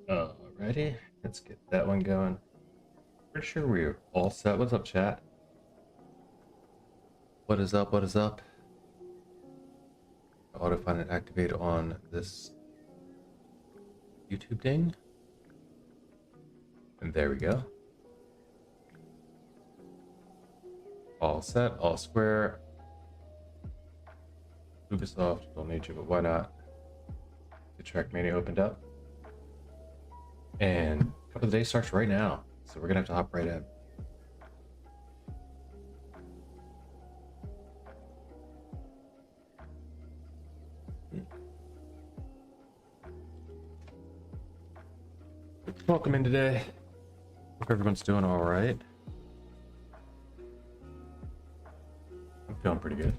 Alrighty, let's get that one going. Pretty sure we're all set. What's up, chat? What is up? What is up? Auto find and activate on this YouTube thing. And there we go. All set, all square. Ubisoft, don't need you, but why not? The Trackmania opened up. And a couple of the day starts right now. So we're gonna have to hop right in. Welcome in today. Hope everyone's doing all right. I'm feeling pretty good.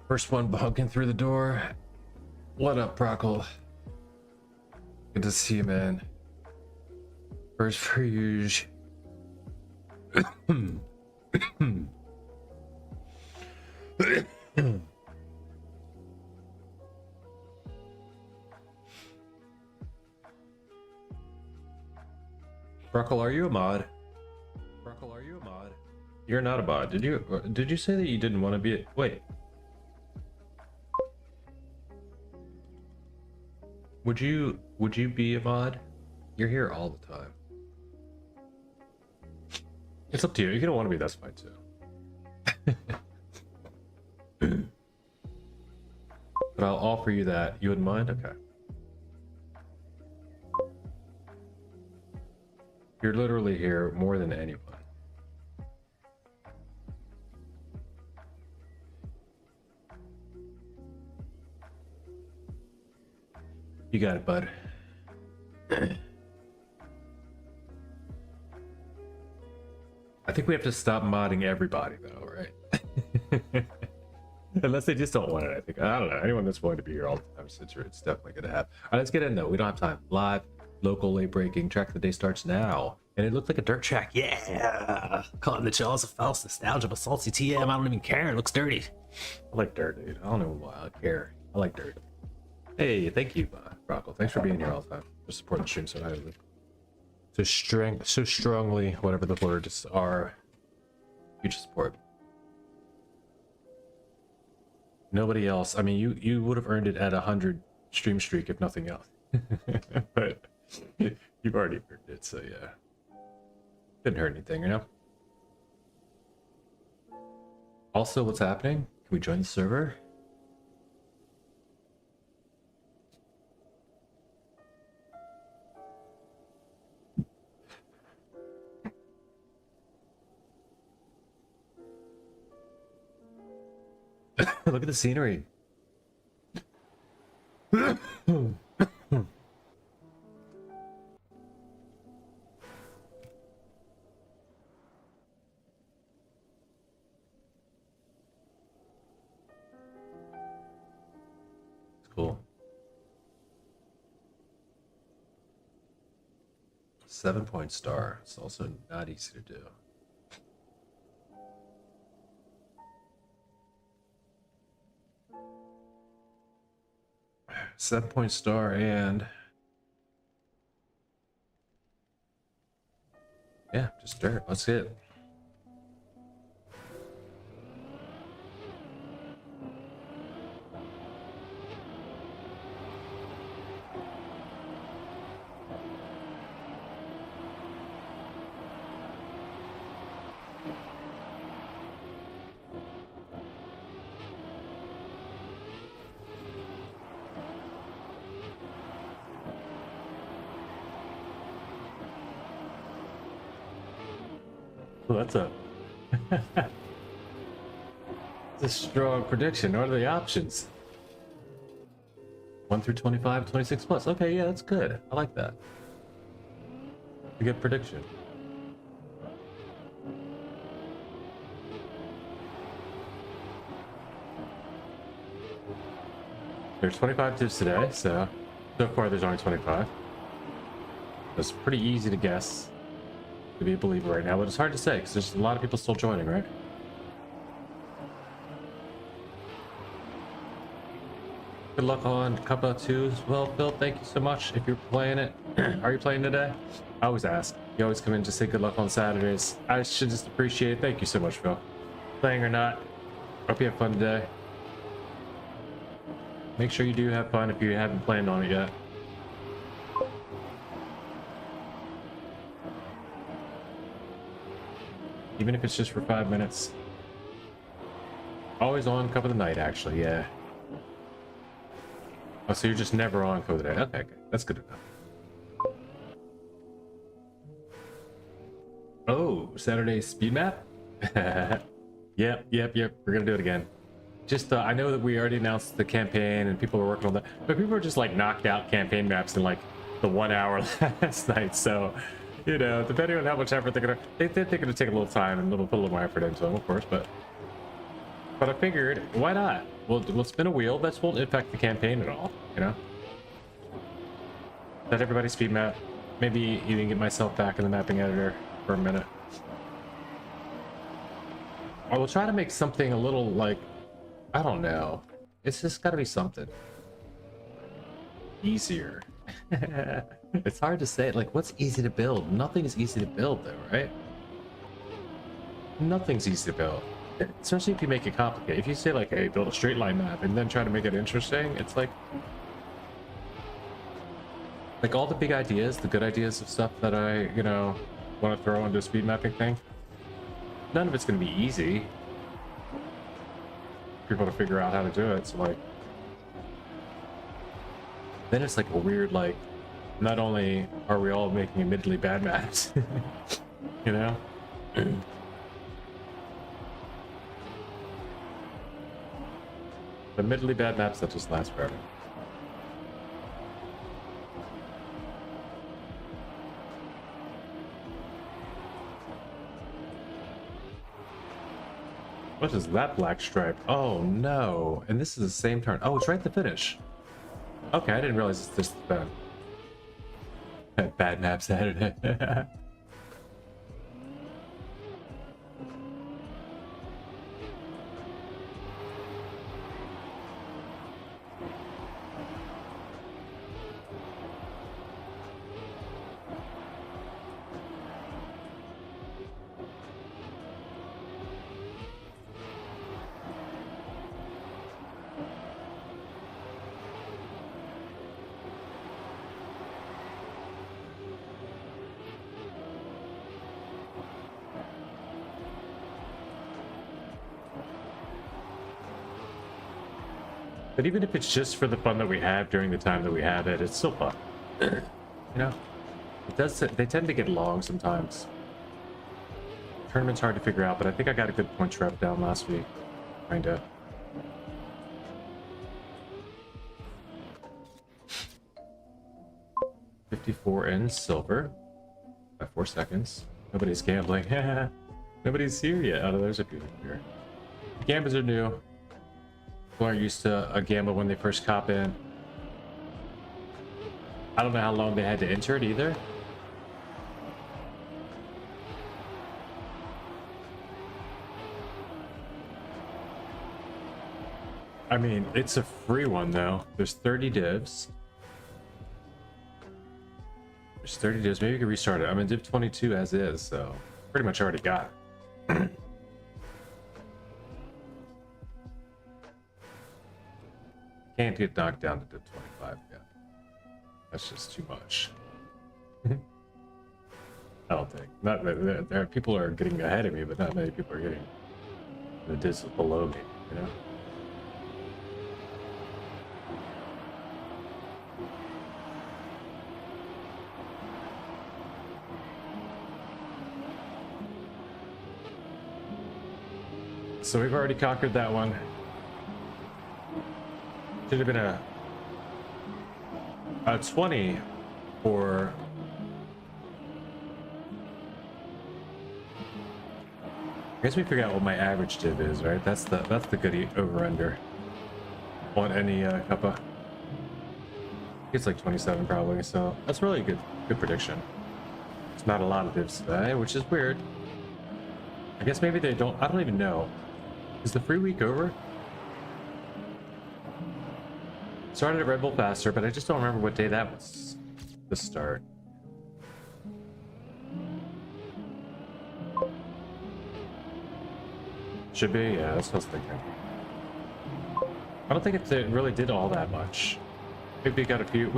First one bunking through the door. What up, Prockle? Good to see you, man. First for you. Brockle, are you a mod? Brockle, are you a mod? You're not a mod. Did you say that you didn't want to be a... Wait. Would you be a mod? You're here all the time. It's up to you. If you don't want to be, that's fine too. But I'll offer you that. You wouldn't mind? Okay. You're literally here more than anyone. You got it, bud. I think we have to stop modding everybody, though, right? Unless they just don't want it, I think. I don't know. Anyone that's willing to be here all the time, it's definitely going to happen. All right, let's get in, though. We don't have time. Live, local, late breaking. Track of the day starts now. And it looked like a dirt track. Yeah! Caught in the jaws of false nostalgia, but salty TM. I don't even care. It looks dirty. I like dirt, dude. I don't know why I care. I like dirt. Hey, thank you, Brockle. Thanks for being here all the time. For supporting the stream so highly. So strongly, whatever the words are. Huge support. Nobody else. I mean, you would have earned it at 100 stream streak if nothing else. But you've already earned it, so yeah. Didn't hurt anything, you know? Also, what's happening? Can we join the server? Look at the scenery. Cool. 7-point star. It's also not easy to do. Seven-point star and yeah, just dirt. Let's hit it. Well, that's a strong prediction. What are the options? 1 through 25, 26 plus. Okay, yeah, that's good. I like that. A good prediction. There's 25 tips today, so far there's only 25. It's pretty easy to guess. To be a believer right now, but it's hard to say because there's a lot of people still joining, right? Good luck on Cuppa 2 as well, Phil. Thank you so much. If you're playing it, are you playing today? I always ask. You always come in to say good luck on Saturdays. I should just appreciate it. Thank you so much, Phil. Playing or not, hope you have fun today. Make sure you do have fun if you haven't planned on it yet. Even if it's just for 5 minutes. Always on Cup of the Night, actually, yeah. Oh, so you're just never on Cup of the Night. Okay, okay. That's good enough. Oh, Saturday speed map? Yep. We're gonna do it again. Just, I know that we already announced the campaign and people are working on that, but people are just like knocked out campaign maps in like the 1 hour last night. So, you know, depending on how much effort they're gonna take a little time and put a little more effort into them, of course. But I figured, why not? We'll spin a wheel. That won't affect the campaign at all, you know. Let everybody speed map. Maybe even get myself back in the mapping editor for a minute. Or we'll try to make something a little like, I don't know. It's just got to be something easier. It's hard to say. Like, what's easy to build? Nothing is easy to build, though, right? Nothing's easy to build, especially if you make it complicated. If you say like, "Hey, build a straight line map," and then try to make it interesting, it's like all the big ideas, the good ideas of stuff that I, you know, want to throw into a speed mapping thing. None of it's going to be easy. People to figure out how to do it, so like then it's like a weird, like, not only are we all making admittedly bad maps, you know. Admittedly bad maps that just last forever. What is that black stripe? Oh no. And this is the same turn. Oh, it's right at the finish. Okay, I didn't realize it's just bad. Bad map Saturday. But even if it's just for the fun that we have during the time that we have it, it's still fun. You know? It does. They tend to get long sometimes. Tournament's hard to figure out, but I think I got a good points rep down last week. Kinda. $54 in silver. By 4 seconds. Nobody's gambling. Nobody's here yet. Oh, there's a few here. Gamblers are new. People aren't used to a gamble when they first cop in. I don't know how long they had to enter it either. I mean, it's a free one though. There's 30 divs. There's 30 divs. Maybe you can restart it. I'm in div 22 as is, so pretty much already got it. Can't get knocked down to div 25 yet. That's just too much. I don't think. Not there. People are getting ahead of me, but not many people are getting the divs below me. You know. So we've already conquered that one. Should have been a 20 for I guess we figure out what my average div is, right? That's the goodie over under on any Cuppa. It's like 27 probably, so that's really a good prediction. It's not a lot of divs today, which is weird. I guess maybe they don't. I don't even know. Is the free week over? Started at Red Bull faster, but I just don't remember what day that was to start. Should be, yeah, that's what I was thinking. I don't think it really did all that much. Maybe we got a few,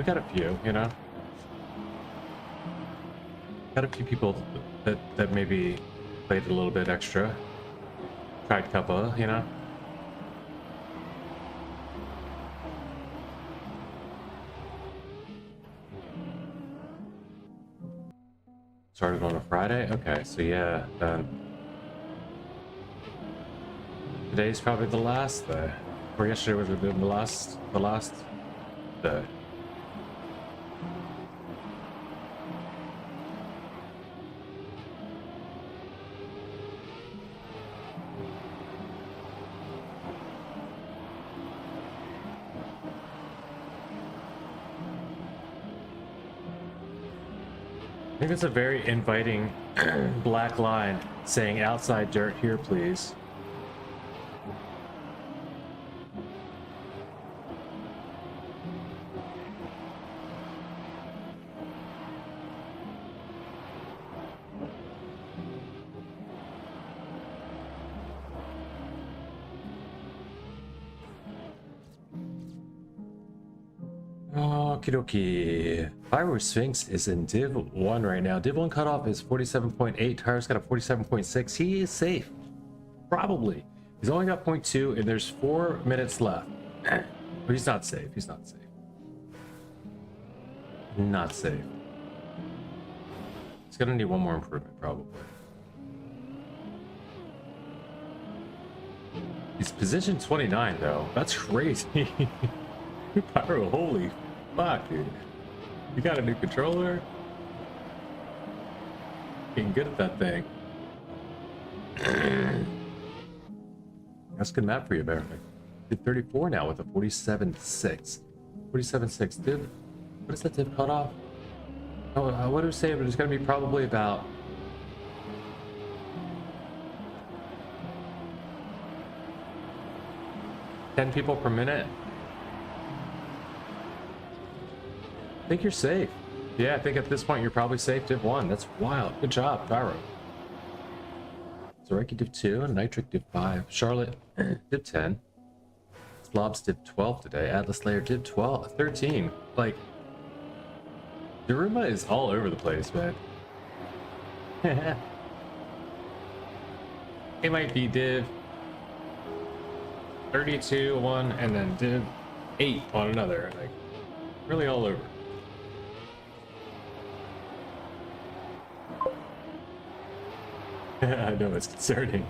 you know? Got a few people that maybe played a little bit extra. Tried Cuppa, you know? Started on a Friday? Okay, so yeah, then today's probably the last day. Or yesterday would have been the last day. I think it's a very inviting black line saying outside dirt here, please. Okie dokie. Pyro Sphinx is in Div 1 right now. Div 1 cutoff is 47.8. Tyro's got a 47.6. He is safe. Probably. He's only got 0.2 and there's 4 minutes left. But he's not safe. He's not safe. Not safe. He's gonna need one more improvement, probably. He's position 29 though. That's crazy. Pyro, holy fuck, dude. You got a new controller? Getting good at that thing. That's a good map for you, Bear. Did 34 now with a 47.6. 47.6. Div. What is that div cutoff? Oh, what do we say? But it's gonna be probably about 10 people per minute. I think you're safe. Yeah, I think at this point you're probably safe. Div 1. That's wild. Good job, Pyro. Zoreki Div 2 and Nitric Div 5. Charlotte Div 10. Slobs Div 12 today. Atlas Layer Div 13. Like, Daruma is all over the place, man. It might be Div 32 one and then Div 8 on another. Like, really all over. I know, it's concerning.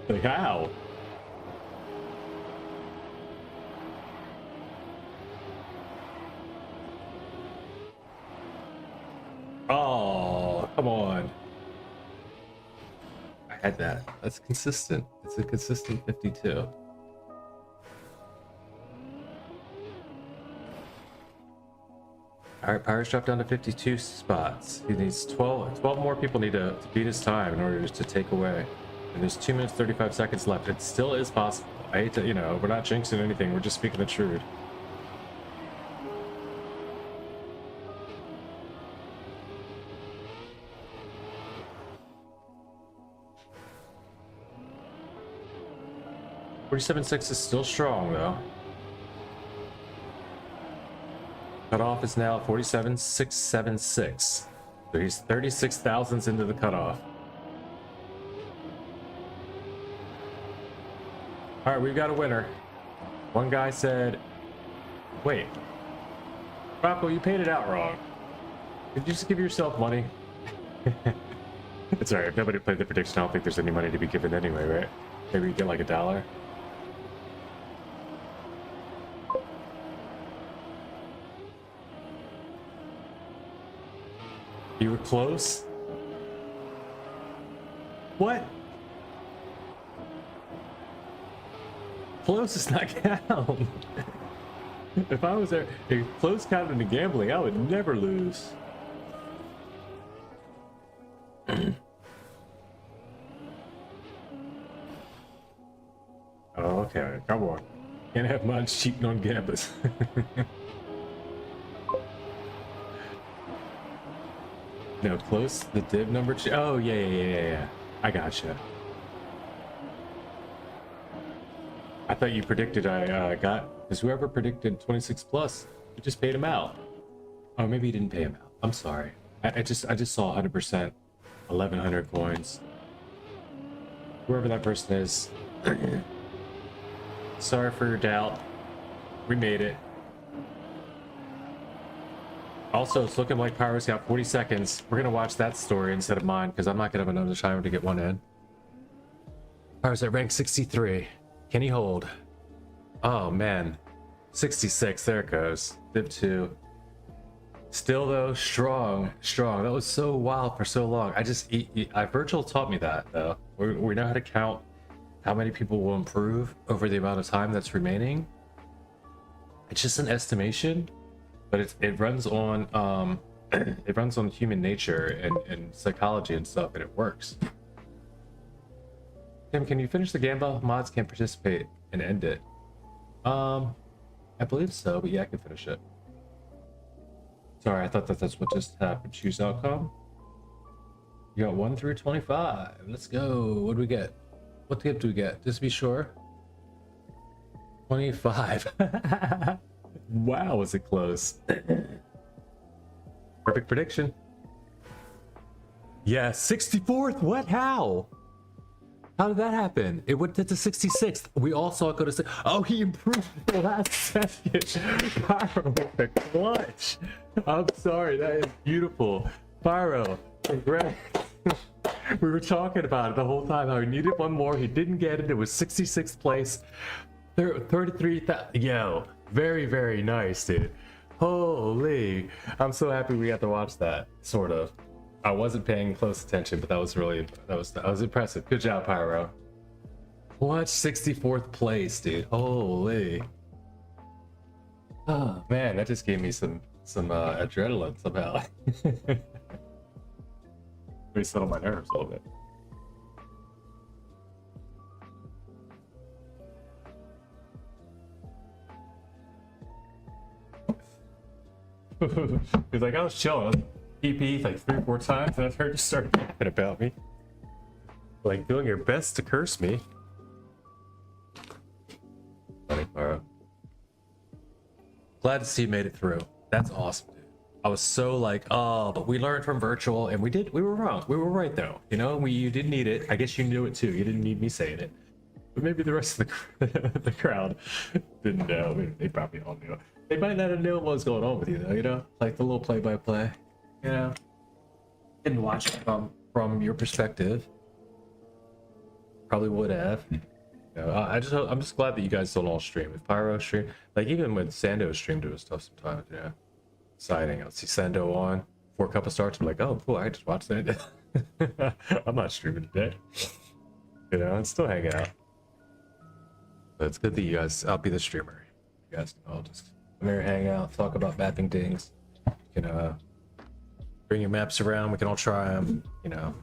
Like, how? Oh, come on. I had that. That's consistent. It's a consistent 52. Alright, Pirates dropped down to 52 spots. He needs 12 more people need to beat his time in order to take away. And there's 2 minutes 35 seconds left. It still is possible. I hate to, you know, we're not jinxing anything, we're just speaking the truth. .47.6 is still strong though. Cutoff is now 47.676. So he's 36 thousandths into the cutoff. All right, we've got a winner. One guy said, wait, Rocco, you paid it out wrong. Did you just give yourself money? It's all right. If nobody played the prediction, I don't think there's any money to be given anyway, right? Maybe you get like $1. You were close? What? Close does not count. If I was there, if close counted in gambling, I would never lose. Oh, okay, come on. Can't have much cheating on gamblers. No, close the div number. Oh, yeah. I gotcha. I thought you predicted I got, because whoever predicted 26 plus, you just paid him out. Oh, maybe you didn't pay him out. I'm sorry. I just saw 100%, 1,100 coins. Whoever that person is. Sorry for your doubt. We made it. Also, it's looking like Pyro's got 40 seconds. We're gonna watch that story instead of mine because I'm not gonna have another time to get one in. Pyro's at rank 63. Can he hold? Oh man, 66. There it goes. Div 2. Still though, strong. That was so wild for so long. Virtual taught me that though. We know how to count how many people will improve over the amount of time that's remaining. It's just an estimation, but it runs on it runs on human nature and psychology and stuff, and it works. Tim, can you finish the gamble? Mods can't participate and end it. I believe so, but yeah, I can finish it. Sorry, I thought that's what just happened. Choose outcome. You got 1 through 25. Let's go. What do we get? What gift do we get? Just to be sure. 25. Wow, was it close? Perfect prediction. Yeah, 64th. What? How? How did that happen? It went to the 66th. We all saw it go to. Oh, he improved the last second. Pyro with the clutch. I'm sorry. That is beautiful. Pyro, congrats. We were talking about it the whole time. How he needed one more. He didn't get it. It was 66th place. 33,000. Yo, very, very nice, dude. Holy. I'm so happy we got to watch that, sort of. I wasn't paying close attention, but that was impressive. Good job, Pyro. What? 64th place, dude. Holy. Oh man, that just gave me some adrenaline somehow. Really settled my nerves a little bit. He's like, I was chilling. EP like 3 or 4 times, and I heard you start talking about me. Like doing your best to curse me. Funny, Pyro. Glad to see you made it through. That's awesome, dude. I was so like, oh, but we learned from virtual, and we were wrong. We were right though. You know, you didn't need it. I guess you knew it too. You didn't need me saying it. But maybe the rest of the crowd didn't know. They probably all knew. They might not have known what was going on with you though, you know? Like the little play-by-play. You know? Didn't watch it from your perspective. Probably would have. You know, I'm just glad that you guys don't all stream. If Pyro stream, like even when Sando streamed, it was tough sometimes, you know. Exciting. I'll see Sando on before Cuppa starts. I'm like, oh cool, I just watched that. I'm not streaming today. You know, and still hang out. But it's good that you guys, I'll be the streamer. You guys can all just come here, hang out, talk about mapping things. You know, bring your maps around, we can all try them. You know,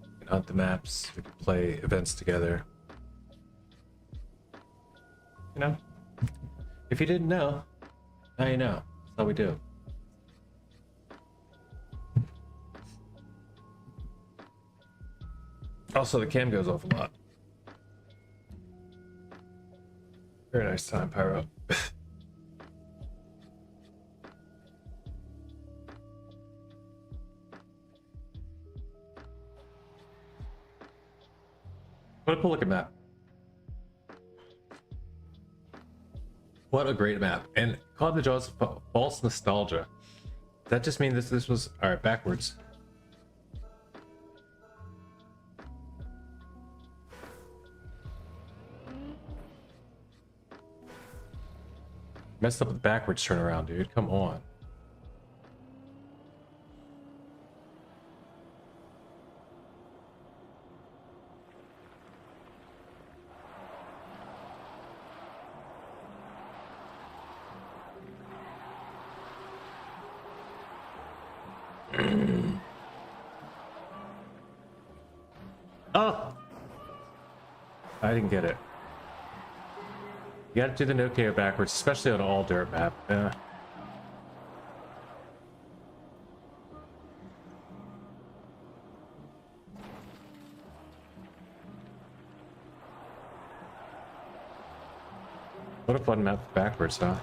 we can hunt the maps, we can play events together. You know, if you didn't know, now you know. That's how we do. Also, the cam goes off a lot. Very nice time, Pyro. What a look at map. What a great map. And caught the jaws of false nostalgia. Does that just mean this was alright, backwards. Messed up with the backwards turnaround, dude. Come on. Oh! I didn't get it. You gotta do the no KO backwards, especially on an all dirt map. Yeah. What a fun map backwards, huh?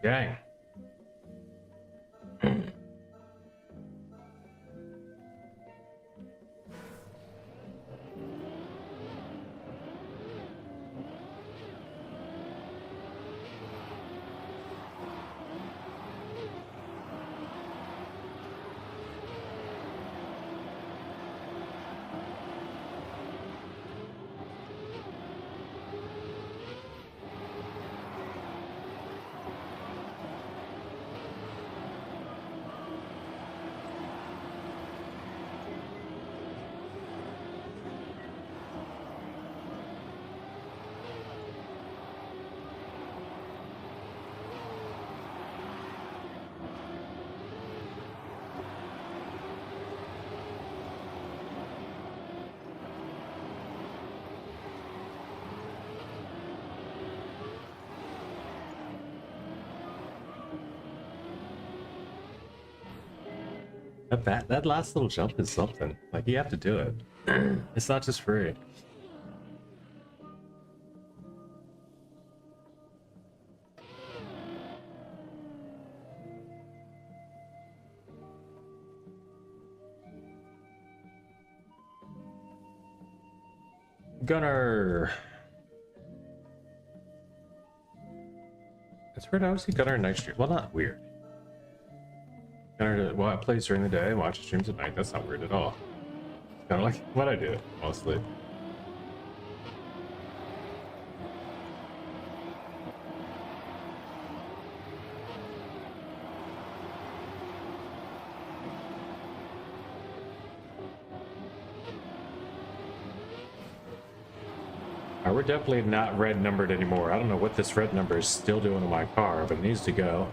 Gang. That last little jump is something. Like, you have to do it. It's not just free. Gunner. It's weird. I always see Gunner night stream. Well, not weird. Gunner, well, plays during the day, watches streams at night. That's not weird at all. It's kind of like what I do mostly. We're definitely not red numbered anymore. I don't know what this red number is still doing to my car, but it needs to go.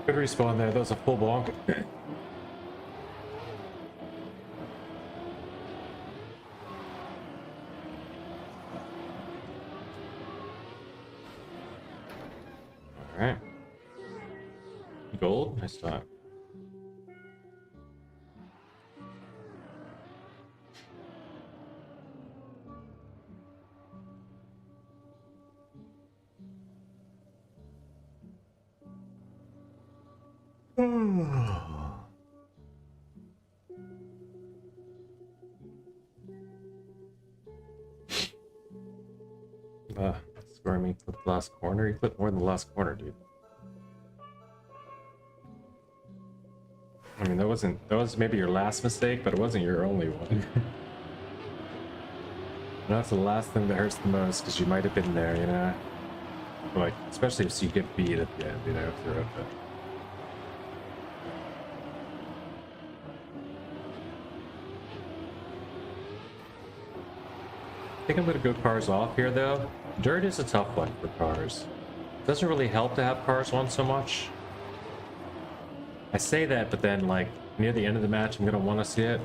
Good respawn there. That was a full bonk. Alright. Gold? Nice time. Score me. Clip the last corner. You clipped more than the last corner, dude. I mean, that was maybe your last mistake, but it wasn't your only one. And that's the last thing that hurts the most, because you might have been there, you know? Like, especially if you get beat at the end, you know, throughout the... I think I'm gonna go cars off here, though. Dirt is a tough one for cars. It doesn't really help to have cars on so much. I say that, but then, like, near the end of the match, I'm gonna want to see it.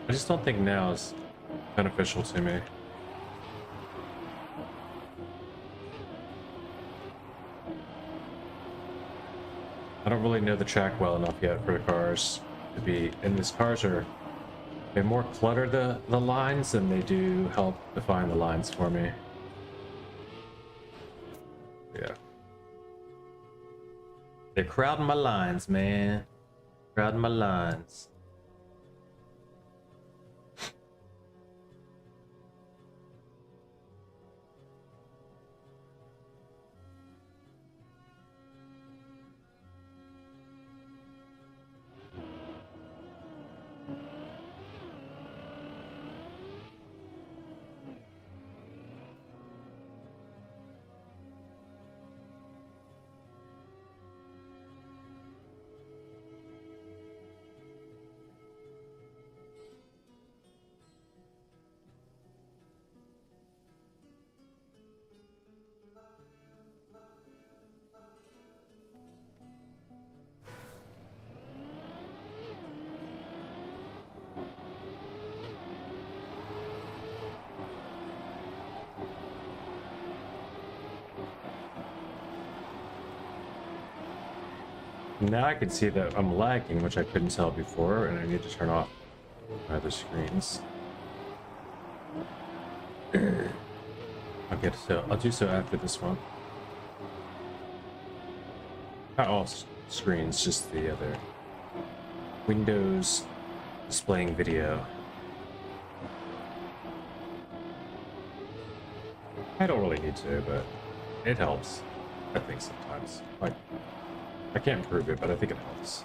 I just don't think now is beneficial to me. I don't really know the track well enough yet for the cars to be, and these cars they more clutter the lines than they do help define the lines for me. Yeah. They're crowding my lines, man. Crowding my lines. Now I can see that I'm lagging, which I couldn't tell before, and I need to turn off my other screens. I'll do so after this one. Not all screens, just the other windows displaying video. I don't really need to, but it helps. I think sometimes. Like, I can't prove it, but I think it helps.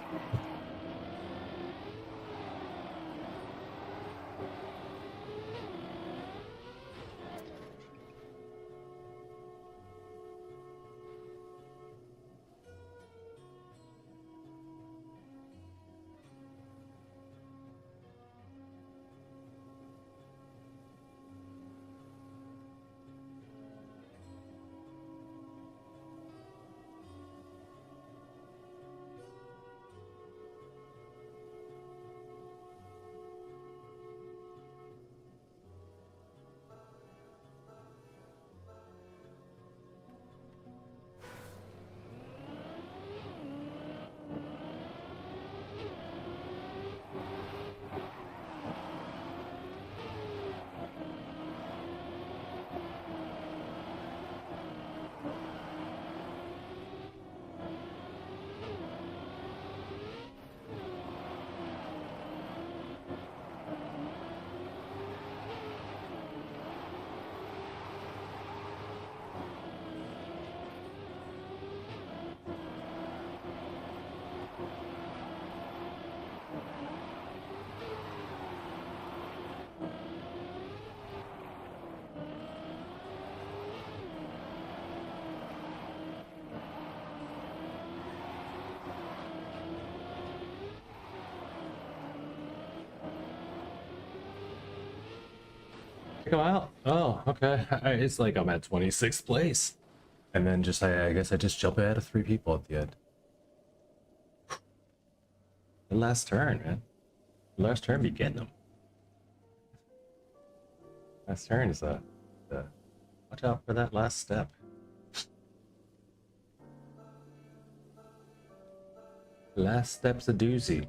Go out. Oh, okay. It's like I'm at 26th place. And then I guess I just jump ahead of 3 people at the end. The last turn, man. The last turn be getting them. Last turn is the watch out for that last step. Last step's a doozy.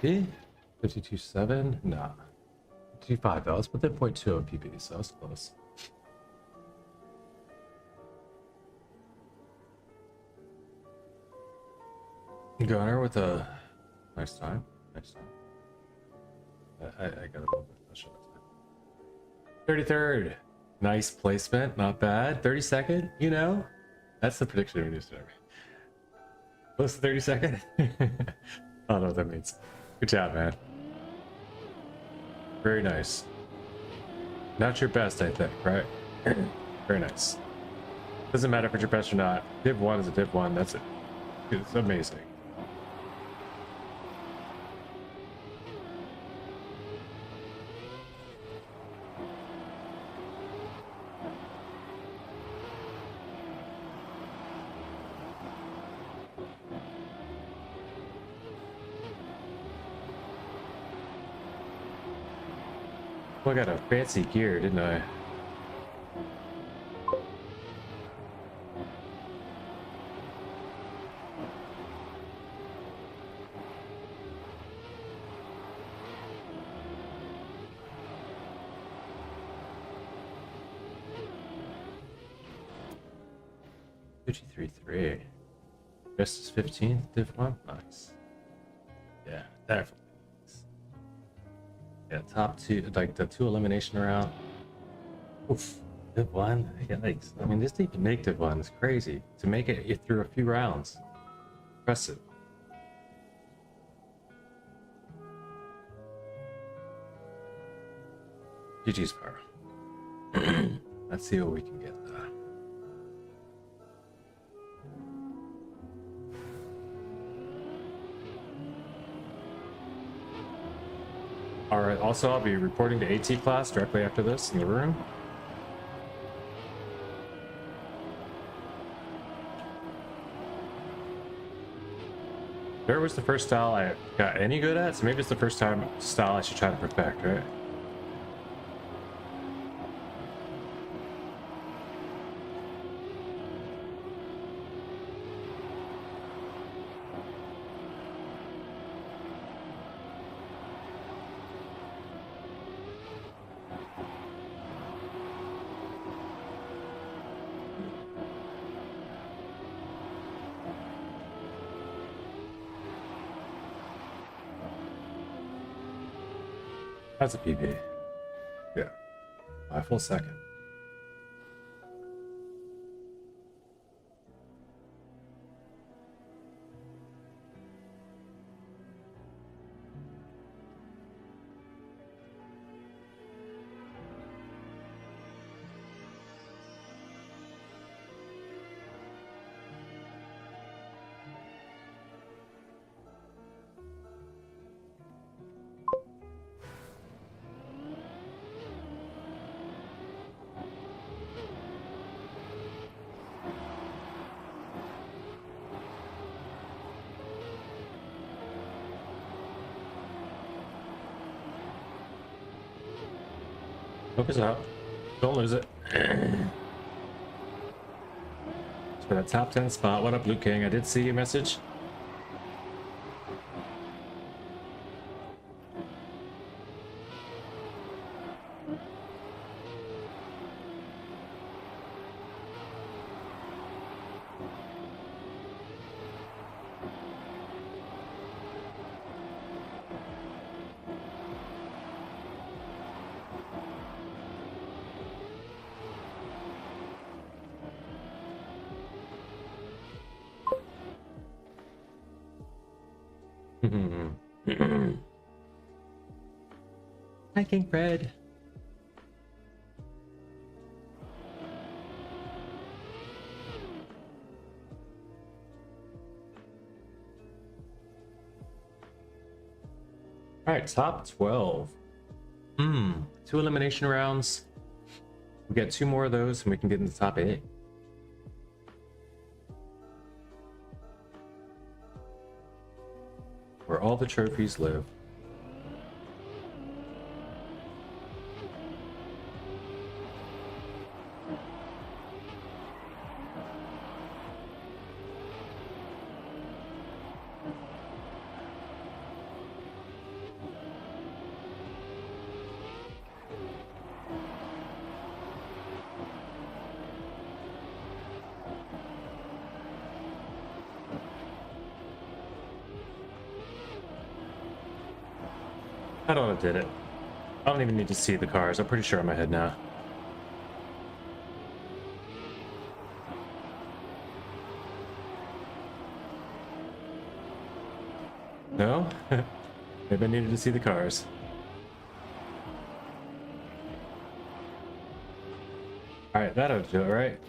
Okay, 52.7? Nah. 55 though. Let's put that 0.2 on PB, so that's close. Gunner with a nice time. Nice time. I got a little bit of time. 33rd. Nice placement. Not bad. 32nd, you know? That's the prediction we used to. Close to 32nd? I don't know what that means. Good job, man. Very nice. Not your best, I think, right? Very nice. Doesn't matter if it's your best or not. Div 1 is a Div 1. That's it. It's amazing. Well, I got a fancy gear, didn't I? $53.3. Best is 15th, Div 1. Nice. Yeah, definitely. Yeah, top two, like the 2 elimination round. Oof, Div 1. Yikes. I mean, this to even make Div 1 is crazy. To make it through a few rounds. Impressive. GG's power. Let's see what we can get. Alright, also I'll be reporting to AT class directly after this in the room. Where was the first style I got any good at? So maybe it's the first time style I should try to perfect, right? That's a PB. Yeah. By a full second. Focus out. Don't lose it. It's for that top 10 spot. What up, Luke King? I did see your message. Hi, King Fred. All right, top 12. 2 elimination rounds. We get 2 more of those and we can get into top 8. Where all the trophies live. I don't know if I did it. I don't even need to see the cars. I'm pretty sure I'm ahead now. No? Maybe I needed to see the cars. Alright, that ought to do it, right?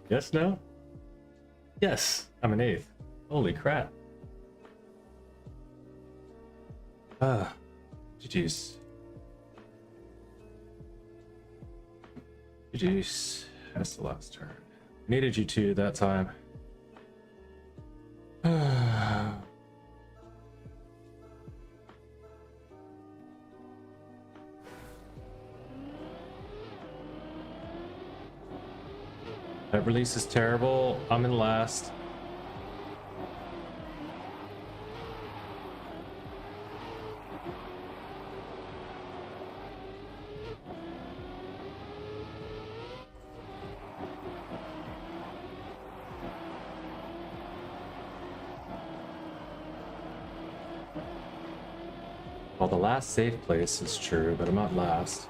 Yes, no? Yes, I'm an 8th. Holy crap. GG's. GG's. That's the last turn. Needed you to that time. That release is terrible. I'm in last. Well, the last safe place is true, but I'm not last.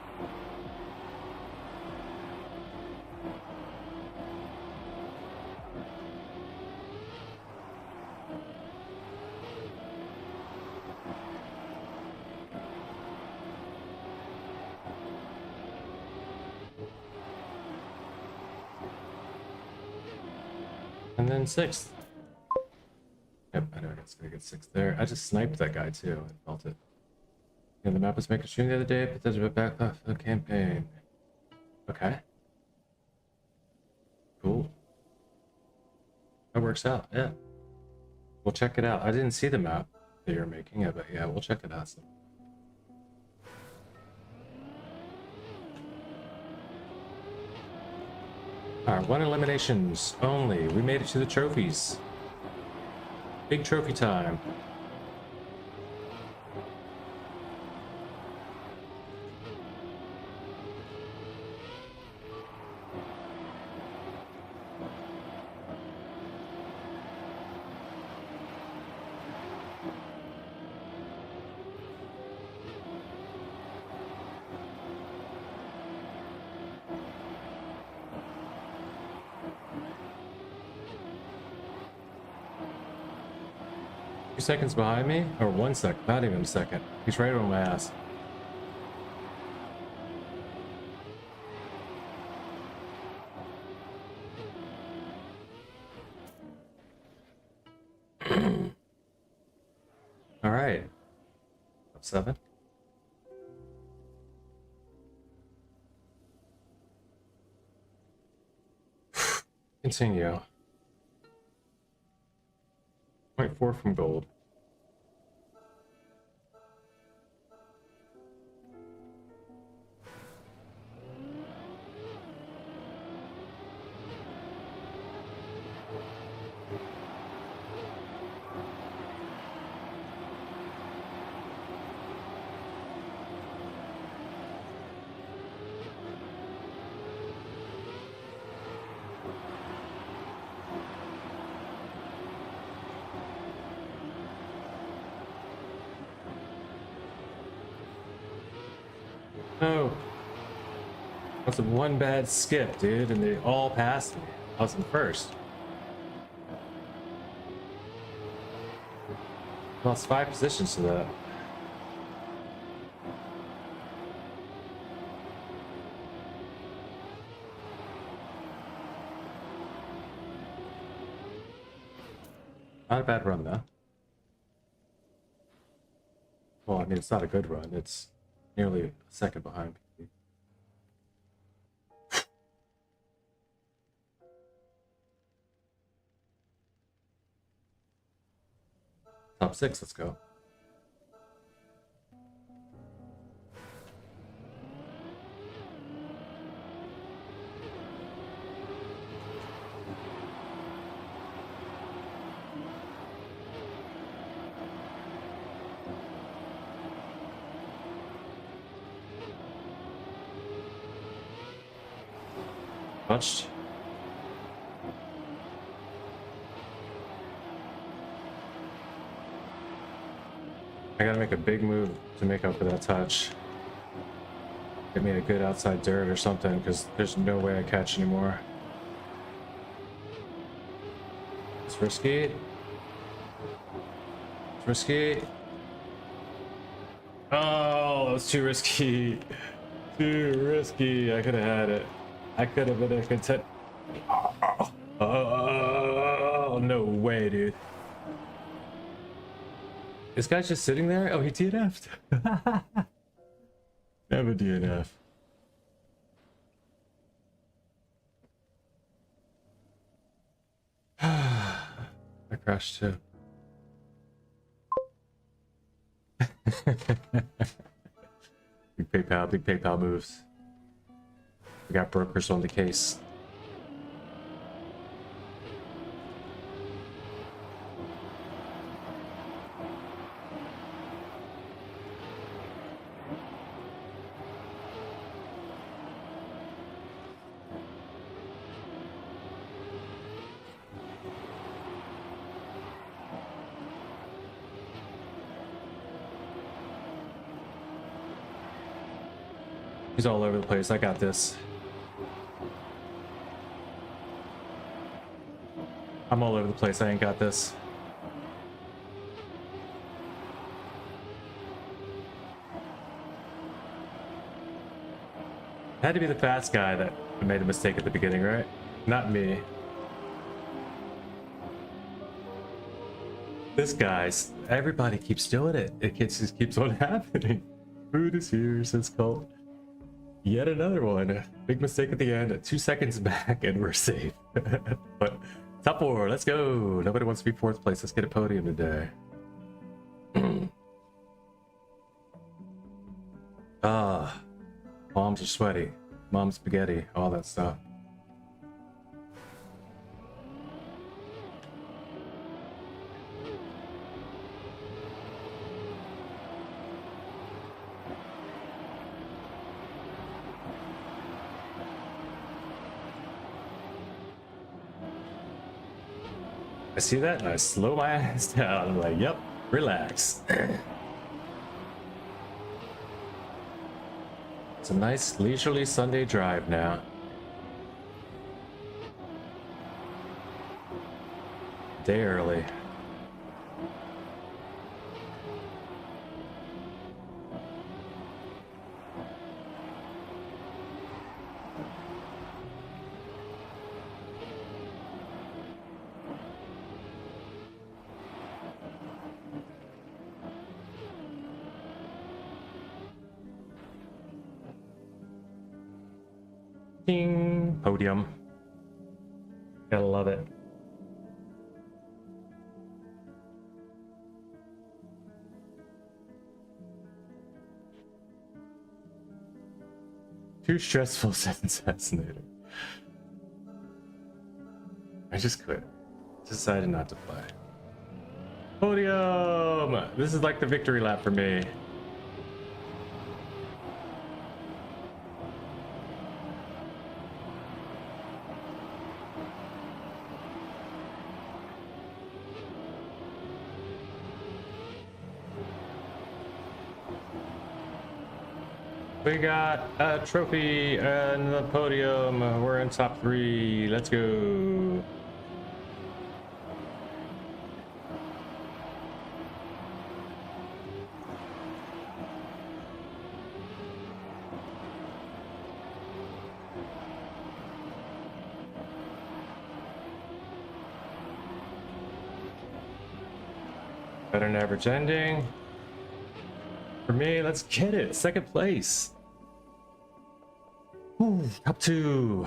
And then 6th. Yep, I know it's gonna get 6th there. I just sniped that guy too. I felt it. Yeah, the map was making shooting the other day, but there's a back off the campaign. Okay. Cool. That works out, yeah. We'll check it out. I didn't see the map that you're making it, but yeah, we'll check it out. So. Alright, 1 eliminations only. We made it to the trophies. Big trophy time. Seconds behind me, or 1 second, not even a second. He's right on my ass. All right, up 7. Continue. 0.4 from gold. No. That's one bad skip, dude, and they all passed me. I was in first. Lost 5 positions to that. Not a bad run, though. Well, I mean, it's not a good run. It's nearly a second behind me. Top 6, let's go. Touched. I gotta make a big move to make up for that touch. Get me a good outside dirt or something, because there's no way I catch anymore. It's risky. It's risky. Oh, that was too risky. Too risky. I could have had it. I could have been a content. Oh, no way, dude. This guy's just sitting there? Oh, he DNF'd. Never DNF. I crashed too. Big PayPal moves. We got brokers on the case. He's all over the place. I got this. I'm all over the place. I ain't got this. Had to be the fast guy that made a mistake at the beginning, right? Not me. This guy's. Everybody keeps doing it. It just keeps on happening. Food is here, says Colt. Yet another one. Big mistake at the end. 2 seconds back and we're safe. But top 4, let's go. Nobody wants to be 4th place. Let's get a podium today. Moms are sweaty. Mom's spaghetti. All that stuff. I see that and I slow my ass down. I'm like, yep, relax. It's a nice leisurely Sunday drive now. Day early. Ding! Podium. Gotta love it. Too stressful, said Assassinator. I just quit. Decided not to play. Podium! This is like the victory lap for me. We got a trophy and the podium. We're in top 3. Let's go. Better than average ending. For me, let's get it. 2nd place. Ooh, top 2.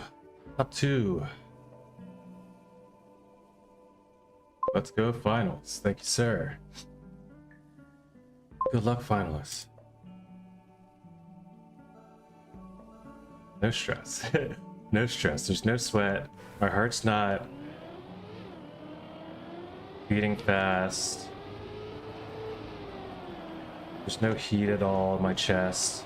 Top 2. Let's go finals. Thank you, sir. Good luck, finalists. No stress. No stress. There's no sweat. My heart's not beating fast. There's no heat at all in my chest.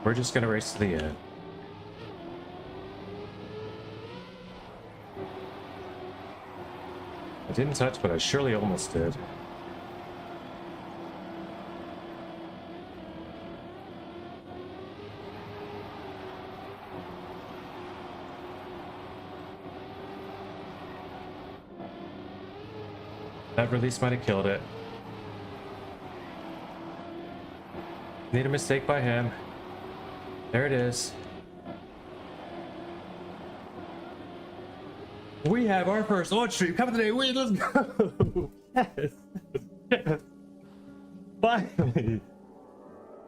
We're just gonna race to the end. I didn't touch, but I surely almost did. That release might have killed it. Need a mistake by him. There it is. We have our first launch stream coming today. Wait, let's go. Yes. Yes. Finally.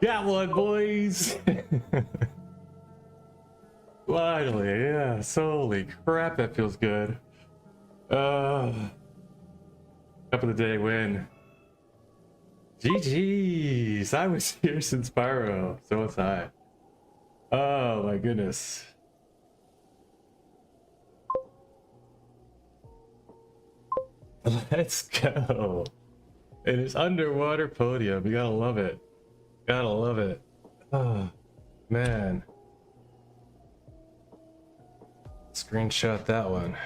Got one, boys. Finally, yes. Holy crap, that feels good. Cup of the day win. GG's. I was here since Pyro. So was I. Oh my goodness. Let's go. It is underwater podium. You gotta love it. Gotta love it. Oh man. Screenshot that one.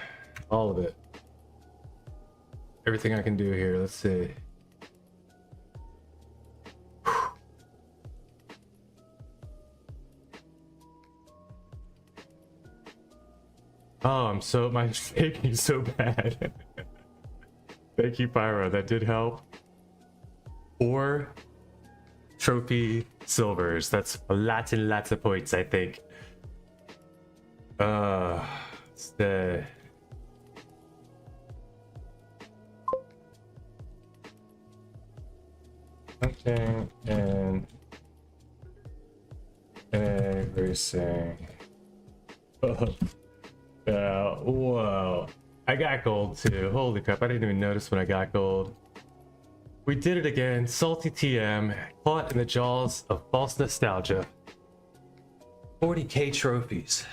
All of it. Everything I can do here. Let's see. Oh, I'm so, my shaking so bad. Thank you, Pyro. That did help. 4 trophy silvers. That's lots and lots of points, I think. Stay. Hunting and NA.RC. Whoa. I got gold too. Holy crap, I didn't even notice when I got gold. We did it again. Salty TM. Caught in the jaws of false nostalgia. 40k trophies.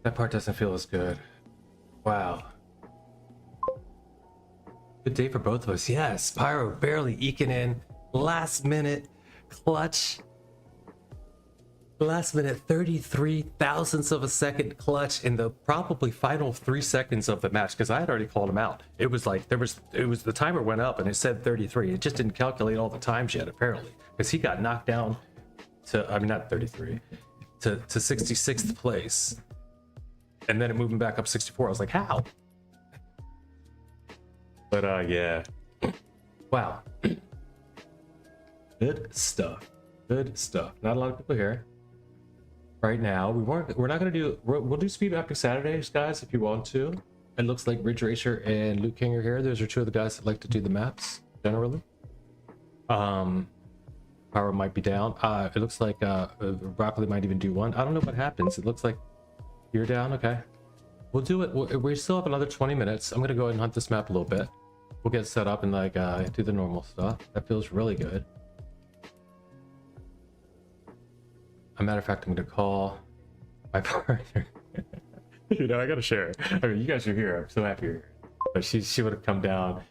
That part doesn't feel as good. Wow. Good day for both of us. Yes, Pyro barely eking in. Last minute clutch. Last minute 33 thousandths of a second clutch in the probably final 3 seconds of the match, because I had already called him out. It was like the timer went up and it said 33. It just didn't calculate all the times yet, apparently, because he got knocked down to, I mean, not 33, to 66th place, and then it moved him back up 64. I was like, how? But yeah. Wow. Good stuff. Good stuff. Not a lot of people here right now. We're not gonna do, we'll do speed after Saturdays, guys, if you want to. It looks like Ridge Racer and Luke King are here. Those are two of the guys that like to do the maps generally. Power might be down. It looks like Broccoli might even do one. I don't know what happens. It looks like you're down. Okay, we'll do it. We still have another 20 minutes. I'm gonna go ahead and hunt this map a little bit. We'll get set up and like do the normal stuff. That feels really good. As a matter of fact, I'm gonna call my partner. You know, I gotta share. I mean, you guys are here. I'm so happy you're here. But she would have come down.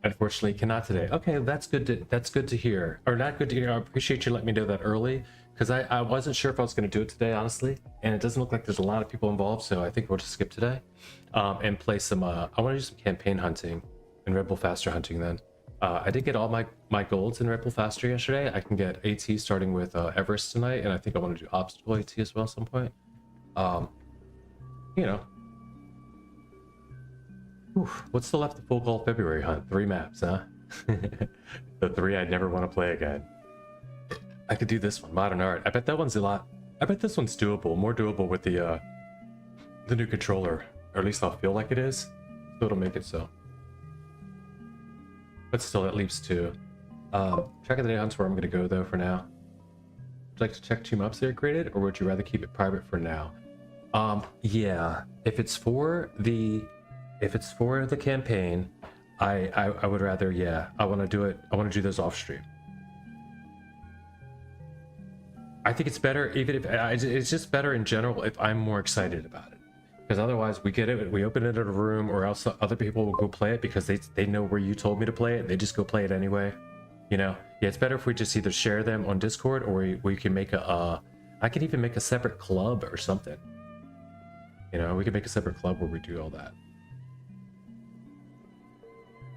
Unfortunately, cannot today. Okay, that's good to hear. Or not good to hear. I appreciate you letting me know that early, because I wasn't sure if I was gonna do it today, honestly. And it doesn't look like there's a lot of people involved, so I think we'll just skip today. And play some. I want to do some campaign hunting and Red Bull Faster hunting then. I did get all my golds in Red Bull Faster yesterday. I can get AT starting with Everest tonight, and I think I want to do Obstacle AT as well at some point. You know. Oof, what's still left of Full Call February hunt? 3 maps, huh? The 3 I'd never want to play again. I could do this one, Modern Art. I bet that one's a lot. I bet this one's doable, more doable with the new controller, or at least I'll feel like it is. So it'll make it so. But still, that leaves 2. Track of the day hunt's where I'm gonna go though for now. Would you like to check 2 maps that are created, or would you rather keep it private for now? Yeah, if it's for the campaign, I would rather, yeah, I want to do it. I want to do those off stream. I think it's better, even if it's just better in general if I'm more excited about it, because otherwise we get it, we open it in a room, or else other people will go play it because they know where you told me to play it. They just go play it anyway, you know. Yeah, it's better if we just either share them on Discord, or we can make a I can even make a separate club or something. You know, we could make a separate club where we do all that.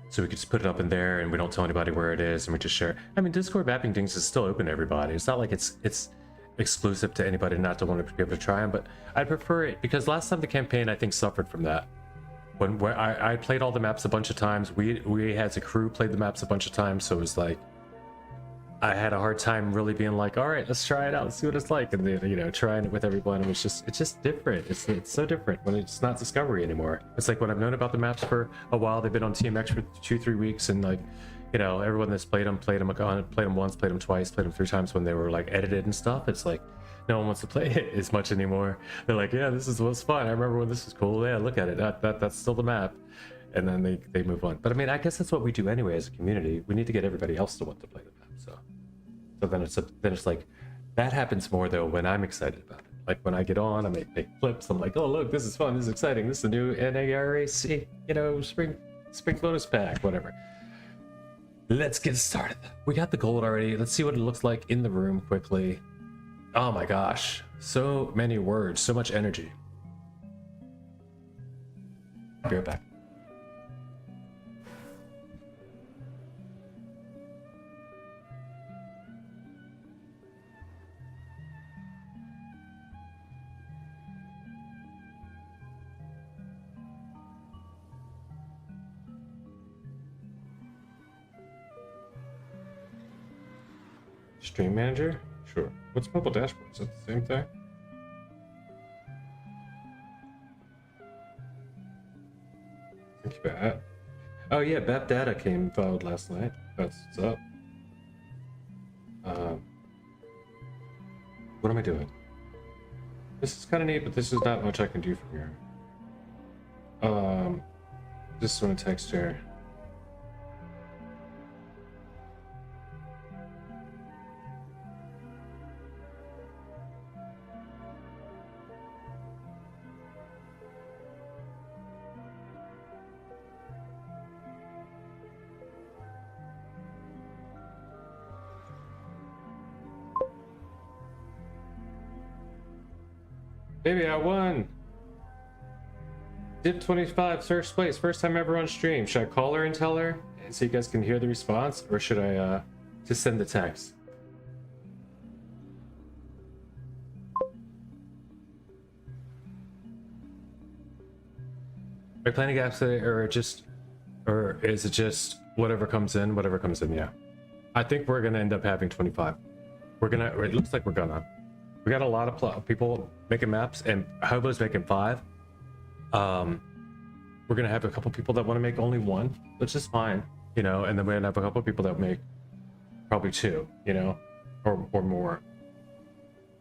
So we could just put it up in there and we don't tell anybody where it is and we just share. I mean, Discord mapping things is still open to everybody. It's not like it's exclusive to anybody not to want to be able to try them, but I prefer it because last time the campaign I think suffered from that. When I played all the maps a bunch of times, we as a crew played the maps a bunch of times, so it was like I had a hard time really being like, all right, let's try it out, see what it's like, and then, you know, trying it with everyone. It's just different. It's so different when it's not Discovery anymore. It's like when I've known about the maps for a while, they've been on TMX for 2-3 weeks, and like, you know, everyone that's played them once, played them twice, played them 3 times when they were like edited and stuff. It's like no one wants to play it as much anymore. They're like, yeah, this is what's fun. I remember when this was cool. Yeah, look at it. That's still the map. And then they move on. But I mean, I guess that's what we do anyway as a community. We need to get everybody else to want to play the map. So then it's like that happens more though when I'm excited about it. Like when I get on, I make flips. I'm like, oh look, this is fun. This is exciting. This is the new NA.RC, you know, spring bonus pack, whatever. Let's get started. We got the gold already. Let's see what it looks like in the room quickly. Oh my gosh, so many words, so much energy. I'll be right back. Stream manager? Sure. What's mobile dashboard? Is that the same thing? Thank you, Bat. Oh yeah, BAP data came filed last night. That's what's up. What am I doing? This is kind of neat, but this is not much I can do from here. Just want to text her. Baby, I won! Dip 25, first place, first time ever on stream. Should I call her and tell her and so you guys can hear the response, or should I just send the text? Are you planning apps today, or is it just whatever comes in, yeah. I think we're gonna end up having 25. It looks like we're gonna. We got a lot of people making maps, and Hobo's making 5. We're gonna have a couple people that want to make only 1, which is fine, you know, and then we're gonna have a couple people that make probably 2, you know, or more.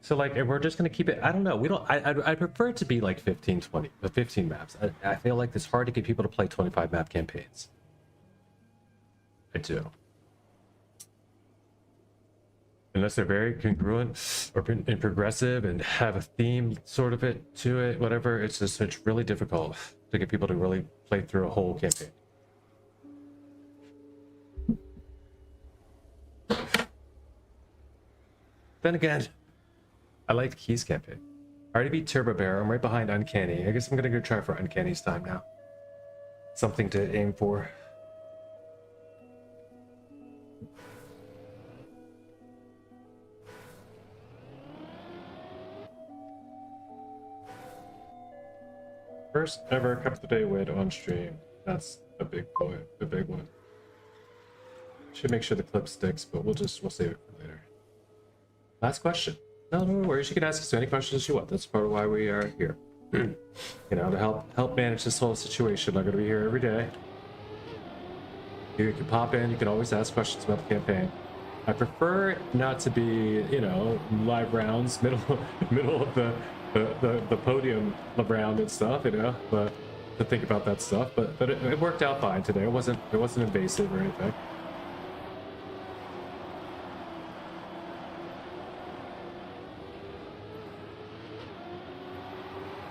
So like, and we're just gonna keep it. I don't know. I prefer it to be like 15, 20, but 15 maps. I feel like it's hard to get people to play 25 map campaigns. I do. Unless they're very congruent and progressive and have a theme sort of it to it, whatever. It's really difficult to get people to really play through a whole campaign. Then again, I liked Key's campaign. I already beat Turbo Bear. I'm right behind Uncanny. I guess I'm gonna go try for Uncanny's time now. Something to aim for. First ever Cup of the Day win on stream. That's a big one. Should make sure the clip sticks, but we'll save it for later. Last question. No worries. You can ask us any questions you want. That's part of why we are here. You know, to help manage this whole situation. I'm gonna be here every day. You can pop in. You can always ask questions about the campaign. I prefer not to be, you know, live rounds, middle of the podium round and stuff, you know, but to think about that stuff. But it worked out fine today. It wasn't invasive or anything.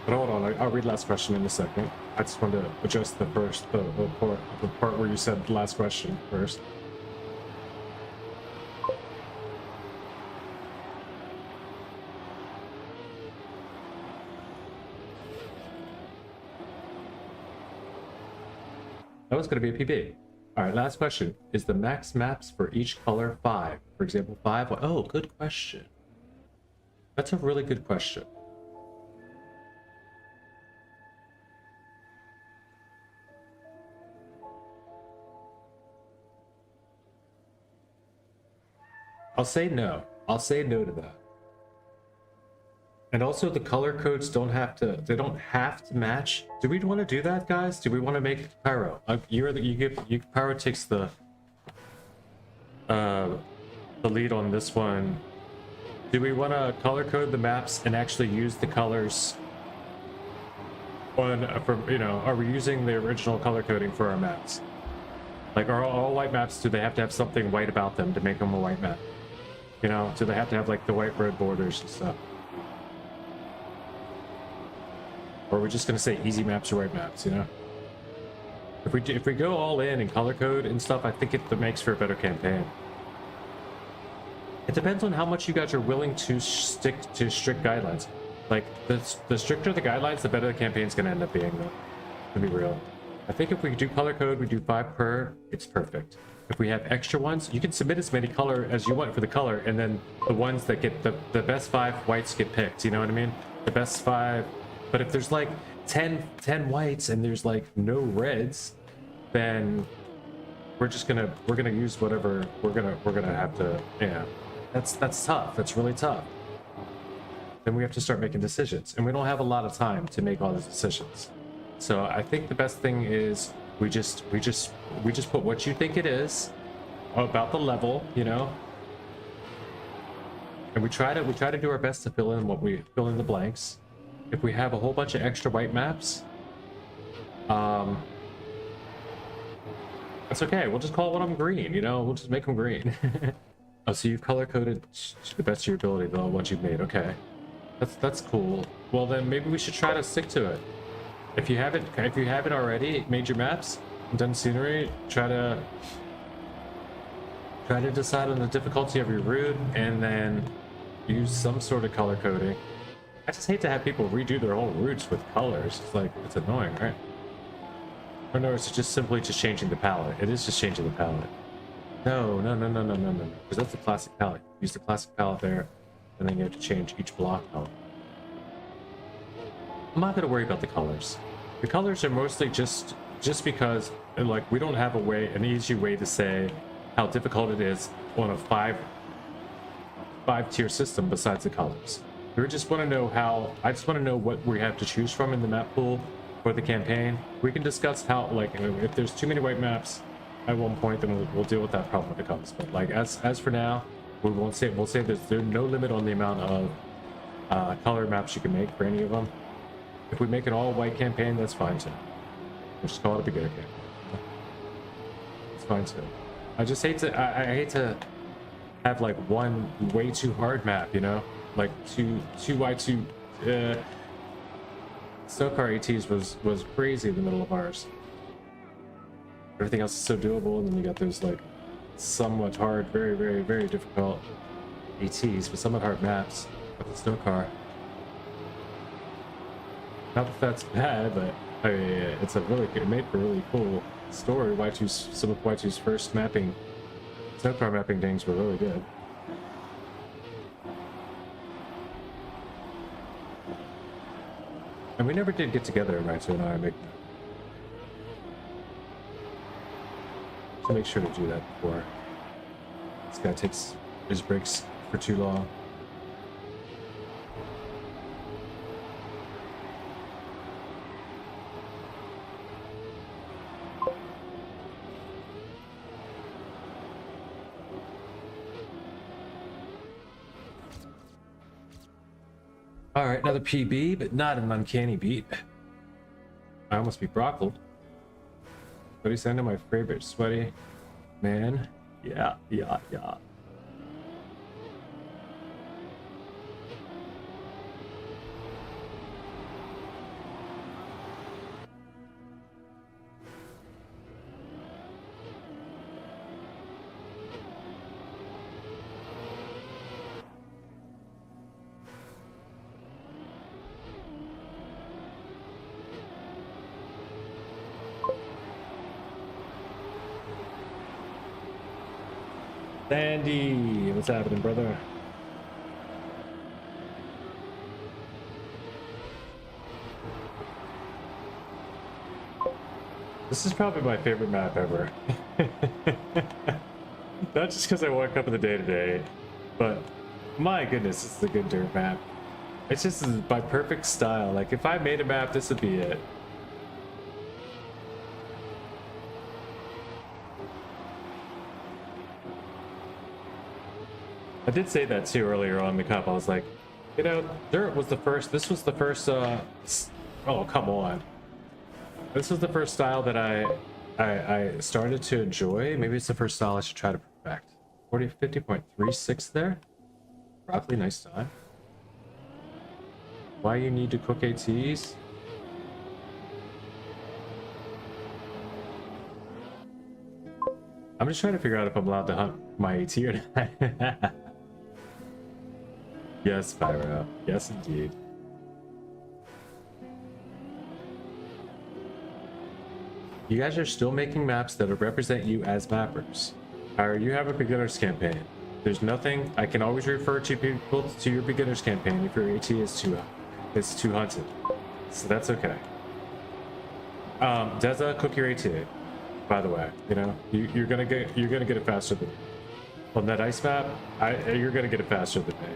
But hold on, I'll read last question in a second. I just wanted to adjust the part where you said last question first. That was going to be a PB. All right, last question. Is the max maps for each color 5? For example, 5? Oh, good question. That's a really good question. I'll say no. I'll say no to that. And also the color codes don't have to, they don't have to match. Do we want to do that, guys? Do we want to make Pyro? Pyro takes the lead on this one. Do we want to color code the maps and actually use the colors on, are we using the original color coding for our maps? Like, are all white maps, do they have to have something white about them to make them a white map? You know, do they have to have like the white red borders and stuff? Or are we just gonna say easy maps or white maps, you know? If we go all in color code and stuff, I think it makes for a better campaign. It depends on how much you guys are willing to stick to strict guidelines. Like, the stricter the guidelines, the better the campaign's gonna end up being, though. To be real. I think if we do color code, we do 5 per, it's perfect. If we have extra ones, you can submit as many color as you want for the color, and then the ones that get the best 5 whites get picked, you know what I mean? The best 5. But if there's like 10 whites and there's like no reds, then we're gonna use whatever we're gonna have to. Yeah, that's tough. That's really tough. Then we have to start making decisions, and we don't have a lot of time to make all these decisions. So I think the best thing is we just put what you think it is about the level, you know, and we try to do our best to fill in the blanks. If we have a whole bunch of extra white maps, that's okay. We'll just call one of them green, you know? We'll just make them green. Oh, so you've color-coded to the best of your ability, the ones you've made. Okay. That's cool. Well, then maybe we should try to stick to it. If you haven't already made your maps, done scenery, try to decide on the difficulty of your route, and then use some sort of color coding. I just hate to have people redo their whole routes with colors. It's like, it's annoying, right? Or no, it's just simply changing the palette. It is just changing the palette. No. Because that's the classic palette. Use the classic palette there, and then you have to change each block color. I'm not going to worry about the colors. The colors are mostly just because, like, we don't have an easy way to say how difficult it is on a 5-tier system besides the colors. I just want to know what we have to choose from in the map pool for the campaign. We can discuss how, like, if there's too many white maps at one point, then we'll deal with that problem when it comes. But like, as for now, we'll say there's no limit on the amount of color maps you can make for any of them. If we make an all white campaign, that's fine too. We'll just call it a beginner campaign. It's fine too. I just hate to I hate to have like one way too hard map, you know? Like two white, Snowcar ATs was crazy in the middle of ours. Everything else is so doable, and then you got those like somewhat hard, very, very, very difficult ATs, but somewhat hard maps with the Snowcar. Not that that's bad, but I mean, it's it made for a really cool story. Some of Y2's first mapping, Snowcar mapping things were really good. And we never did get together in Y2 and I make sure to do that before this guy takes his breaks for too long. All right, another PB, but not an uncanny beat. I almost beat Brockle. Sweaty Santa, my favorite sweaty man. Yeah. Sandy, what's happening, brother? This is probably my favorite map ever. Not just because I woke up in the day-to-day, but my goodness, it's a good dirt map. It's just by perfect style. Like, if I made a map, this would be it. I did say that too earlier on the cup. I was like, you know, dirt was the first, this was the first, oh, come on. This was the first style that I started to enjoy. Maybe it's the first style I should try to perfect. 50.36 there. Broccoli, nice time. Why you need to cook ATs? I'm just trying to figure out if I'm allowed to hunt my AT or not. Yes, Pyro. Yes, indeed. You guys are still making maps that represent you as mappers. Or you have a beginner's campaign. There's nothing. I can always refer to people to your beginner's campaign if your AT is too hunted. So that's okay. Deza, cook your AT. By the way, you know you're gonna get it faster than me. On that ice map. You're gonna get it faster than me.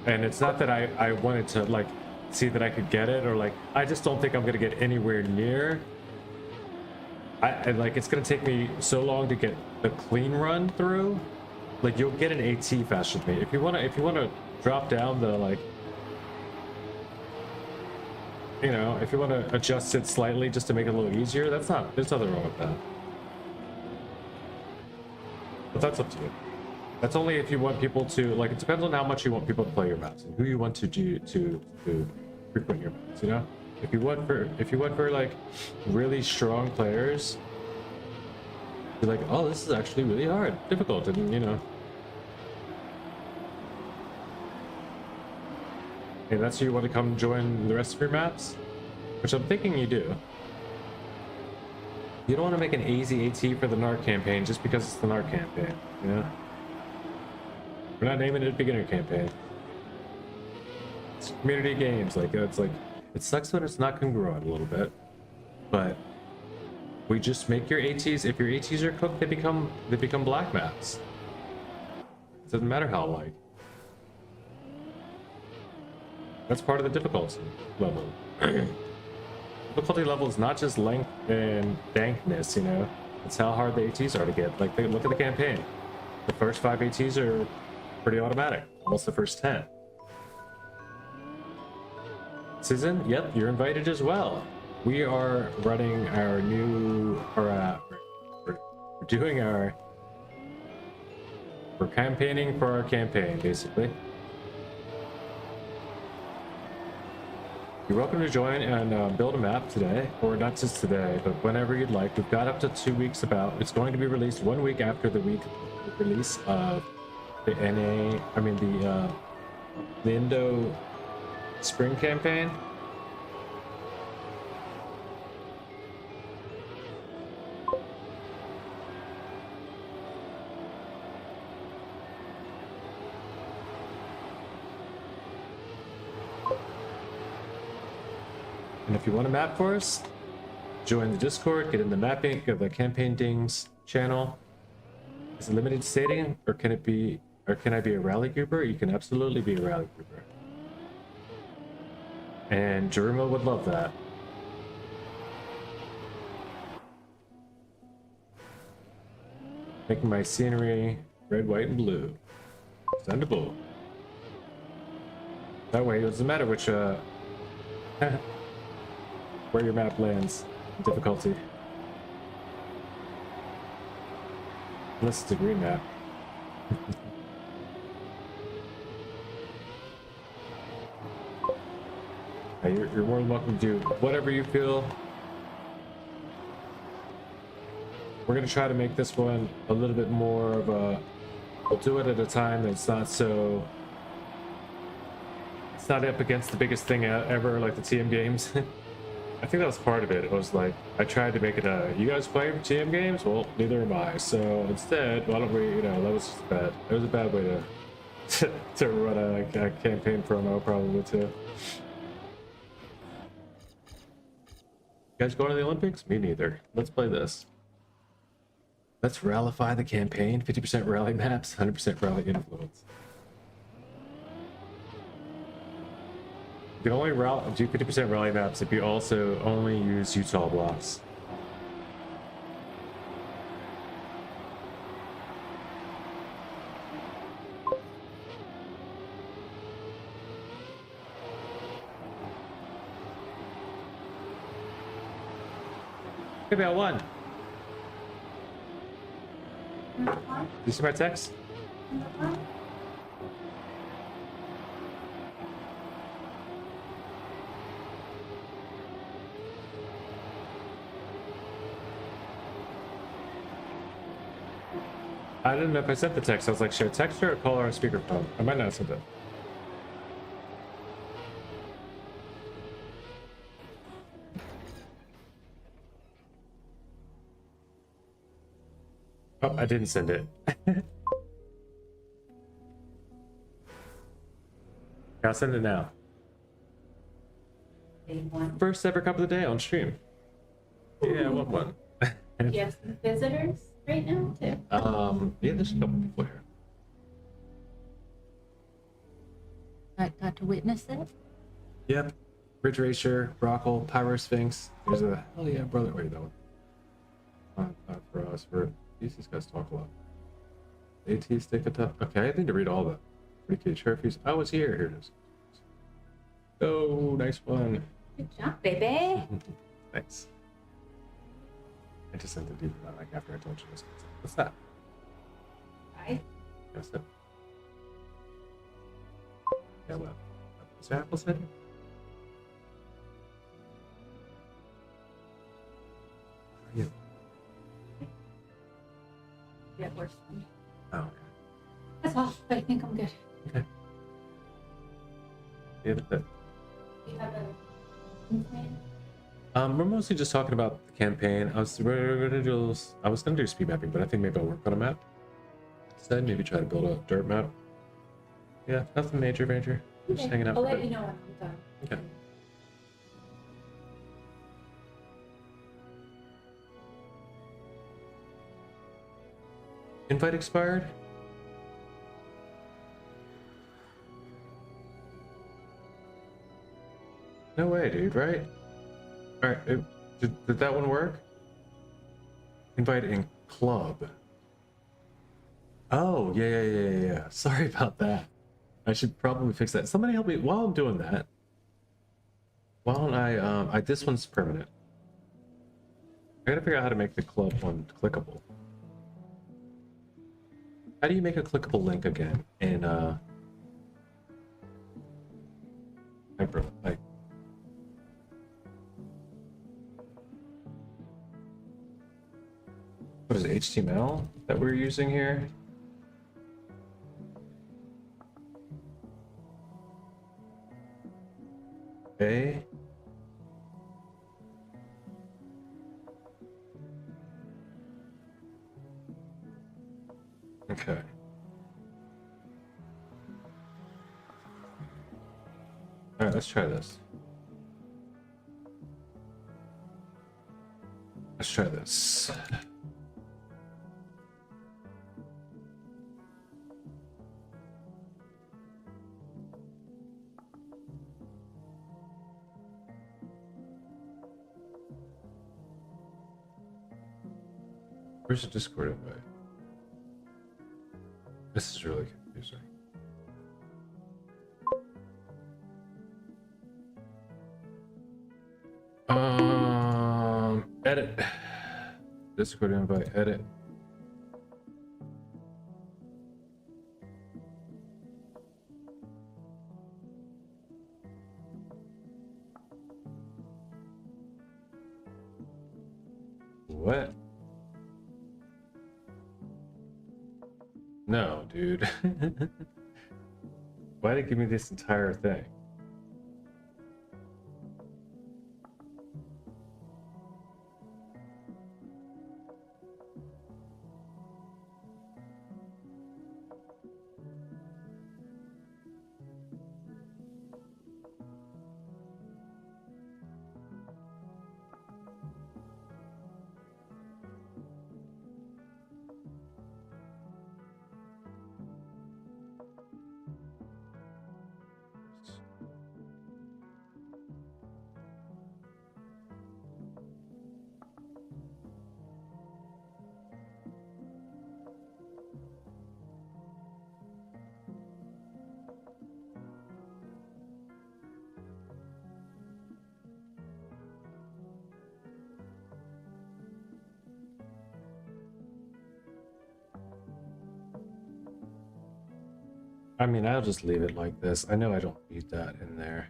And it's not that I wanted to like see that I could get it, or like I just don't think I'm gonna get anywhere near. I like it's gonna take me so long to get the clean run through. Like you'll get an AT faster than me. If you wanna drop down the like, you know, if you wanna adjust it slightly just to make it a little easier, there's nothing wrong with that. But that's up to you. That's only if you want people to, like, it depends on how much you want people to play your maps and who you want to frequent your maps, you know? If you want for like really strong players, you're like, oh, this is actually really hard, difficult, and you know. And that's who you want to come join the rest of your maps, which I'm thinking you do. You don't want to make an easy AT for the NA.RC campaign just because it's the NA.RC campaign, you know? We're not naming it a beginner campaign. It's community games. Like it's like it sucks when it's not congruent a little bit, but we just make your ATs. If your ATs are cooked, they become black maps. It doesn't matter how like. That's part of the difficulty level. Difficulty level is not just length and dankness, you know. It's how hard the ATs are to get. Like look at the campaign. The first 5 ATs are pretty automatic, almost the first 10. Susan, yep, you're invited as well. We are running our new, we're campaigning for our campaign, basically. You're welcome to join and build a map today, or not just today, but whenever you'd like. We've got up to 2 weeks about. It's going to be released 1 week after the release of the the Indo spring campaign. And if you want a map for us, join the Discord, get in the mapping of the campaign dings channel. Is it limited stating, or can it be, or can I be a rally grouper? You can absolutely be a rally grouper. And Jeruma would love that. Making my scenery red, white, and blue. Sendable. That way it doesn't matter which where your map lands in difficulty. Unless it's a green map. You're more than welcome to do whatever you feel. We're going to try to make this one a little bit more of a... We'll do it at a time that's not so... It's not up against the biggest thing ever, like the TM games. I think that was part of it. It was like I tried to make it a you guys playing GM games? Well, neither am I. So instead, why don't we? You know, that was just bad. It was a bad way to run a campaign promo, probably too. You guys going to the Olympics? Me neither. Let's play this. Let's rallify the campaign. 50% rally maps, 100% rally influence. You can only do 50% rally maps if you also only use Utah blocks. Maybe I won. Did you see my text? I didn't know if I sent the text. I was like, should I text her or call her on speakerphone? I might not have sent it. Oh, I didn't send it. I'll send it now. First ever cup of the day on stream. Yeah, I want one. You have some visitors right now too. Yeah, there's a couple people here. I got to witness it. Yep. Ridge Racer, Brockle, Pyro Sphinx. There's a hell yeah, brother. Wait, that one. Not for us. These guys talk a lot. AT stick it up. Okay, I need to read all the pretty trophies. I was here. Here it is. Oh, nice one. Good job, baby. Thanks. I just sent the deep one like after I told you this. What's that? Hi. What's that? Yeah, well. Is that Apple's head? Yeah. Yeah, worse. Oh, okay. That's all, but I think I'm good. Okay. Yeah, that's it. You have a plan? We're mostly just talking about the campaign. I was gonna do speed mapping, but I think maybe I'll work on a map. Instead, maybe try to build a dirt map. Yeah, nothing major. Just hanging out. I'll for a let bit. you know when I'm done. Okay. Invite expired? No way, dude, right? Alright, did that one work? Invite in club. Oh, yeah. Sorry about that. I should probably fix that. Somebody help me while I'm doing that. Why don't this one's permanent. I gotta figure out how to make the club one clickable. How do you make a clickable link again in Hyper? Like, what is it, HTML that we're using here? Okay. Okay. All right, let's try this. Let's try this. Where's the Discord invite? This is really confusing. Edit. Discord invite, edit. What? No, dude. Why did it give me this entire thing? I mean, I'll just leave it like this. I know I don't need that in there.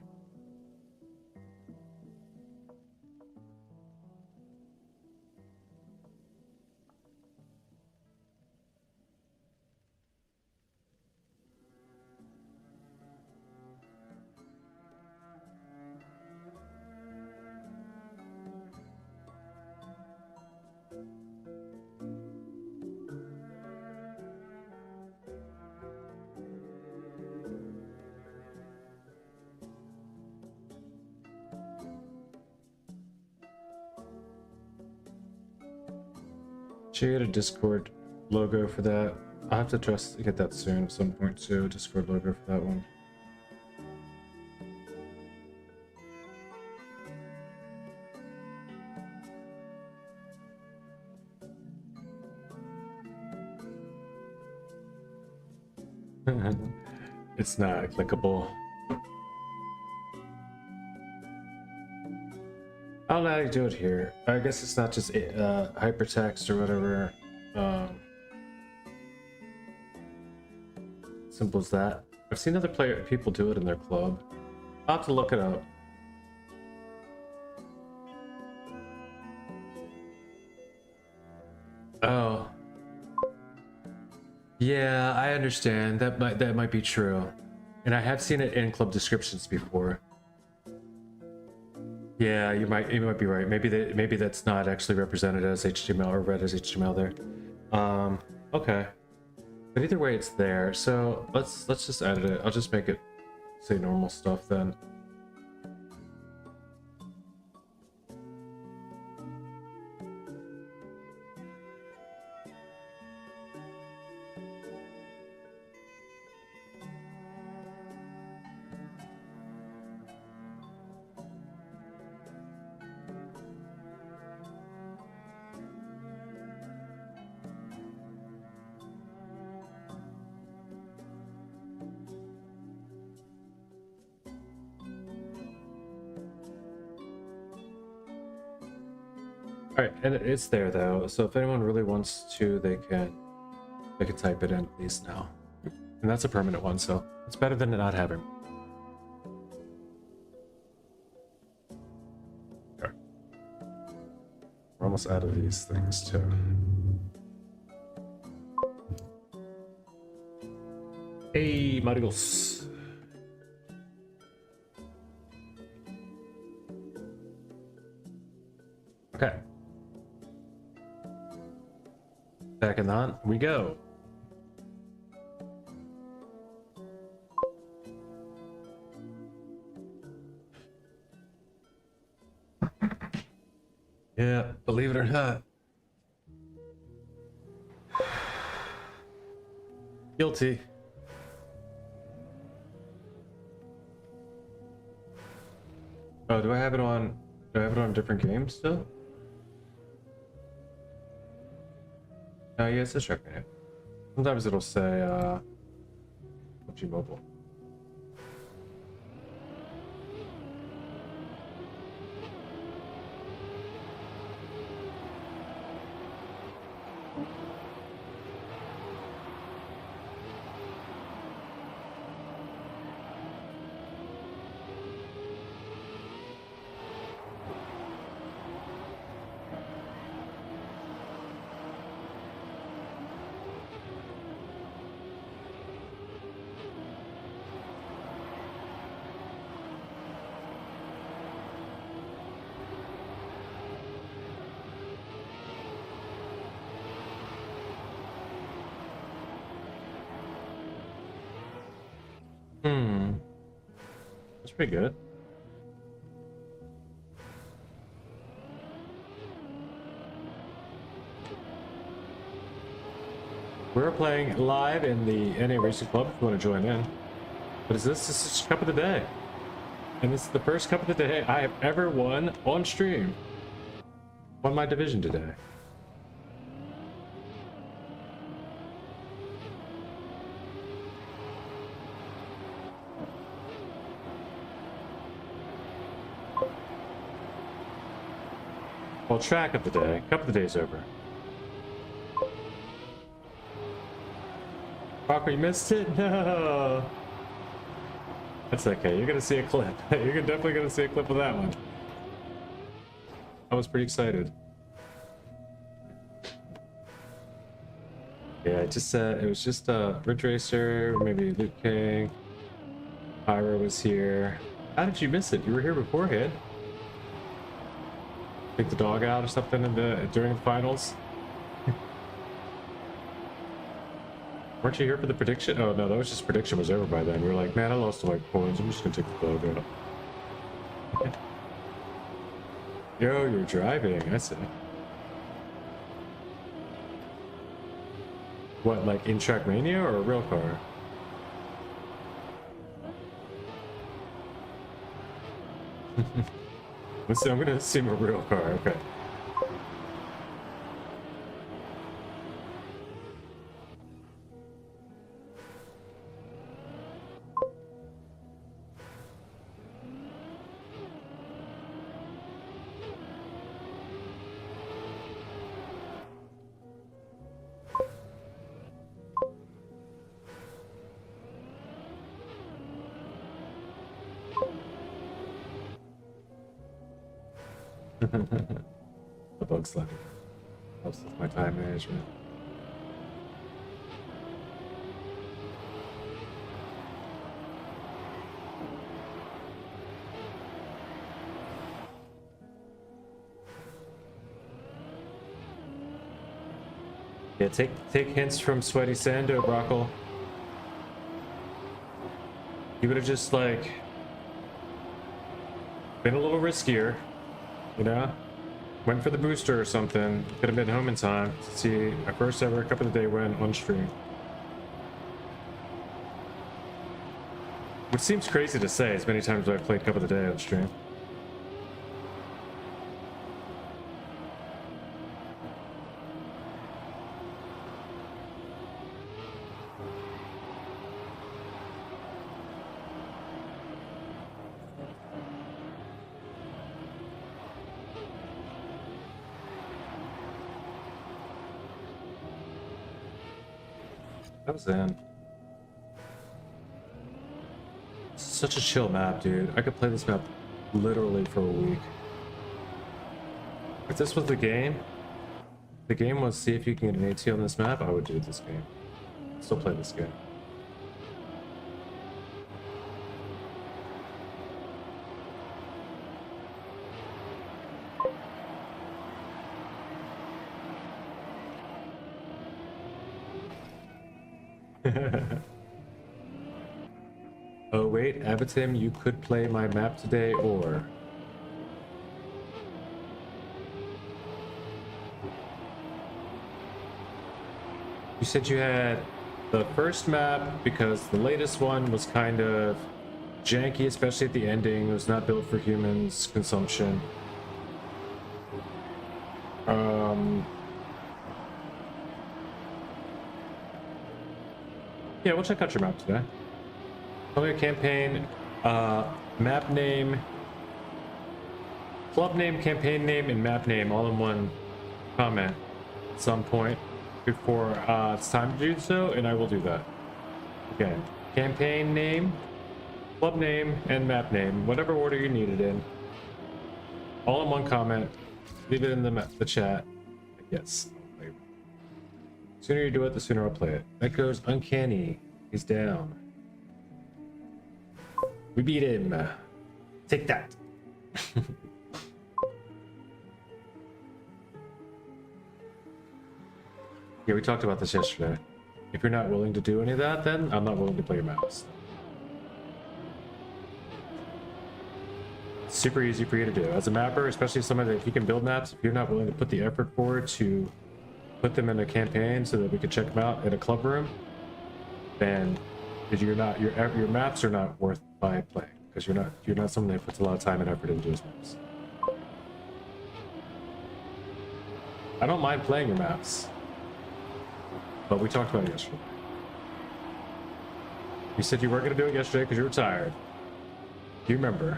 Should you get a Discord logo for that? I'll have to get that soon at some point too. Discord logo for that one. It's not clickable. I don't know how to do it here. I guess it's not just hypertext or whatever. Simple as that. I've seen other people do it in their club. I'll have to look it up. Oh. Yeah, I understand. That might be true. And I have seen it in club descriptions before. Yeah, you might be right. Maybe that's not actually represented as HTML or read as HTML there. Okay. But either way, it's there. So let's just edit it. I'll just make it say normal stuff then. Alright, and it's there though, so if anyone really wants to, they can type it in at least now. And that's a permanent one, so it's better than not having. Okay. We're almost out of these things too. Hey, Marios. Okay. Back in on we go. Yeah, believe it or not. Guilty. Oh, do I have it on different games still? Oh, yeah, it's just Trackmania. Sometimes it'll say, PUBG Mobile. That's pretty good. We're playing live in the NA.RC Club if you want to join in. What is this? This is Cup of the Day. And this is the first Cup of the Day I have ever won on stream. Won my division today. Well, track of the day. Cup of the Day's over. Rocco, you missed it? No. That's okay. You're gonna see a clip. You're definitely gonna see a clip of that one. I was pretty excited. Yeah, it was just Ridge Racer, maybe Luke King. Pyro was here. How did you miss it? You were here beforehand. Take the dog out or something during the finals. Weren't you here for the prediction? Oh no, that was just prediction was over by then. We were like, man, I lost all my points. I'm just gonna take the dog out. Yo, you're driving. I see. What, like in Trackmania or a real car? I'm gonna assume a real car. Okay. The bug slide helps with my time management. Yeah, take hints from Sweaty Sando, Brockle. You would have just like been a little riskier, you know? Went for the booster or something. Could have been home in time to see our first ever Cup of the Day win on stream. Which seems crazy to say as many times as I've played Cup of the Day on stream. That was in. Such a chill map, dude. I could play this map literally for a week. If this was the game was see if you can get an AT on this map, I would do this game. Still play this game. Oh wait, Avatim, you could play my map today, or you said you had the first map because the latest one was kind of janky, especially at the ending. It was not built for humans consumption. Yeah, we'll check out your map today. Tell me your campaign, map name, club name, campaign name, and map name all in one comment at some point before it's time to do so, and I will do that. Again, campaign name, club name, and map name, whatever order you need it in. All in one comment. Leave it in the chat. Yes. The sooner you do it, the sooner I'll play it. That goes Uncanny. He's down. We beat him. Take that. Yeah, we talked about this yesterday. If you're not willing to do any of that, then I'm not willing to play your maps. It's super easy for you to do. As a mapper, especially someone that if you can build maps, if you're not willing to put the effort forward to put them in a campaign so that we can check them out in a club room, then your maps are not worth by playing because you're not someone that puts a lot of time and effort into his maps. I don't mind playing your maps, but we talked about it yesterday. You said you weren't going to do it yesterday because you were tired. Do you remember?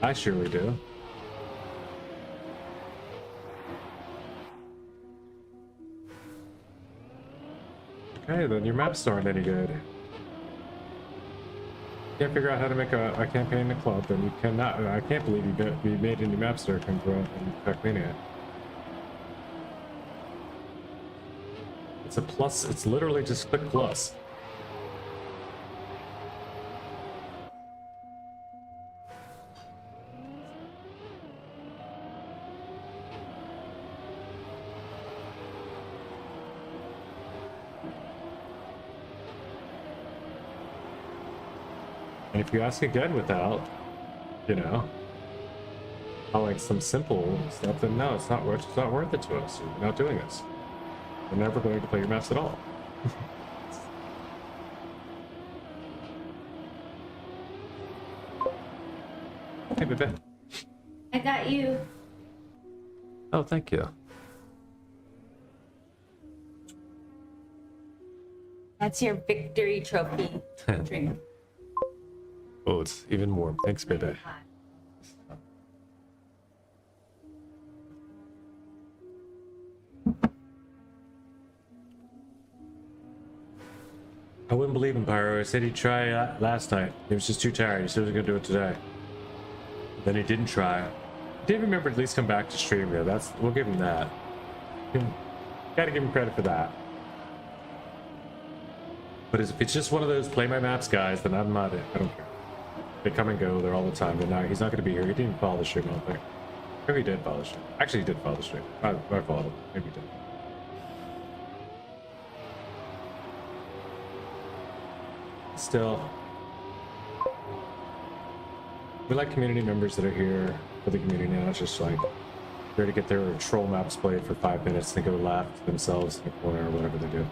I surely do. Okay, then your maps aren't any good. Can't figure out how to make a campaign in a club, then you cannot. I can't believe you made any maps that are congruent in Trackmania. It's a plus. It's literally just click plus. And if you ask again without, you know, like some simple stuff, then no, it's not worth it to us. We're not doing this. We're never going to play your maps at all. Hey, baby. I got you. Oh, thank you. That's your victory trophy. Dream. Oh, it's even warm. Thanks, baby. I wouldn't believe in Pyro. I said he'd try last night. He was just too tired. He said he was going to do it today. Then he didn't try. He did remember to at least come back to stream here. We'll give him that. Gotta give him credit for that. But if it's just one of those play my maps guys, then I'm not it. I don't care. They come and go there all the time. He's not going to be here. He didn't even follow the stream, I don't think. Maybe he did follow the stream. Actually, he did follow the stream. I followed him. Maybe he did. Still, we like community members that are here for the community, not just like here to get their troll maps played for 5 minutes and go laugh to themselves in the corner or whatever they do.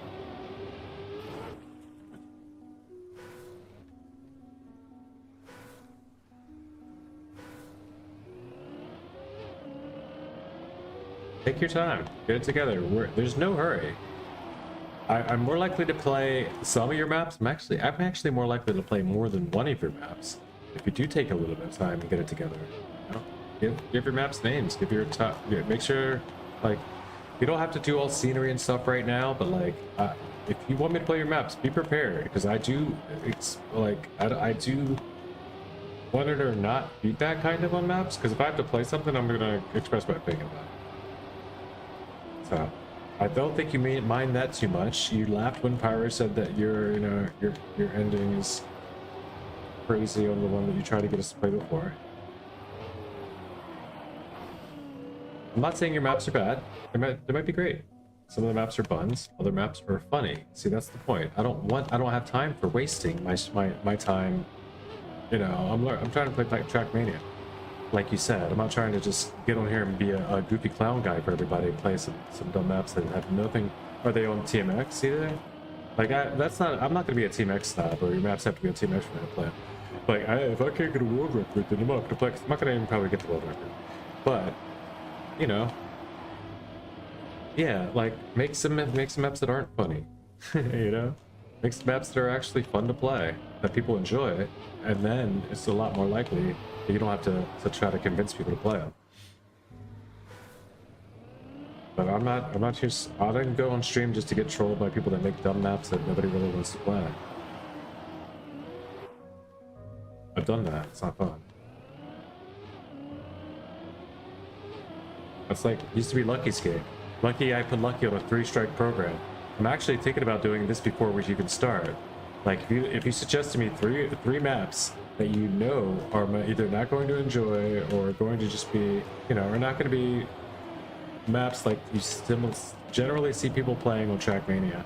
Take your time, get it together. There's no hurry. I'm more likely to play some of your maps. I'm actually more likely to play more than one of your maps if you do take a little bit of time and get it together. You know? Give your maps names. Give your top. Make sure, like, you don't have to do all scenery and stuff right now. But like, if you want me to play your maps, be prepared because I do. It's like I do want it or not feedback kind of on maps. Because if I have to play something, I'm gonna express my opinion about it. So. I don't think you may mind that too much. You laughed when Pyro said that your ending is crazy on the one that you tried to get us to play before. I'm not saying your maps are bad. They might be great. Some of the maps are buns. Other maps are funny. See, that's the point. I don't have time for wasting my time. You know, I'm trying to play like Trackmania. Like you said, I'm not trying to just get on here and be a goofy clown guy for everybody and play some dumb maps that have nothing. Are they on TMX either? Like I'm not gonna be a TMX snob, or your maps have to be on TMX for me to play. Like if I can't get a world record, then I'm not gonna play. I'm not gonna even probably get the world record. But you know, yeah, like make some maps that aren't funny. You know, make some maps that are actually fun to play, that people enjoy, and then it's a lot more likely. You don't have to try to convince people to play them. But I'm not here. I didn't go on stream just to get trolled by people that make dumb maps that nobody really wants to play. I've done that. It's not fun. It's like, it used to be Lucky Skate. I put Lucky on a 3-strike program. I'm actually thinking about doing this before we even start. Like, if you suggest to me three maps that you know are either not going to enjoy or going to just be, you know, are not going to be maps like you generally see people playing on Trackmania,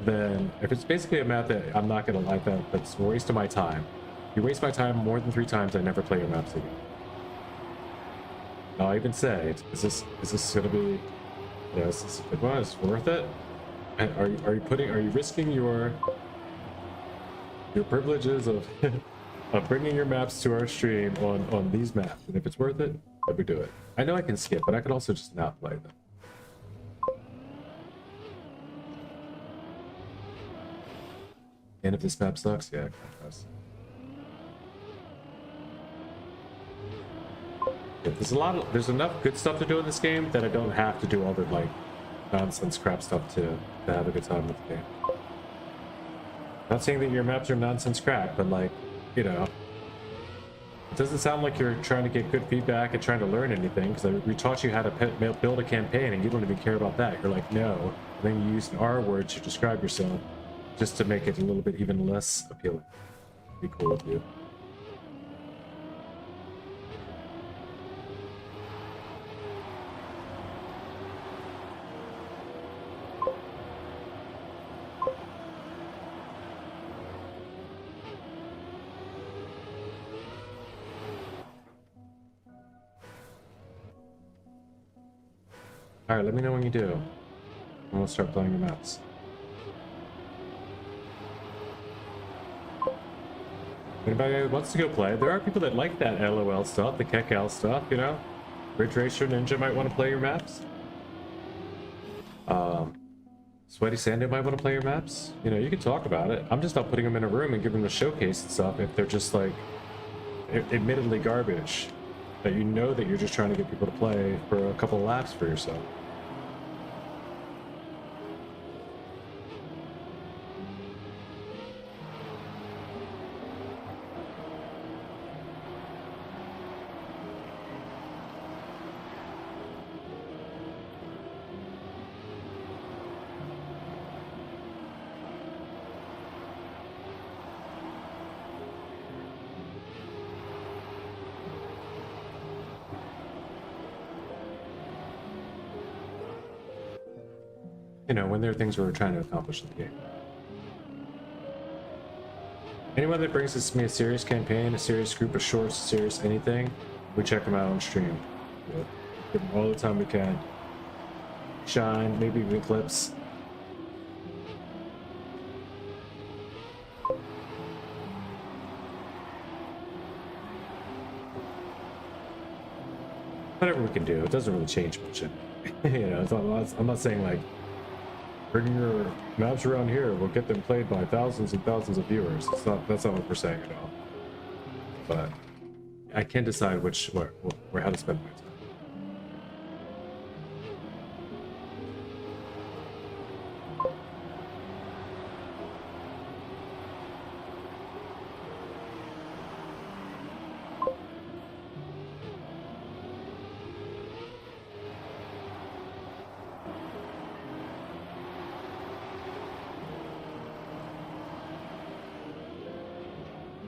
then if it's basically a map that I'm not going to like, that's a waste of my time. If you waste my time more than 3 times, I never play your maps again. I'll even say, is this going to be, you know, is this a good one? Is it worth it? And are you risking your privileges of of bringing your maps to our stream on these maps? And if it's worth it, then we do it. I know I can skip, but I can also just not play them. And if this map sucks, yeah, it kind of does. Yeah, there's enough good stuff to do in this game that I don't have to do all the like nonsense crap stuff to have a good time with the game. Not saying that your maps are nonsense crap, but like, you know, it doesn't sound like you're trying to get good feedback and trying to learn anything, because we taught you how to build a campaign and you don't even care about that. You're like, no. And then you use an R word to describe yourself just to make it a little bit even less appealing. Be cool with you. Alright, let me know when you do. And we'll start playing the maps. Anybody who wants to go play, there are people that like that LOL stuff, the KEKL stuff, you know? Ridge Racer Ninja might want to play your maps. Sweaty Sando might want to play your maps. You know, you can talk about it. I'm just not putting them in a room and giving them a showcase and stuff if they're just like, admittedly garbage. That you know that you're just trying to get people to play for a couple of laps for yourself. You know, when there are things we're trying to accomplish in the game. Anyone that brings us to me a serious campaign, a serious group of shorts, a serious anything, we check them out on stream. Yeah. Give them all the time we can. Shine, maybe even clips. Whatever we can do, it doesn't really change much. You know, I'm not saying like, bring your maps around here, we'll get them played by thousands and thousands of viewers. That's not what we're saying at all. But I can decide where how to spend my time.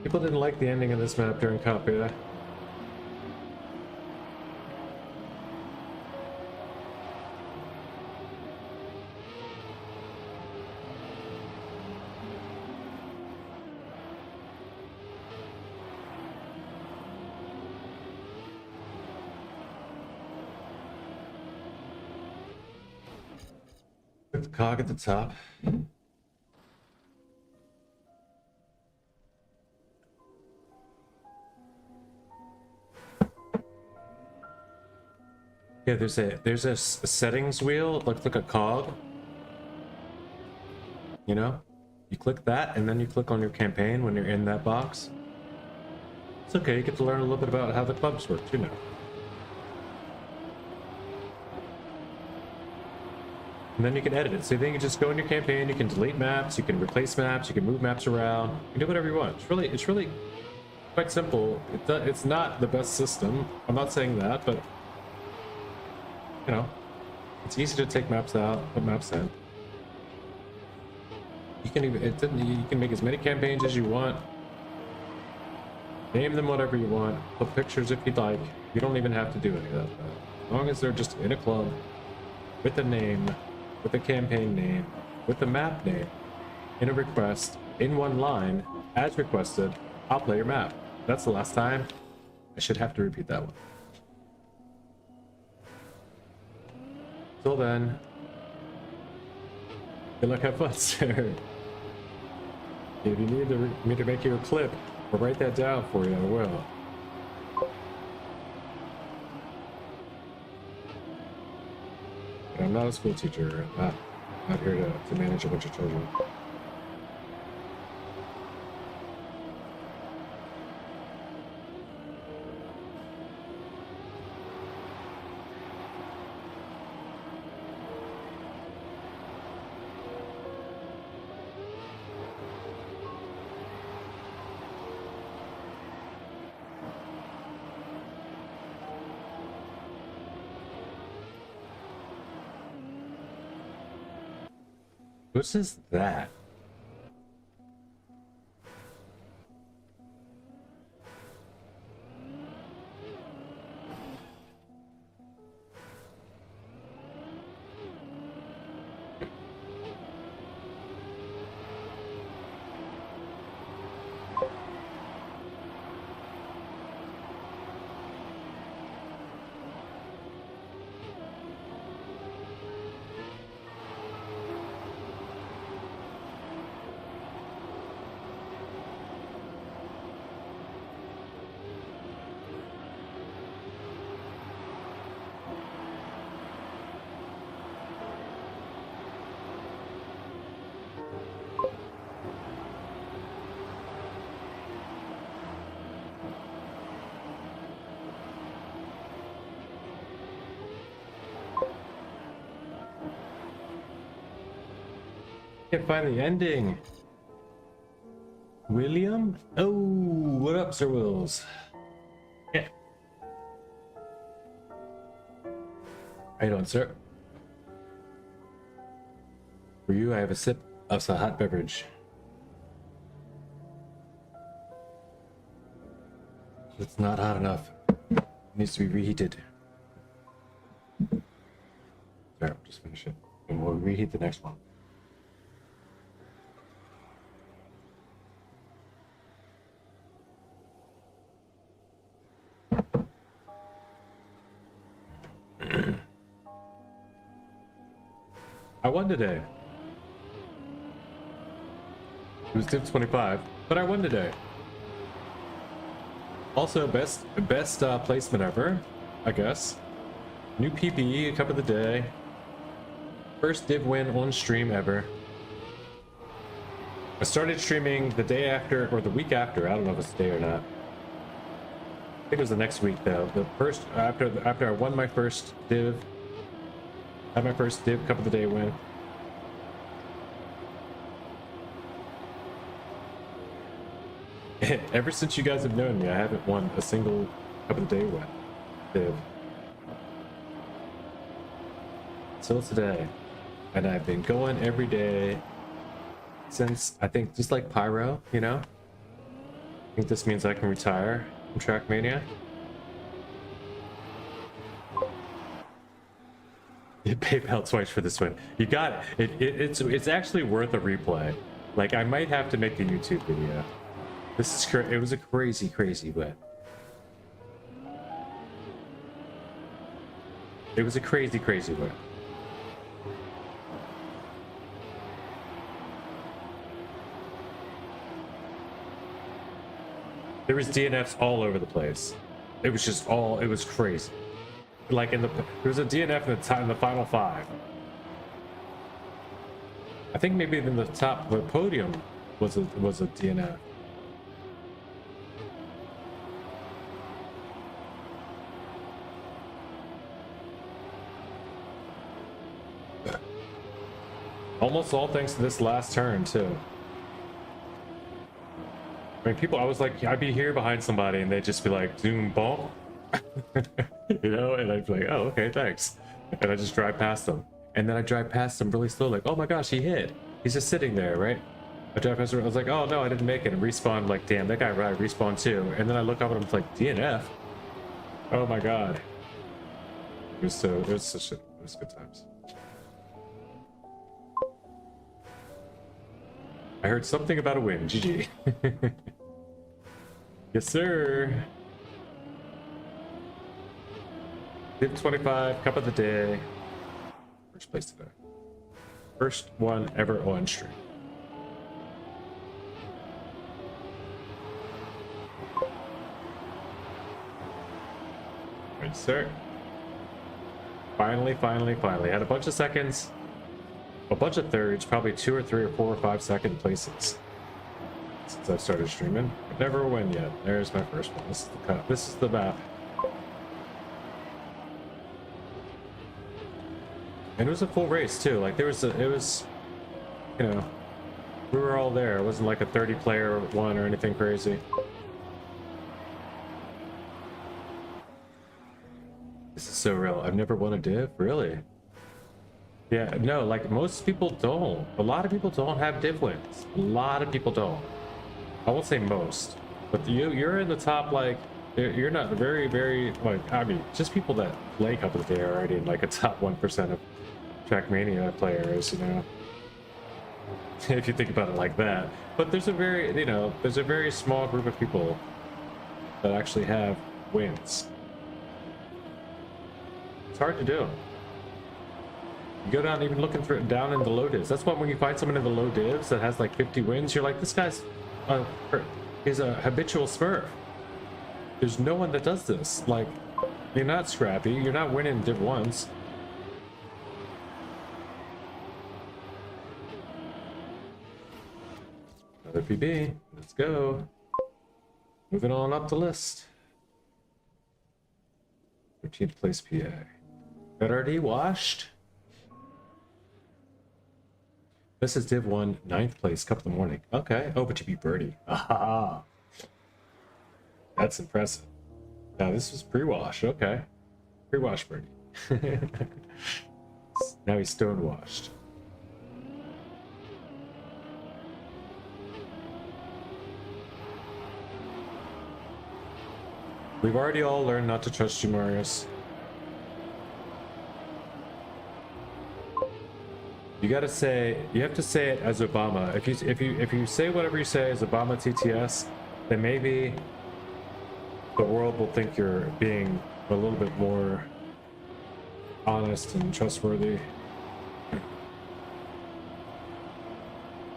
People didn't like the ending of this map during Cuppa. Put the cog at the top. Yeah, there's a settings wheel, like a cog. You know? You click that, and then you click on your campaign when you're in that box. It's okay, you get to learn a little bit about how the clubs work, too now. And then you can edit it. So then you can just go in your campaign, you can delete maps, you can replace maps, you can move maps around, you can do whatever you want. It's really quite simple. It's not the best system. I'm not saying that, but you know, it's easy to take maps out, put maps in. You can you can make as many campaigns as you want. Name them whatever you want. Put pictures if you'd like. You don't even have to do any of that. As long as they're just in a club with a name, with a campaign name, with a map name, in a request, in one line, as requested, I'll play your map. That's the last time. I should have to repeat that one. Till then, good luck, have fun, sir. If you need me to make you a clip or write that down for you, I will. But I'm not a school teacher. I'm not here to manage a bunch of children. What's this that? Can't find the ending. William? Oh, what up, Sir Wills? Yeah. How you doing, sir? For you, I have a sip of some hot beverage. It's not hot enough. It needs to be reheated. Sorry, I'll just finish it. And we'll reheat the next one. I won today. It was Div 25, but I won today. Also, best placement ever, I guess. New PPE, cup of the day. First Div win on stream ever. I started streaming the day after, or the week after. I don't know if it's a day or not. I think it was the next week though. The first after I won my first Div. Had my first Div cup of the day win. Ever since you guys have known me, I haven't won a single cup of the day win. Div. Till today. And I've been going every day since, I think, just like Pyro, you know? I think this means I can retire from Trackmania. PayPal twice for this win. You got it. It's actually worth a replay. Like, I might have to make a YouTube video. This is it was a crazy win. It was a crazy win. There was DNFs all over the place. It was just it was crazy. Like there was a DNF in the final 5. I think maybe in the top, the podium was a DNF. Almost all thanks to this last turn too. I mean, I was like, I'd be here behind somebody and they'd just be like, zoom, bump. You know, and I'd be like, oh, okay, thanks. And I just drive past them. And then I drive past them really slow, like, oh my gosh, he hit. He's just sitting there, right? I drive past him, I was like, oh no, I didn't make it. And respawned, like, damn, that guy respawned too. And then I look up and I'm like, DNF? Oh my god. It was good times. I heard something about a win. GG. Yes, sir. Div 25, cup of the day. First place today. First one ever on stream. Right, sir. Finally. Had a bunch of seconds. A bunch of thirds, probably 2 or 3 or 4 or 5 second places since I started streaming. But never a win yet. There's my first one. This is the cup. This is the map. And it was a full race too. Like it was, you know, we were all there. It wasn't like a 30 player one or anything crazy. This is so real. I've never won a div, really. Yeah, no, like most people don't. A lot of people don't have div wins. A lot of people don't. I won't say most, but you're in the top. Like you're not very like, I mean, just people that play Cuppa Day are already in like a top 1% of Trackmania players, you know. If you think about it like that. But there's a very, you know, there's a very small group of people that actually have wins. It's hard to do. You go down, even looking for down in the low divs. That's why when you find someone in the low divs that has like 50 wins, you're like, this guy's is a habitual smurf. There's no one that does this. Like, you're not scrappy. You're not winning div ones. Another PB. Let's go. Moving on up the list. 13th place PA. Got already washed. This is Div 1, 9th place, Cup of the Morning. Okay. Oh, but you beat Birdie. Aha. That's impressive. Now, this was pre-wash. Okay. Pre-wash Birdie. Now he's stone-washed. We've already all learned not to trust you, Marius. You gotta say, you have to say it as Obama. If you say whatever you say as Obama TTS, then maybe the world will think you're being a little bit more honest and trustworthy.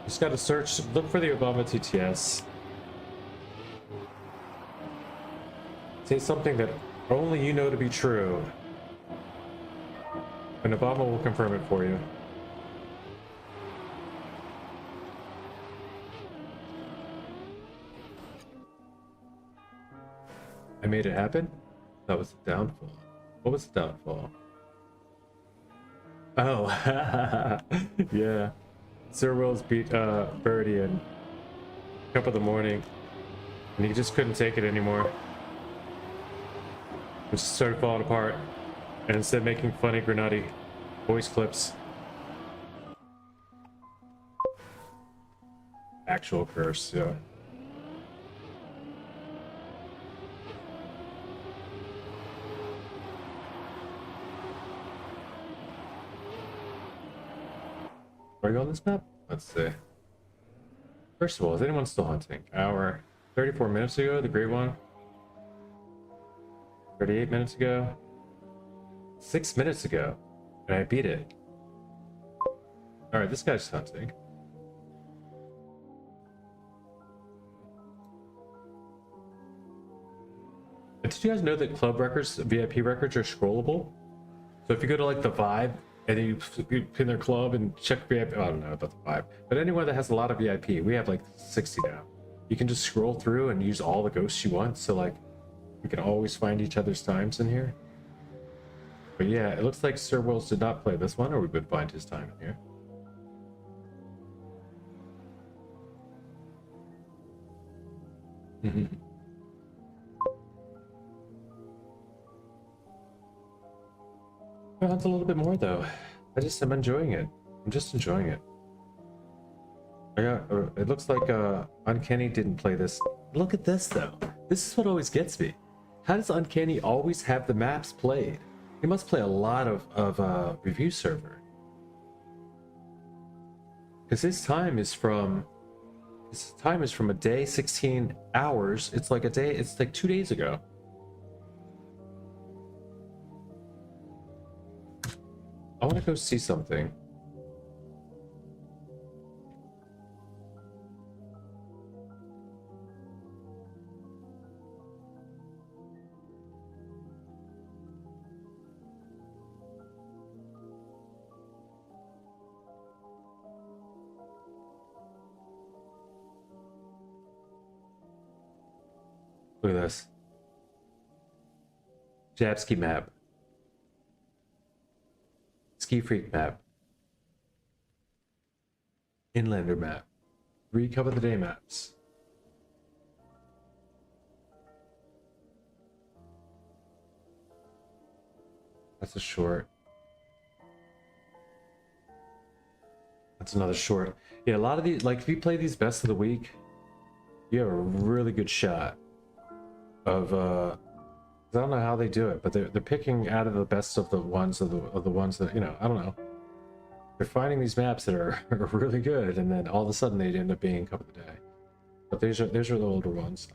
Just gotta search, look for the Obama TTS. Say something that only you know to be true, and Obama will confirm it for you. I made it happen? That was the downfall. What was the downfall? Oh, yeah. Sir Wills beat Birdie in Cup of the Morning, and he just couldn't take it anymore. It just started falling apart, and instead of making funny Grenati voice clips, actual curse, yeah. Are you on this map? Let's see. First of all, is anyone still hunting? Hour 34 minutes ago, the gray one. 38 minutes ago. 6 minutes ago. And I beat it. Alright, this guy's hunting. And did you guys know that club records, VIP records, are scrollable? So if you go to like the Vibe, and then you pin their club and check VIP, I don't know about the Vibe, but anyone that has a lot of VIP, we have like 60 now. You can just scroll through and use all the ghosts you want, so like, we can always find each other's times in here. But yeah, it looks like Sir Wills did not play this one, or we would find his time in here. Well, that's a little bit more though. I'm enjoying it. I'm just enjoying it. It looks like Uncanny didn't play this. Look at this though. This is what always gets me. How does Uncanny always have the maps played? He must play a lot of review server. Because his time is from a day, 16 hours. It's like a day, it's like 2 days ago. I want to go see something. Look at this. Jabski map. Ski Freak map. Inlander map. 3 Cup of the Day maps. That's a short. That's another short. Yeah, a lot of these, like if you play these best of the week, you have a really good shot of I don't know how they do it, but they're picking out of the best of the ones of the ones that, you know, I don't know. They're finding these maps that are really good, and then all of a sudden they end up being Cup of the Day. But these are the older ones.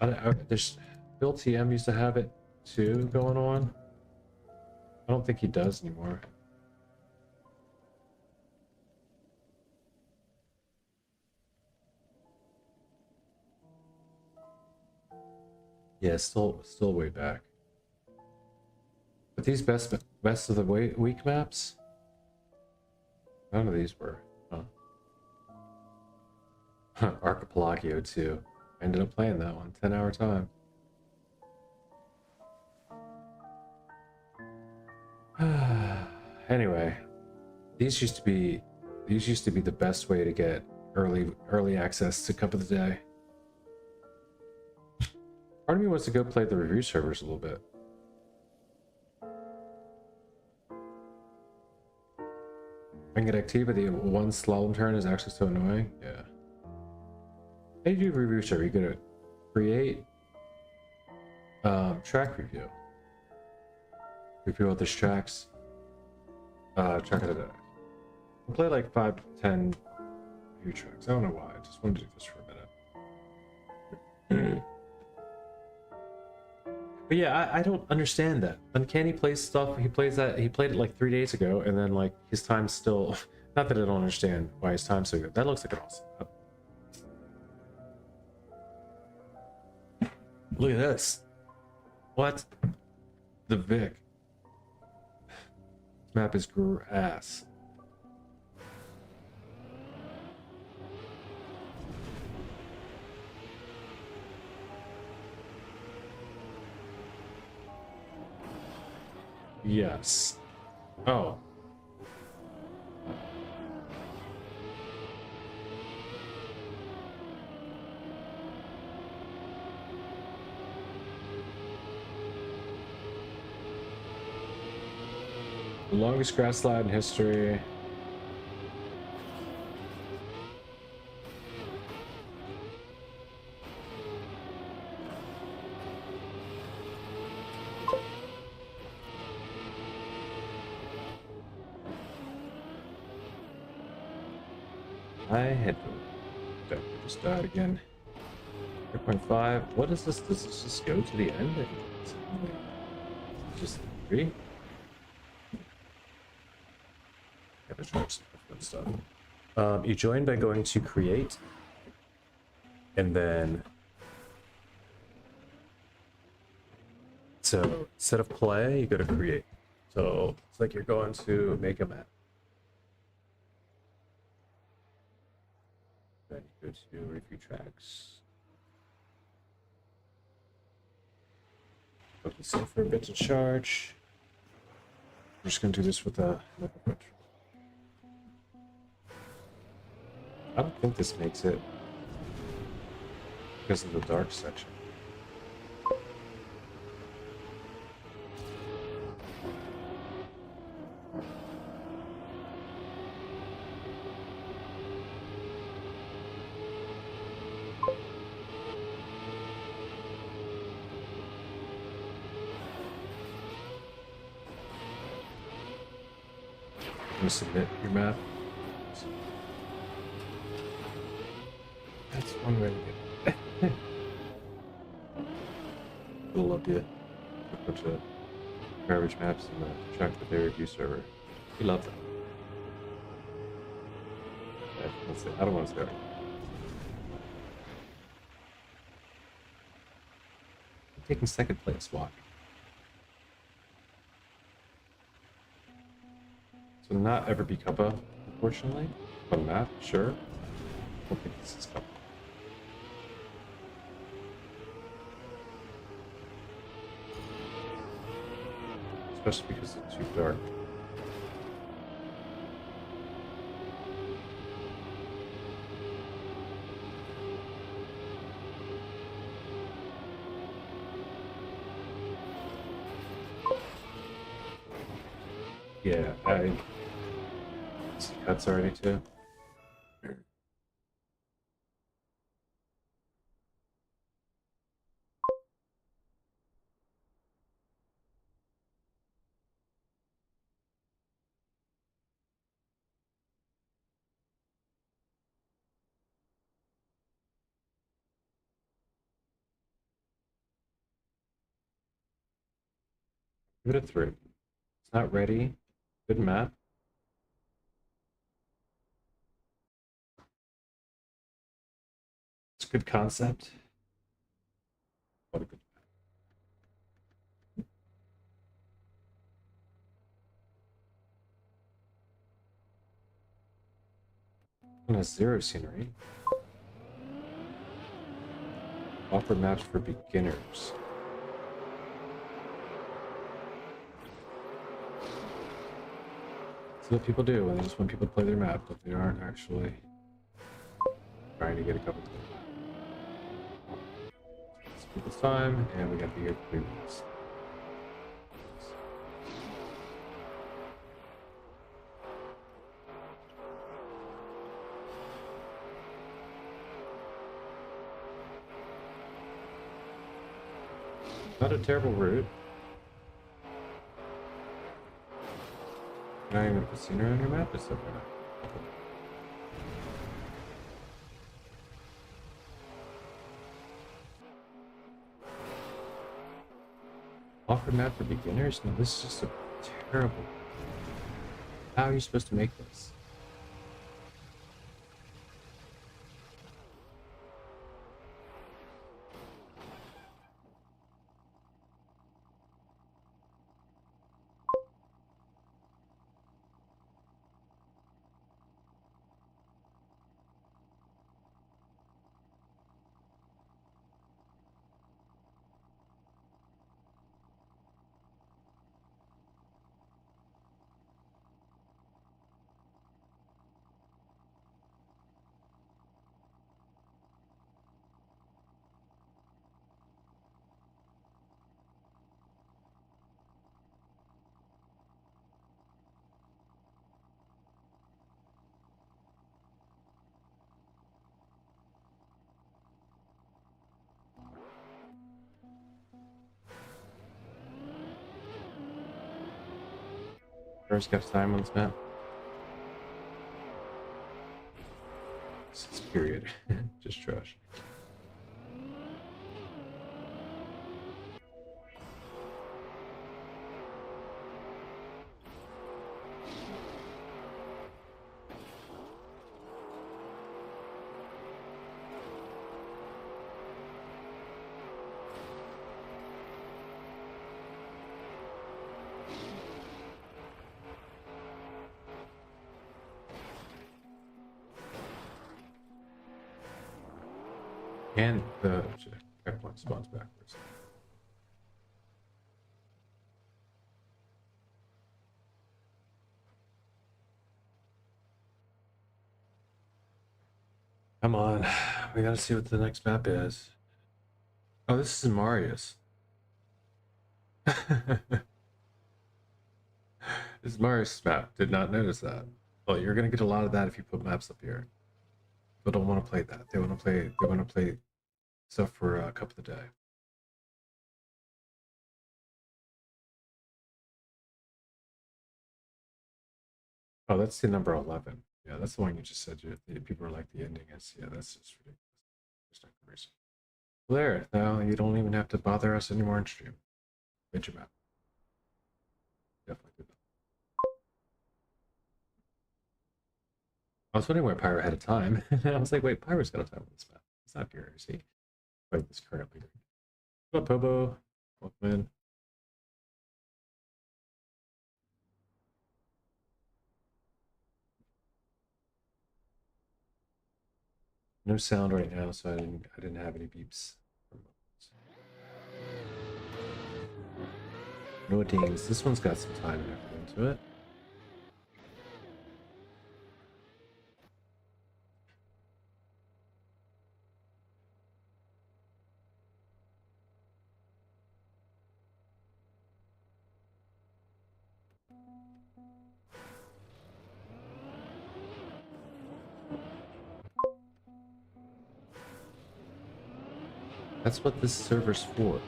There's Bill TM used to have it too going on. I don't think he does anymore. Yeah, still way back. But these best of the week maps, none of these were, huh? Archipelago 2. I ended up playing that one, 10-hour time. Anyway, these used to be the best way to get early access to Cup of the Day. Part of me wants to go play the review servers a little bit. I can get active, but the one slalom turn is actually so annoying. Yeah. How do you do review server? You go to create track review. Review all these tracks. Track of the day. I'll play like 5 to 10 review tracks. I don't know why. I just wanted to do this for a minute. But yeah, I don't understand that. Uncanny plays stuff. He played it like 3 days ago, and then like his time's still. Not that I don't understand why his time's so good. That looks like an awesome map. Look at this. What? The Vic. This map is grass. Yes. Oh. The longest grass slide in history. I had just died again. 3.5. What is this? Does this just go to the end? Just 3? Gotta try some different stuff. You join by going to create, and then so instead of play, you go to create. So it's like you're going to make a map. Then you go to review tracks. Okay, so for a bit to charge. I'm just gonna do this with a foot. I don't think this makes it because of the dark section. Submit your map. That's one way to get it. We'll love you. A bunch of garbage maps in the track that they review server. We love them. I don't want to start. I'm taking second place. Why? So not ever be Cuppa, unfortunately. On map, sure. I don't think this is Cuppa. Especially because it's too dark. Yeah, I see cuts already too. Give it a 3. It's not ready. Good map. It's a good concept. What a good map. And a 0 scenery. Offer maps for beginners. That's what people do when they just want people to play their map, but they aren't actually trying to get a couple of it's people's time, and we got the year 3 weeks. Not a terrible route. Can I even put scenery on your map? Is that right? Offer map for beginners? No, this is just a terrible. How are you supposed to make this? First got time on this map. This is period. Just trash. And the checkpoint spawns backwards. Come on, we gotta see what the next map is. Oh, this is Marius. This is Marius' map. Did not notice that. Well, you're gonna get a lot of that if you put maps up here. People don't want to play that. They want to play. They want to play stuff for a cup of the day. Oh, that's the number 11. Yeah, that's the one you just said. People are like the ending is. Yeah, that's just ridiculous. Just not the reason. There. Now you don't even have to bother us anymore in stream. Made your map. Definitely did that. I was wondering where Pyro had a time. I was like, wait, Pyro's got a time on this map. It's not here, is he? Wait, it's currently. What up, Pobo? Welcome in. No sound right now, so I didn't have any beeps. No dings. This one's got some time and effort into it. That's what this server's for.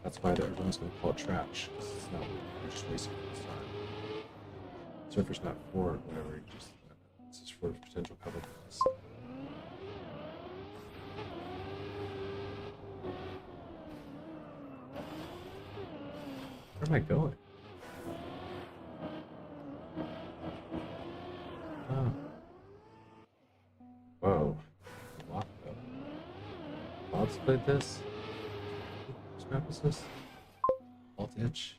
That's why everyone's going to call it trash. It's not, you're just wasting people's time. The server's not for whatever, this is for potential public. Where am I going? Oh. Whoa. Locked up. Mods played this? Which map is this? Alt Itch.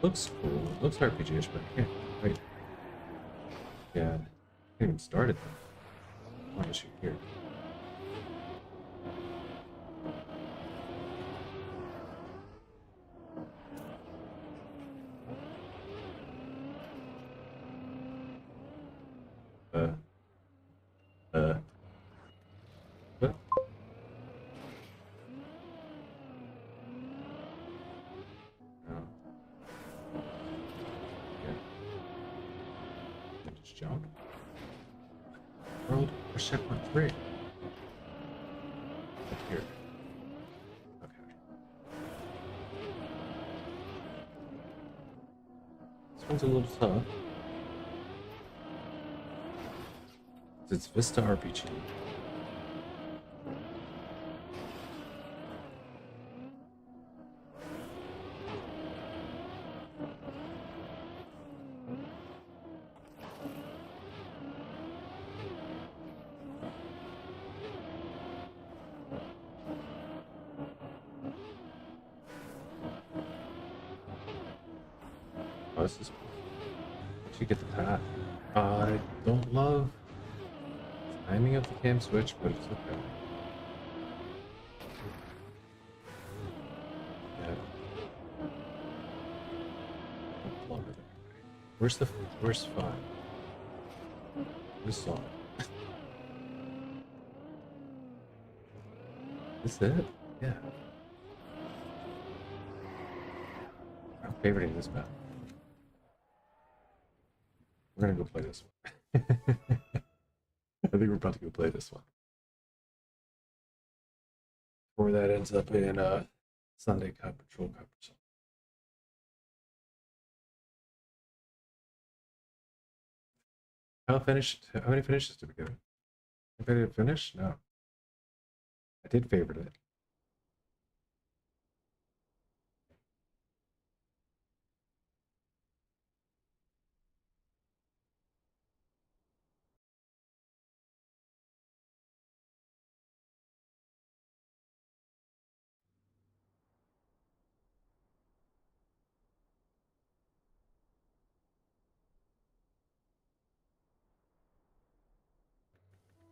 Looks cool. Looks RPG-ish, but I can't. Wait. Yeah. I haven't even started though. Why is she here? What? Oh. Yeah. Just jump. World or checkpoint 3. Up here. Okay. This one's a little tough. It's Vista RPG. Oh, this is cool. Once you get the path. I don't love the timing of the cam switch, but it's okay. Yeah. Don't love it. Where's 5? We saw it. Is it? Yeah. I'm favoriting this map. We're gonna go play this one. I think we're about to go play this one. Before that ends up in Sunday Cup, Patrol Cup or something. How many finishes did we get? Anybody did finish? No. I did favorite it.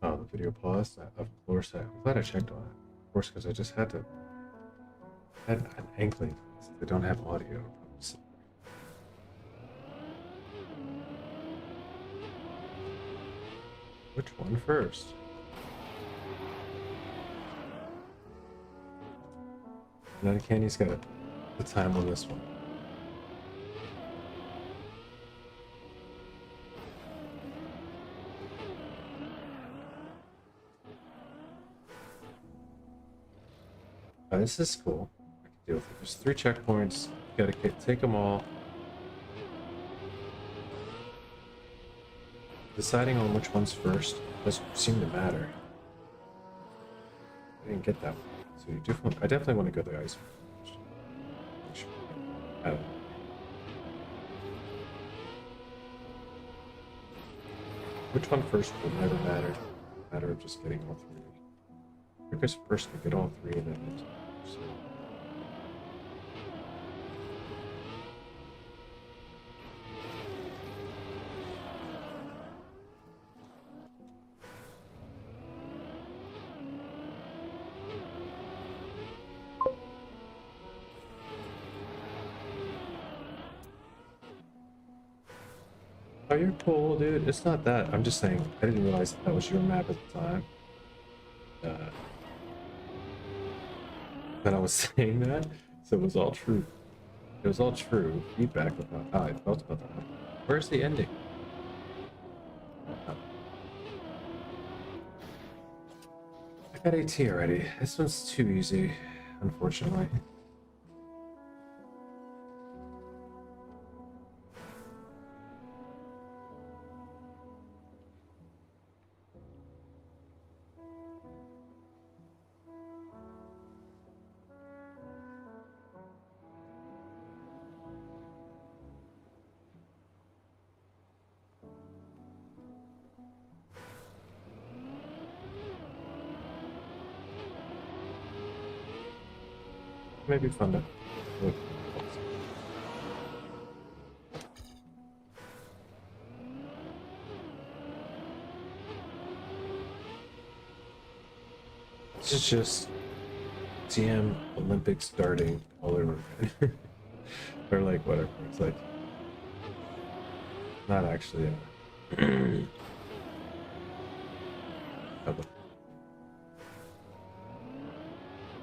Oh, the video paused? Of course, I'm glad I checked on it. Of course, because I just had an inkling they don't have audio. Which one first? And then Candy's got the time on this one. Oh, this is cool. I can deal with it. There's 3 checkpoints. You gotta take them all. Deciding on which one's first doesn't seem to matter. I didn't get that one. So I definitely want to go the ice one first. I don't know. Which one first will never matter. Matter of just getting all 3. I guess first we get all 3 and then it's so. Oh, you're cool, dude. It's not that. I'm just saying, I didn't realize that was your map at the time. That I was saying that, so it was all true. It was all true feedback about how I felt about that. Where's the ending? Oh. I got AT already. This one's too easy, unfortunately. Maybe fun to look. This is just TM Olympics starting all over again. Or like whatever. It's like not actually a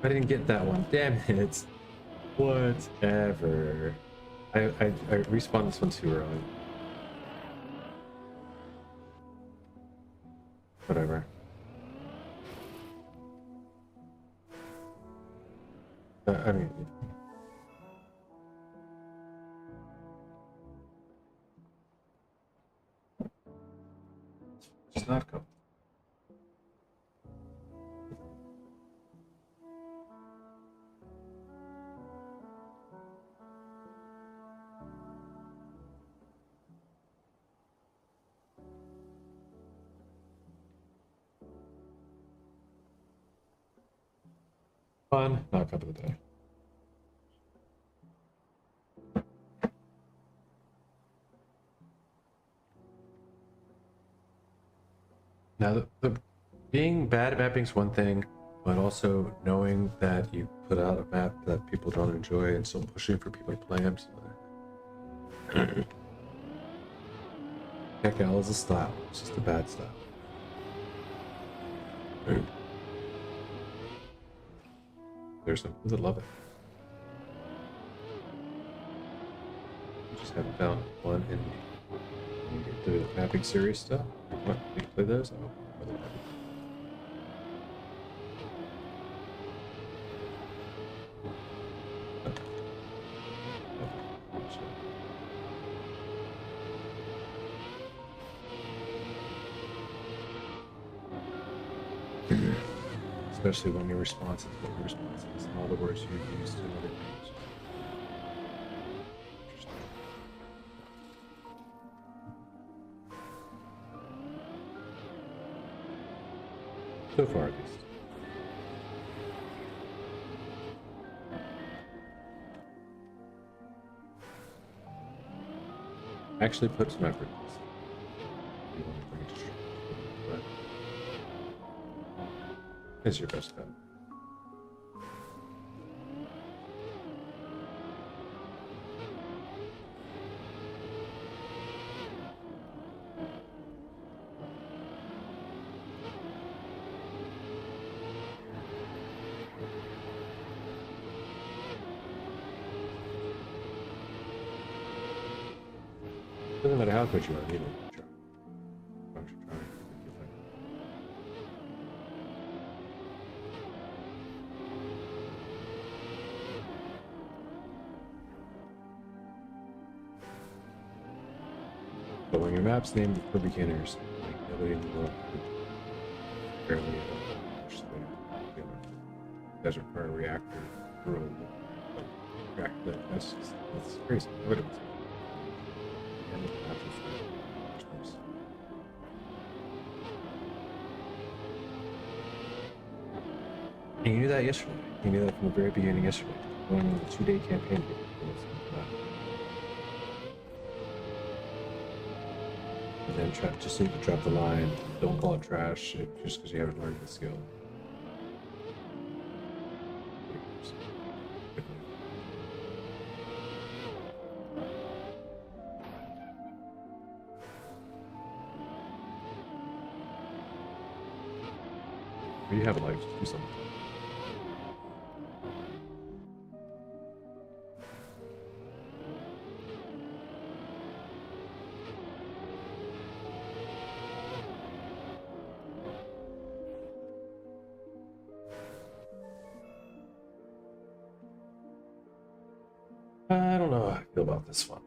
I didn't get that one. Damn it. Whatever. I respawned this one too early. Whatever. I mean, it's not Cuppa. Fun, not Cuppa of the day. Now, the being bad at mapping is one thing, but also knowing that you put out a map that people don't enjoy and still pushing for people to play them. Heck, L is a style. It's just a bad style. There's some people that love it. I just haven't found one in the mapping series stuff. What? Do you play those? Oh, really happy. Especially when your response is what your response is, and all the words you use to other things. So far, at least. Actually put some effort in this. You want to bring it to show, but it's your best bet. Doesn't matter how good you are, you know. Try. Why don't you try? But when your map's named for beginners, like nobody in the world could barely push the desert for a reactor room. That's crazy. Nobody was. And you knew that yesterday. You knew that from the very beginning yesterday. Going on the 2-day campaign. And then just so you can drop the line, don't call it trash just because you haven't learned the skill. You have a life, just do something. I don't know how I feel about this one.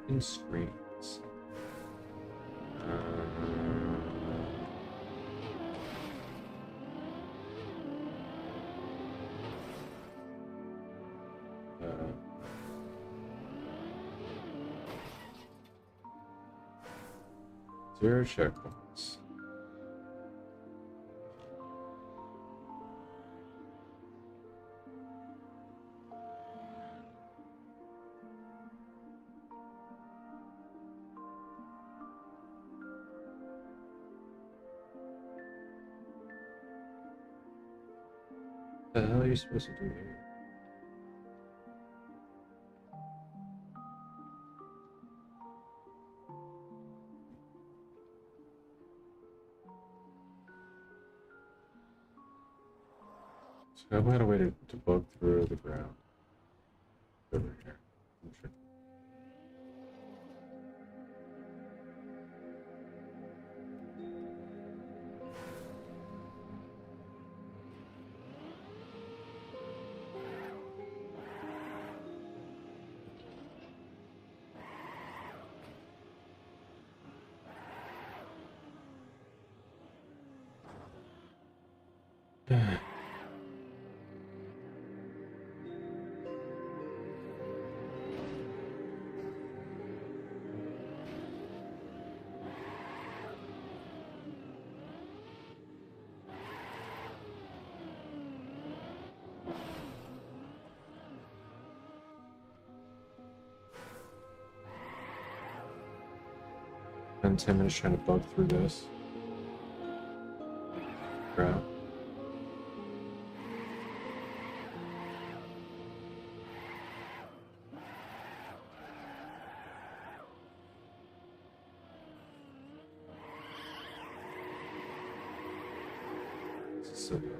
In screens. Zero checkpoints. What the hell are you supposed to do here? So I've got a way to bug through the ground over here. I'm sure. Spend 10 minutes trying to bug through this. Crap. This is so good.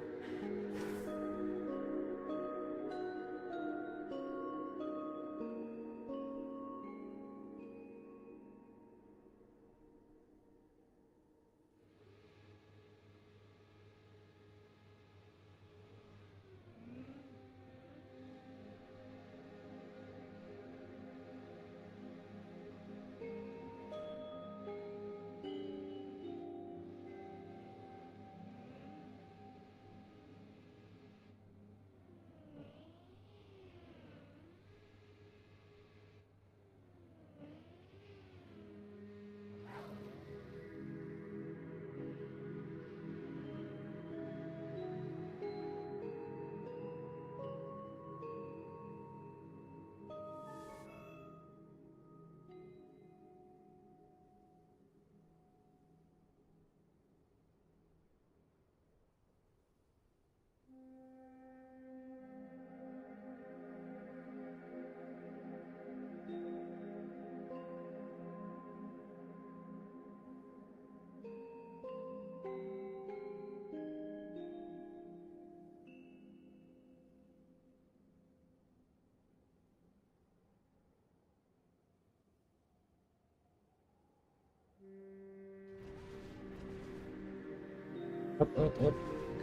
Up, up, up.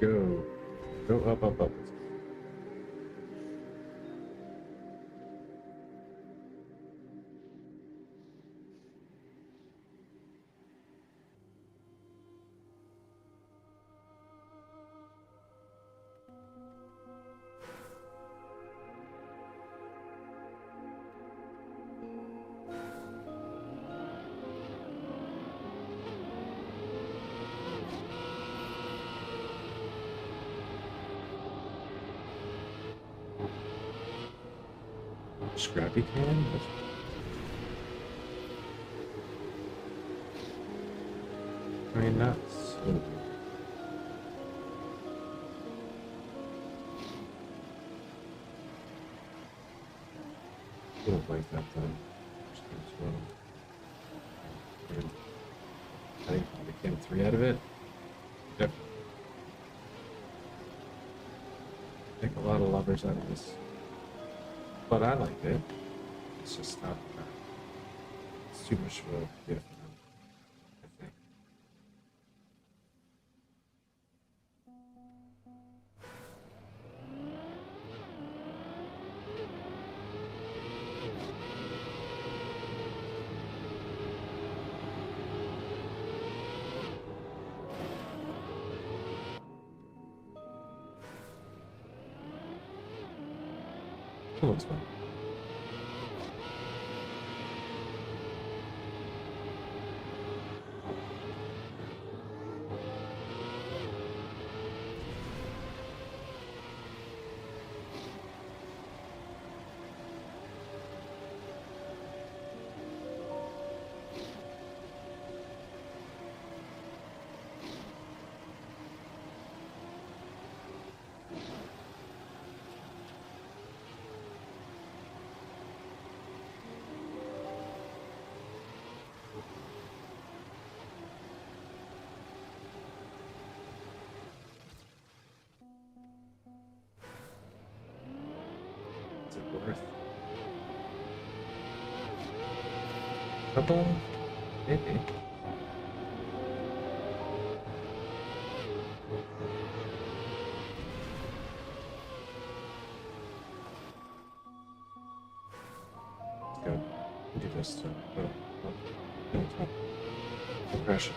Go. Go up, up, up. Scrappy can? I mean, nuts. Ooh. Little like that time. I think we became 3 out of it. Definitely. Take a lot of lovers out of this. But I like it. It's just not. It's too much of a gift, I think. It looks fun. Is it worth? Couple? Maybe. Let's go. We do this. Pressure.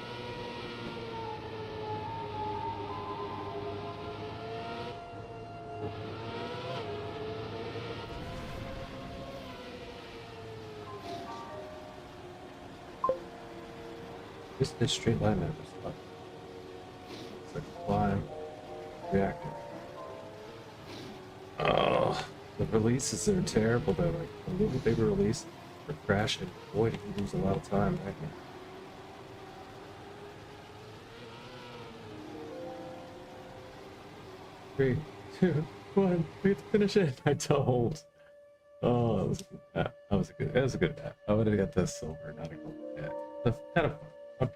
This straight line map is fun. It's like a flying reactor. Oh, the releases are terrible though. Like a little bigger release for crashing. Boy, you lose a lot of time right here. 3, 2, 1. We have to finish it. I don't. Oh, that was a good map. That was a good map. I would have got this silver, not a gold. Yeah, that's kind of fun. Okay.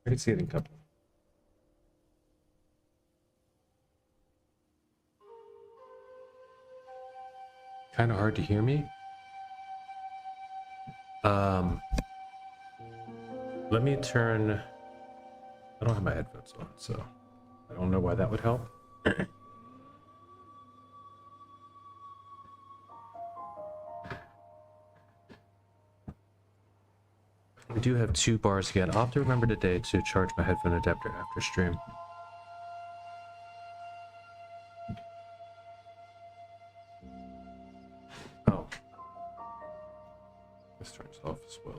I can see it in Cuppa. Kind of hard to hear me. Let me turn. I don't have my headphones on, so I don't know why that would help. I do have 2 bars again. I'll have to remember today to charge my headphone adapter after stream. Oh. This turns off as well.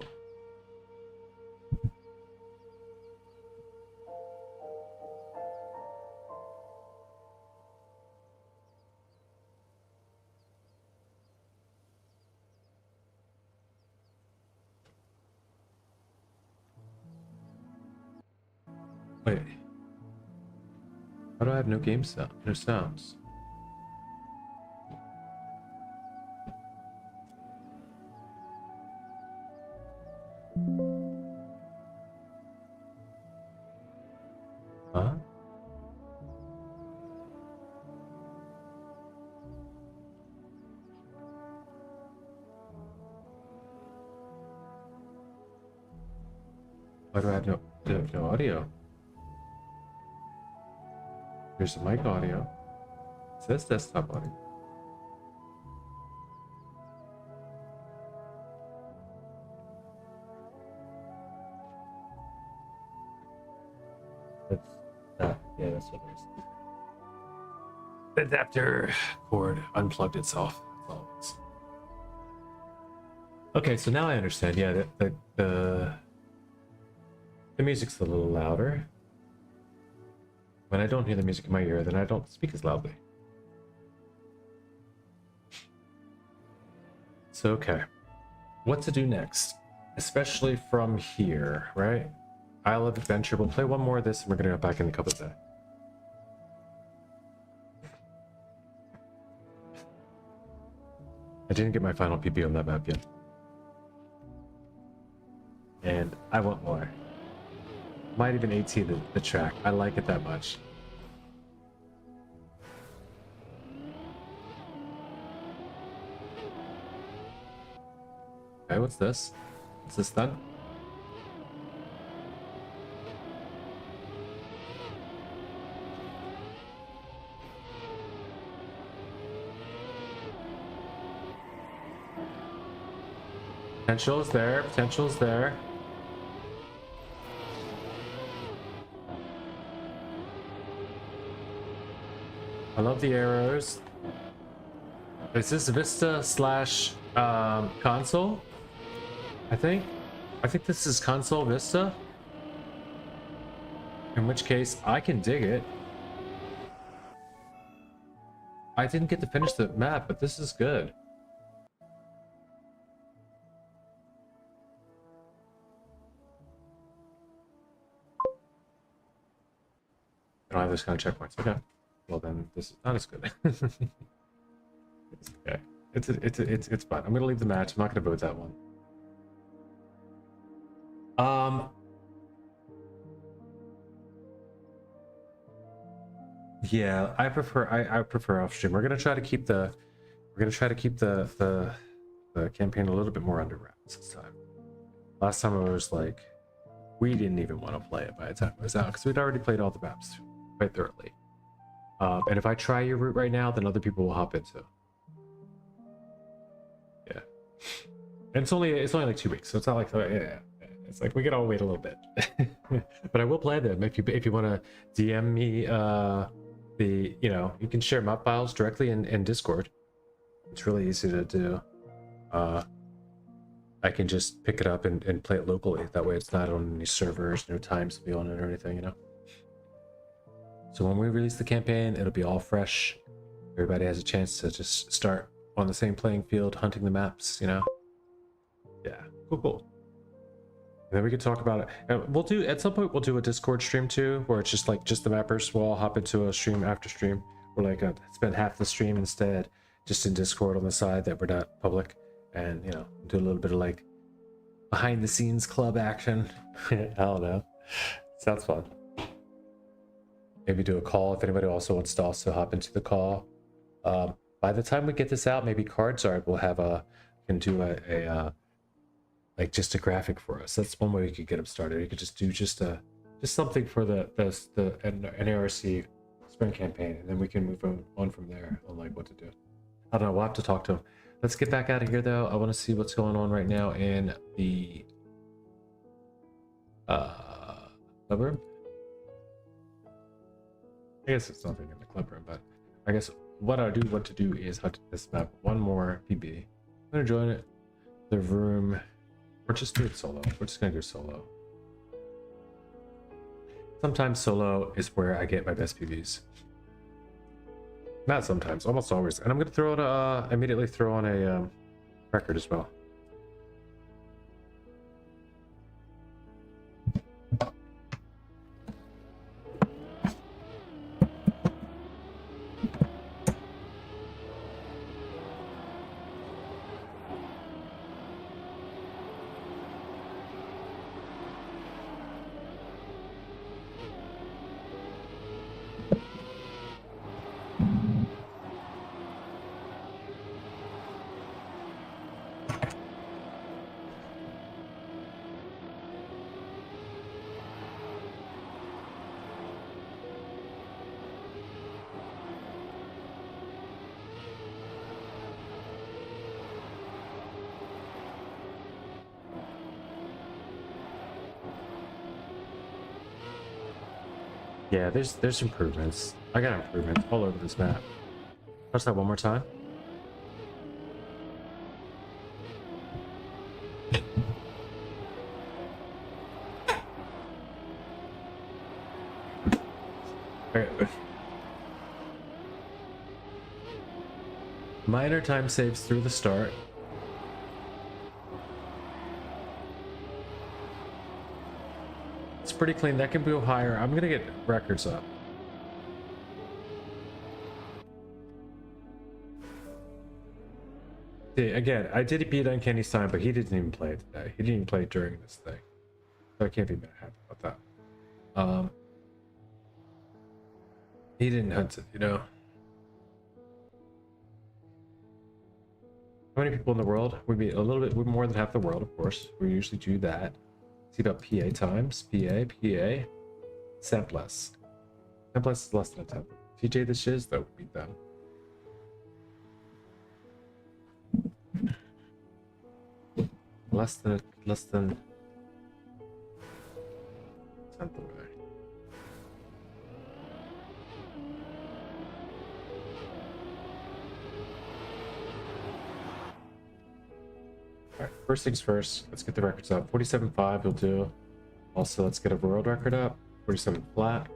Wait. How do I have no game sound? No sounds. Huh? Why do I have no audio? Here's the mic audio. It says desktop audio. Yeah, that's what it is. The adapter cord unplugged itself. That's all it is. Okay, so now I understand. Yeah, The music's a little louder. When I don't hear the music in my ear, then I don't speak as loudly. So, okay. What to do next? Especially from here, right? Isle of Adventure. We'll play one more of this and we're gonna go back in the Cuppa Bay. I didn't get my final PB on that map yet. And I want more. Might even AT the track. I like it that much. Okay, what's this? What's this then? Potential is there. Potential is there. I love the arrows. Is this Vista slash console? I think this is console Vista. In which case, I can dig it. I didn't get to finish the map, but this is good. I don't have those kind of checkpoints. Okay. Well then, this is not as good. It's okay. It's fine. I'm gonna leave the match. I'm not gonna vote that one. Yeah, I prefer off stream. We're gonna try to keep the campaign a little bit more under wraps this time. Last time it was like we didn't even want to play it by the time it was out because we'd already played all the maps quite thoroughly. And if I try your route right now, then other people will hop into. Yeah, and it's only like 2 weeks, so it's not like yeah. It's like we can all wait a little bit. But I will play them if you want to DM me. You can share map files directly in Discord. It's really easy to do. I can just pick it up and play it locally. That way, it's not on any servers, no times to be on it or anything, you know. So when we release the campaign, it'll be all fresh. Everybody has a chance to just start on the same playing field, hunting the maps, you know. Yeah, cool. And then we could talk about it. And we'll do at some point. We'll do a Discord stream too, where it's just the mappers. We'll all hop into a stream after stream. We're spend half the stream instead just in Discord on the side that we're not public, and do a little bit of behind the scenes club action. I don't know. Sounds fun. Maybe do a call if anybody also wants to hop into the call. By the time we get this out, maybe Cards Art will have can do just a graphic for us. That's one way we could get them started. You could just do just something for the NA.RC spring campaign, and then we can move on from there on what to do. I don't know. We'll have to talk to him. Let's get back out of here though. I want to see what's going on right now in the club room. I guess it's nothing in the club room, but I guess what I do want to do is hunt this map one more PB. I'm gonna join it. The room. Or just do it solo. We're just gonna do solo. Sometimes solo is where I get my best PVs. Not sometimes, almost always. And I'm gonna throw it immediately throw on a record as well. Yeah, there's improvements. I got improvements all over this map. Touch that one more time. Okay. Minor time saves through the start. It's pretty clean. That can go higher. I'm gonna get records up. See, again, I did beat Uncanny's time, but he didn't even play it today. He didn't even play it during this thing. So I can't be mad happy about that. He didn't hunt it, you know. How many people in the world? We'd be a little bit more than half the world, of course. We usually do that. See about PA times. PA. Sempless. Sempless is less than a tenth. TJ the shiz, though, would beat them. Less than tenth away. Alright, first things first, let's get the records up. 47.5 will do. Also, let's get a world record up. 47 flat.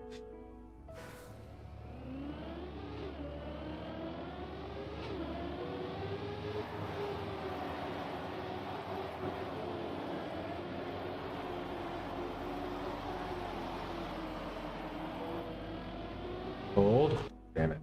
Gold. Damn it.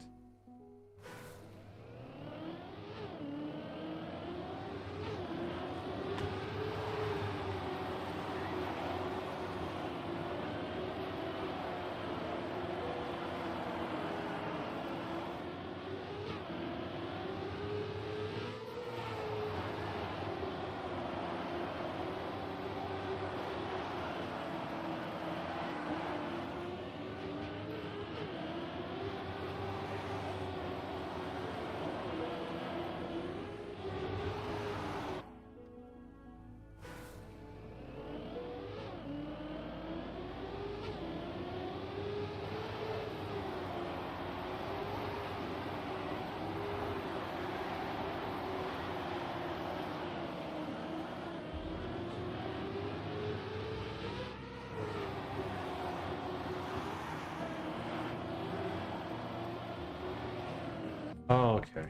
Oh, okay.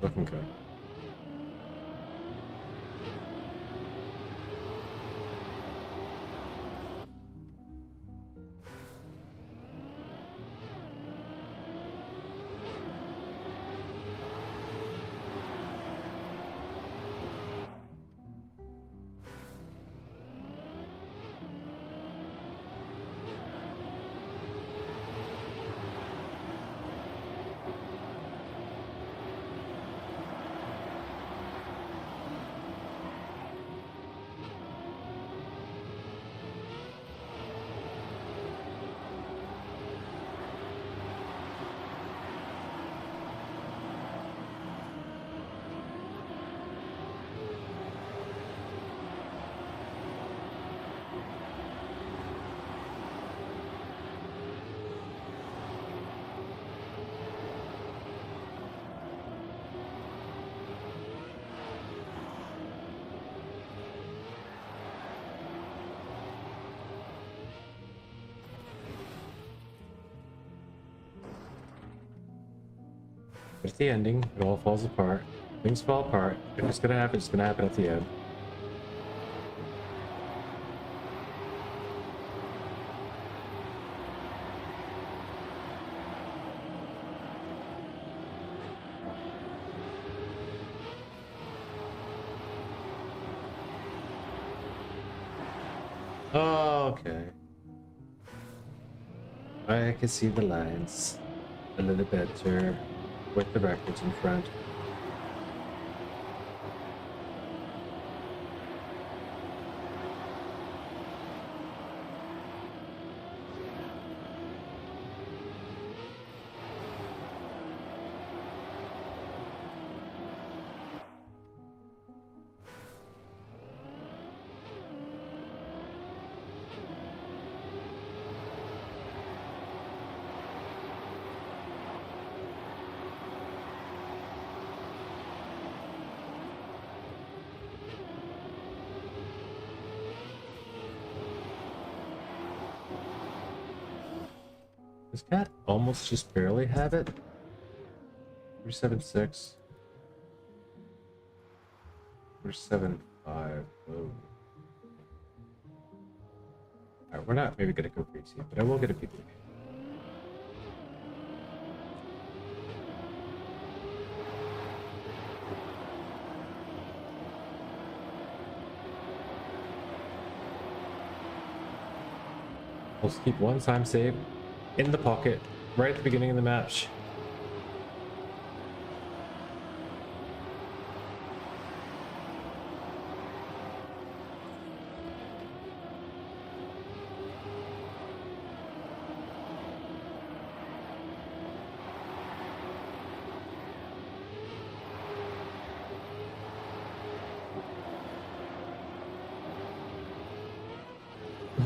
Looking good. It's the ending. It all falls apart. Things fall apart. If it's gonna happen, it's gonna happen at the end. Oh, okay. I can see the lines a little better with the records in front. Does cat almost just barely have it? 376. 475. Whoa. Alright, we're not maybe gonna go crazy, but I will get a PB. We'll just keep one time save in the pocket right at the beginning of the match.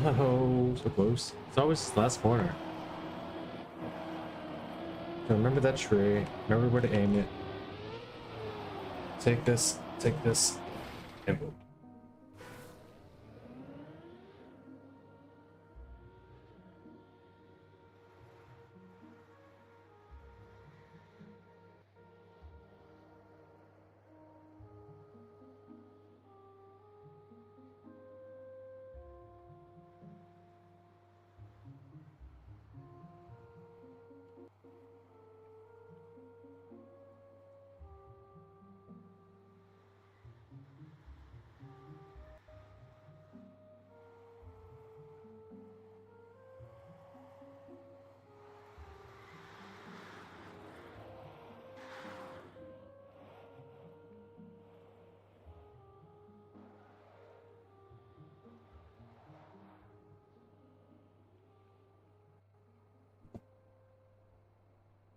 Oh, so close. It's always this last corner. So remember that tree. Remember where to aim it. Take this, and boom.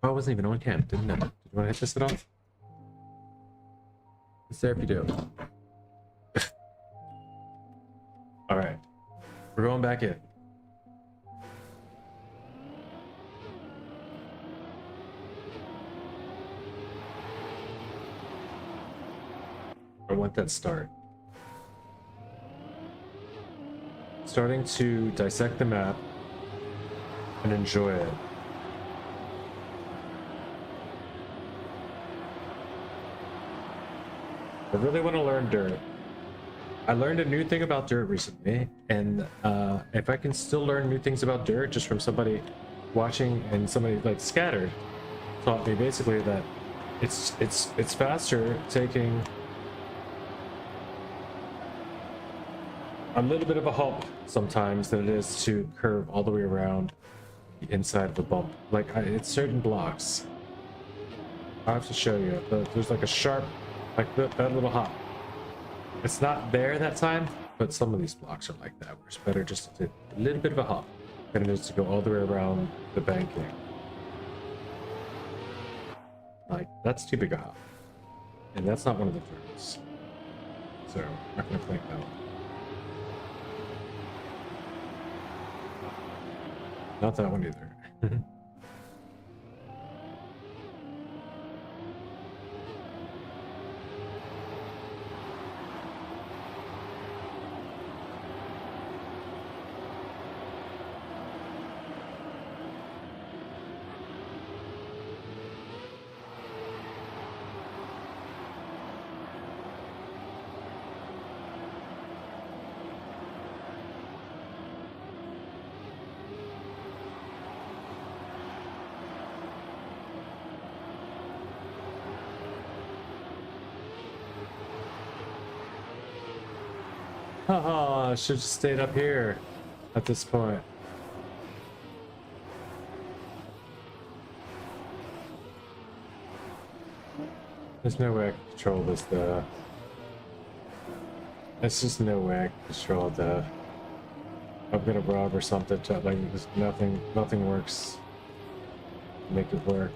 Oh, I wasn't even on cam, didn't I? Did you want to hit this at all? It's there if you do. Alright. We're going back in. I want that start. Starting to dissect the map and enjoy it. I really want to learn dirt. I learned a new thing about dirt recently, and if I can still learn new things about dirt just from somebody watching, and somebody like Scattered taught me basically that it's faster taking a little bit of a hump sometimes than it is to curve all the way around the inside of the bump. Like it's certain blocks. I have to show you. There's like a sharp, like that little hop. It's not there that time, but some of these blocks are like that, where it's better just to take a little bit of a hop than it is to go all the way around the banking. Like, that's too big a hop. And that's not one of the turns. So, I'm not going to play that one. Not that one either. Haha, I should have stayed up here at this point. There's no way I can control this though. There's just no way I can control the. I'm gonna rob or something. Like there's nothing works to make it work.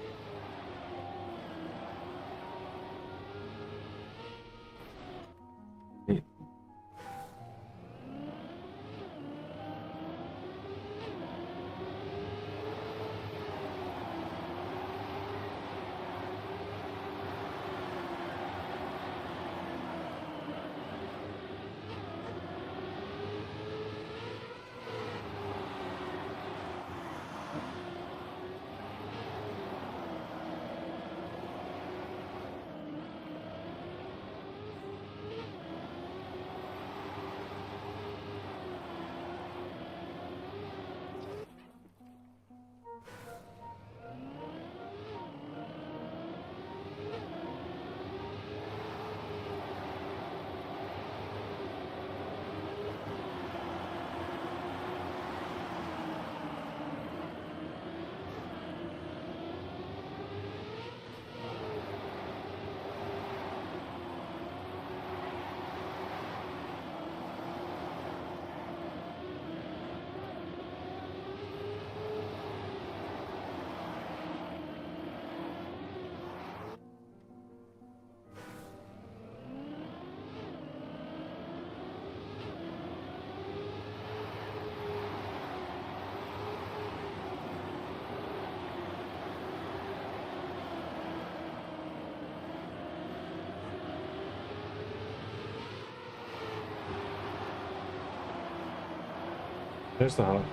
There's the hop.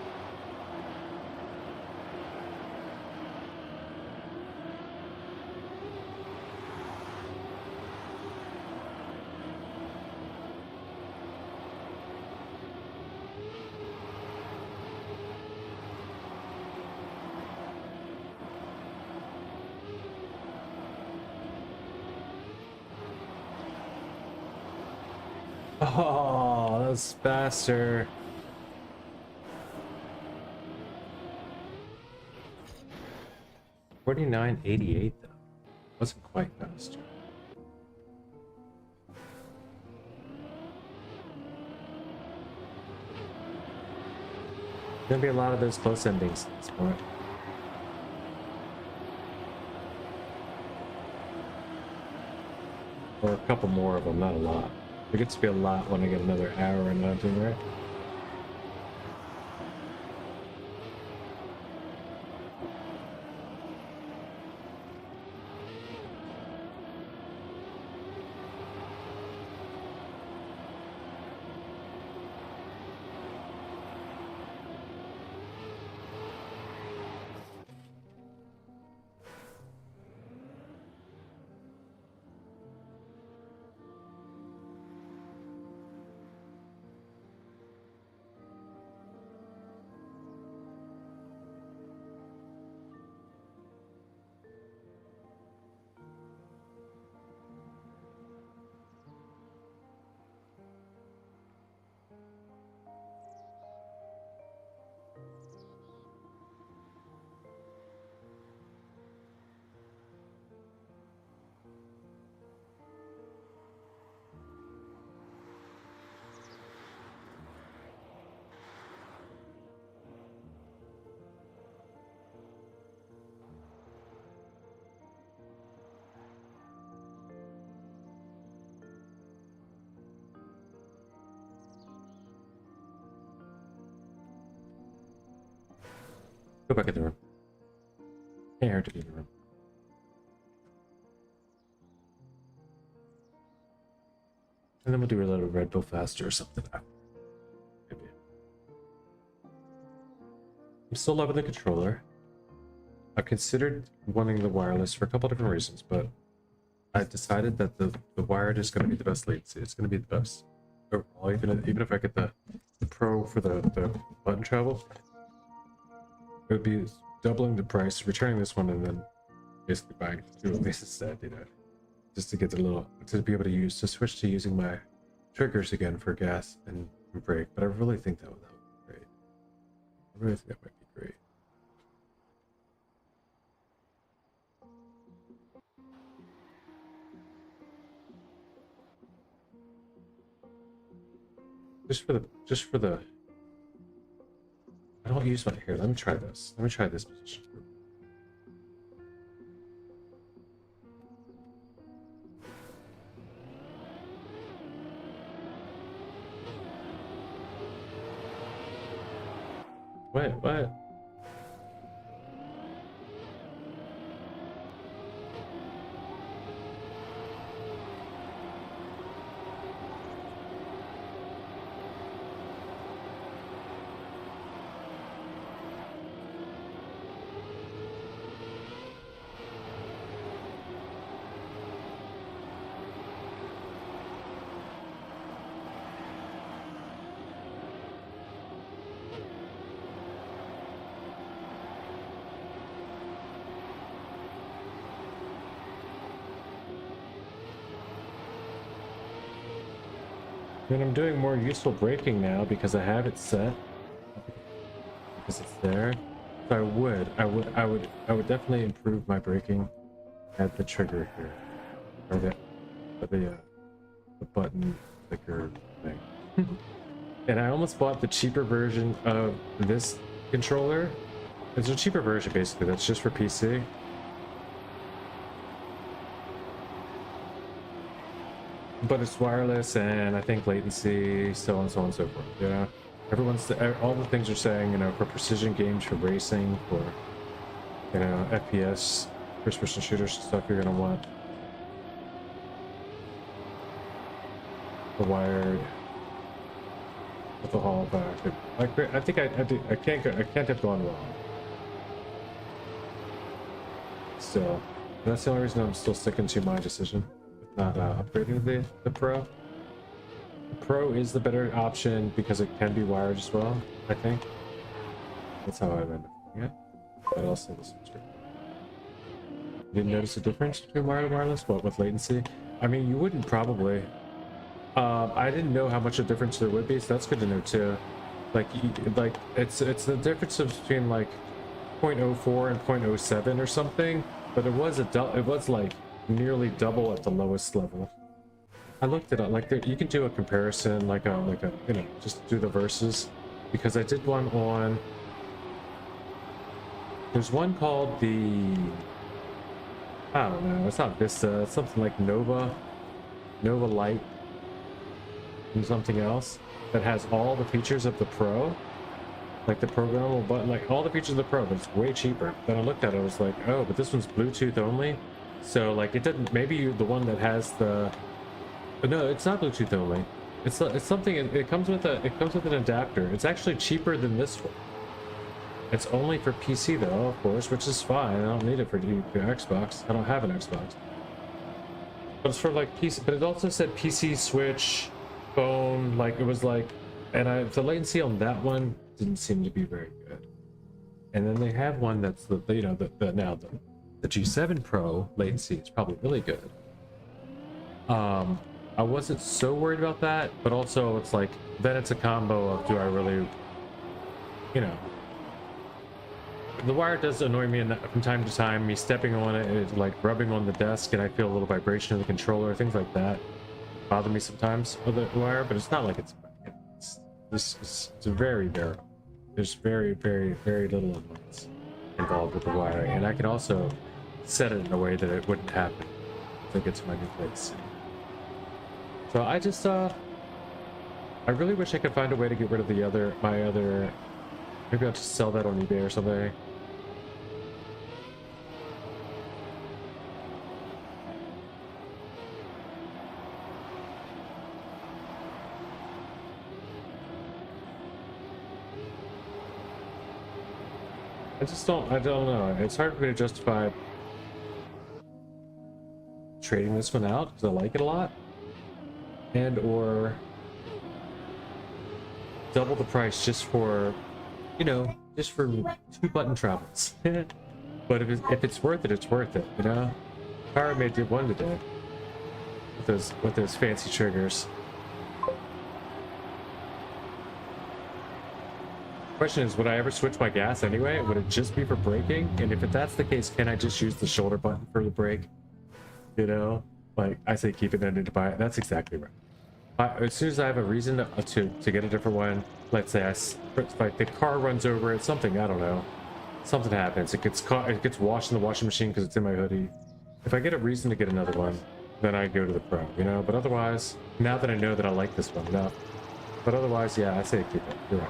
Oh, that's faster. $49.88 though. Wasn't quite faster. Gonna be a lot of those close endings at this point. Or a couple more of them, not a lot. It gets to be a lot when I get another hour in hunting, right? Go back in the room. Can't hurt to be in the room. And then we'll do a little Red Bull faster or something. Maybe. I'm still loving the controller. I've considered wanting the wireless for a couple different reasons, but I decided that the wired is going to be the best latency. It's going to be the best overall, even if I get the Pro for the button travel. It would be doubling the price, returning this one, and then basically buying two of these instead, you know, just to get to be able to switch to using my triggers again for gas and brake. But I really think that would help great. I really think that might be great. Just for the I don't use my here. Let me try this. Let me try this position. What? And I'm doing more useful braking now because I have it set. Because it's there. So I would definitely improve my braking at the trigger here. Or the button clicker thing. And I almost bought the cheaper version of this controller. It's a cheaper version basically that's just for PC. But it's wireless, and I think latency, so on and so on and so forth. You know, all the things are saying, you know, for precision games, for racing, for, you know, FPS, first-person shooters stuff, you're gonna want the wired. with the Hall back. I think I can't have gone wrong. Still, that's the only reason I'm still sticking to my decision, not upgrading the Pro. The Pro is the better option because it can be wired as well. I think that's how I end up doing it. But I'll say this one's great. You didn't notice a difference between wired and wireless? What, with latency? I mean, you wouldn't probably. I didn't know how much a difference there would be, so that's good to know too. Like it's the difference between like 0.04 and 0.07 or something, but it was like nearly double at the lowest level. I looked it up. Like you can do a comparison, like a you know, just do the verses, because I did one on. There's one called the. I don't know. It's not Vista. It's something like Nova Light, and something else that has all the features of the Pro, like the programmable button, like all the features of the Pro, but it's way cheaper. Then I looked at it, I was like, oh, but this one's Bluetooth only, so like it didn't. Maybe the one that has the. No, it's not Bluetooth only. It's something. It comes with an adapter. It's actually cheaper than this one. It's only for PC though, of course, which is fine. I don't need it for Xbox. I don't have an Xbox. But it's for like PC. But it also said PC, Switch, phone. Like it was like, and the latency on that one didn't seem to be very good. And then they have one that's the G7 Pro latency is probably really good. I wasn't so worried about that, but also it's like then it's a combo of do I really, you know. The wire does annoy me from time to time. Me stepping on it, it's like rubbing on the desk, and I feel a little vibration of the controller. Things like that bother me sometimes with the wire, but it's not like it's very narrow. There's very little annoyance involved with the wiring, and I can also set it in a way that it wouldn't happen if I get to my new place. So I just I really wish I could find a way to get rid of my other. Maybe I'll just sell that on eBay or something. I don't know. It's hard for me to justify trading this one out because I like it a lot, and or double the price just for, you know, just for 2 button travels. But if it's worth it, it's worth it, you know. Power may do one today with those fancy triggers. Question is, would I ever switch my gas anyway? Would it just be for braking? And if that's the case, can I just use the shoulder button for the brake? You know, like I say, keep it and to buy it. That's exactly right. As soon as I have a reason to get a different one, let's say like the car runs over it, something, I don't know, something happens. It gets washed in the washing machine because it's in my hoodie. If I get a reason to get another one, then I go to the Pro, you know. But otherwise, now that I know that I like this one enough, but otherwise, yeah, I say keep it. You're right.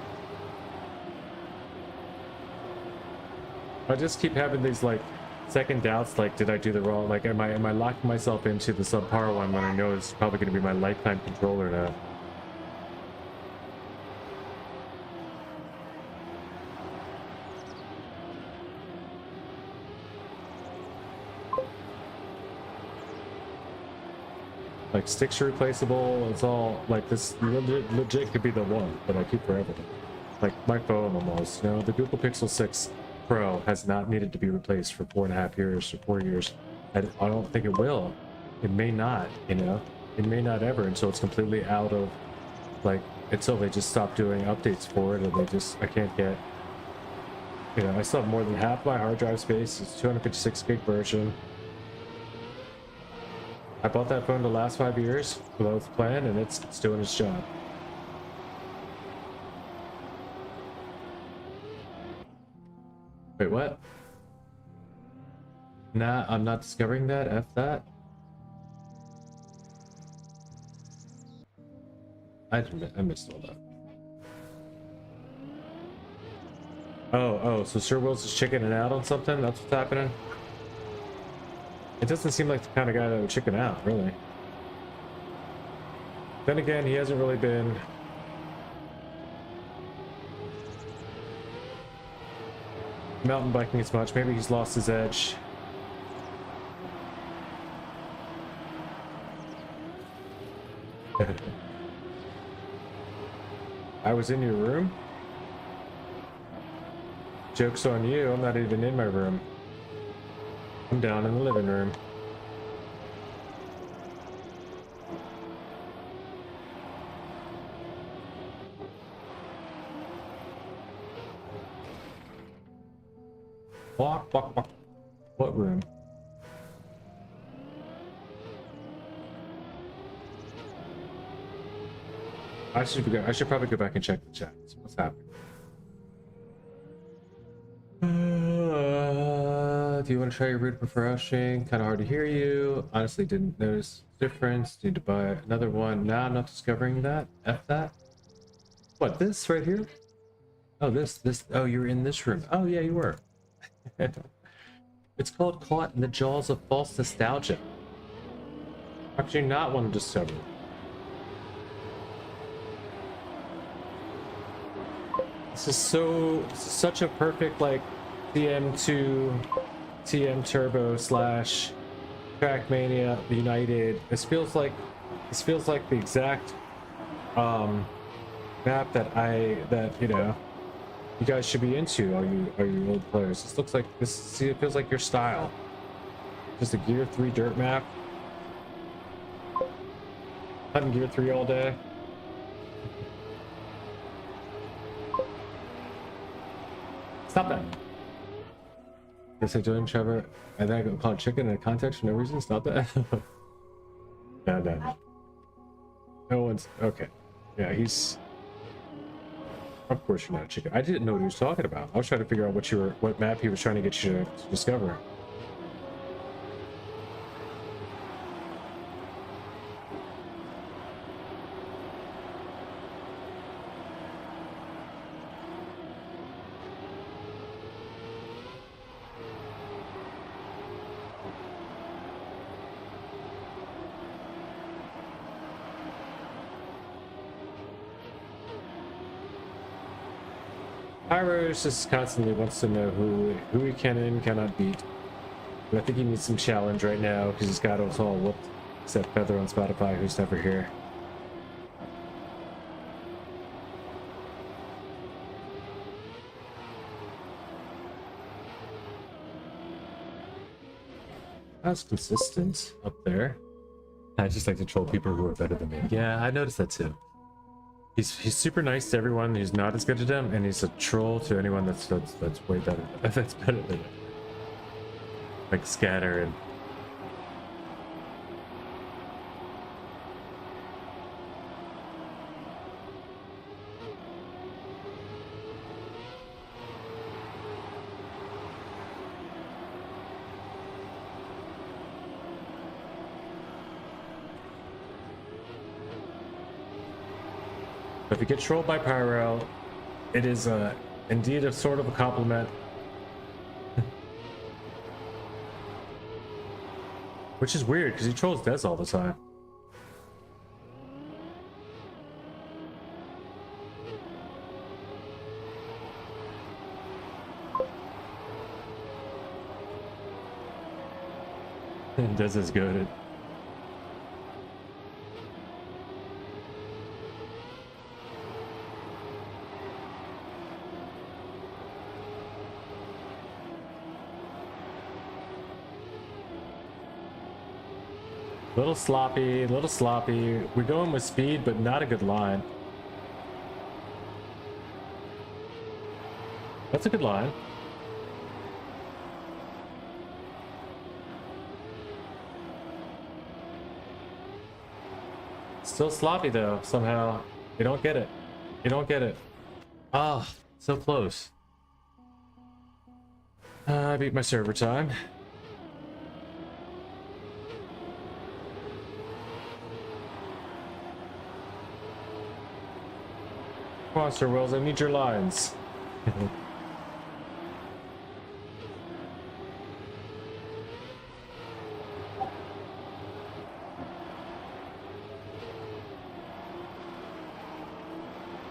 I just keep having these like second doubts, like did I do the wrong, like am I locking myself into the subpar one when I know it's probably going to be my lifetime controller now. Like sticks are replaceable. It's all like this legit could be the one that I keep forever. Like my phone almost, you know, the Google Pixel 6 Pro has not needed to be replaced for 4.5 years or 4 years. I don't think it will. It may not, you know. It may not ever until it's completely out of, like, until they just stop doing updates for it, and I can't get, you know, I still have more than half my hard drive space. It's 256 gig version. I bought that phone to last 5 years without the plan, and it's doing its job. Wait, what? Nah, I'm not discovering that. F that. I missed all that. Oh, so Sir Will's is chickening out on something? That's what's happening? It doesn't seem like the kind of guy that would chicken out, really. Then again, he hasn't really been mountain biking as much. Maybe he's lost his edge. I was in your room? Joke's on you, I'm not even in my room. I'm down in the living room. Walk, walk, walk. What room? I should probably go back and check the chat. See what's happening. Do you want to try your route before rushing? Kind of hard to hear you. Honestly, didn't notice the difference. Need to buy another one. Now I'm not discovering that. F that. What, this right here? Oh, this. Oh, you were in this room. Oh, yeah, you were. It's called Caught in the Jaws of False Nostalgia. How could you not want to discover it? This is such a perfect like TM2 TM Turbo slash Trackmania United. This feels like the exact map that you know you guys should be into, all you old players. This looks like this. See, it feels like your style. Just a Gear 3 dirt map. Hunting Gear 3 all day. Stop that. Guess I joined Trevor. I think I got called chicken in a context for no reason. Stop that. No. No one's okay. Yeah, he's. Of course you're not a chicken. I didn't know what he was talking about. I was trying to figure out what map he was trying to get you to discover. Pyros just constantly wants to know who he can and cannot beat. And I think he needs some challenge right now because he's got us all whooped. Except Feather on Spotify, who's never here. That's consistent up there. I just like to troll people who are better than me. Yeah, I noticed that too. He's super nice to everyone who's not as good as him, and he's a troll to anyone that's way better. That's better than him. Like Scatter and. If you get trolled by Pyro, it is indeed a sort of a compliment. Which is weird, because he trolls Des all the time. Des is good. Little sloppy, little sloppy. We're going with speed, but not a good line. That's a good line. Still sloppy though, somehow. You don't get it. You don't get it. Ah, oh, so close. I beat my server time. Come on, Sir Wills, I need your lines.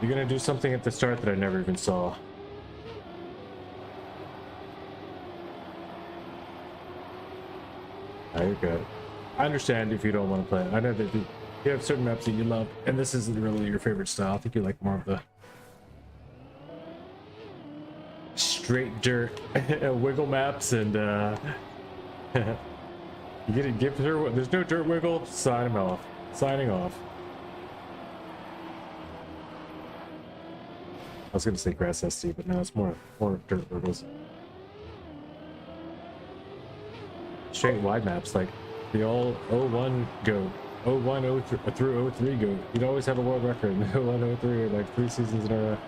You're gonna do something at the start that I never even saw. Oh, you're good. I understand if you don't want to play it. I know that you have certain maps that you love, and this isn't really your favorite style. I think you like more of the straight dirt wiggle maps, and you get it. Give her. There's no dirt wiggle. Sign him off. Signing off. I was gonna say grass SD, but no, it's more dirt wiggles. Straight wide maps like the all 01 goat, 01 through 03 goat. You'd always have a world record in 01 03, like 3 seasons in a row.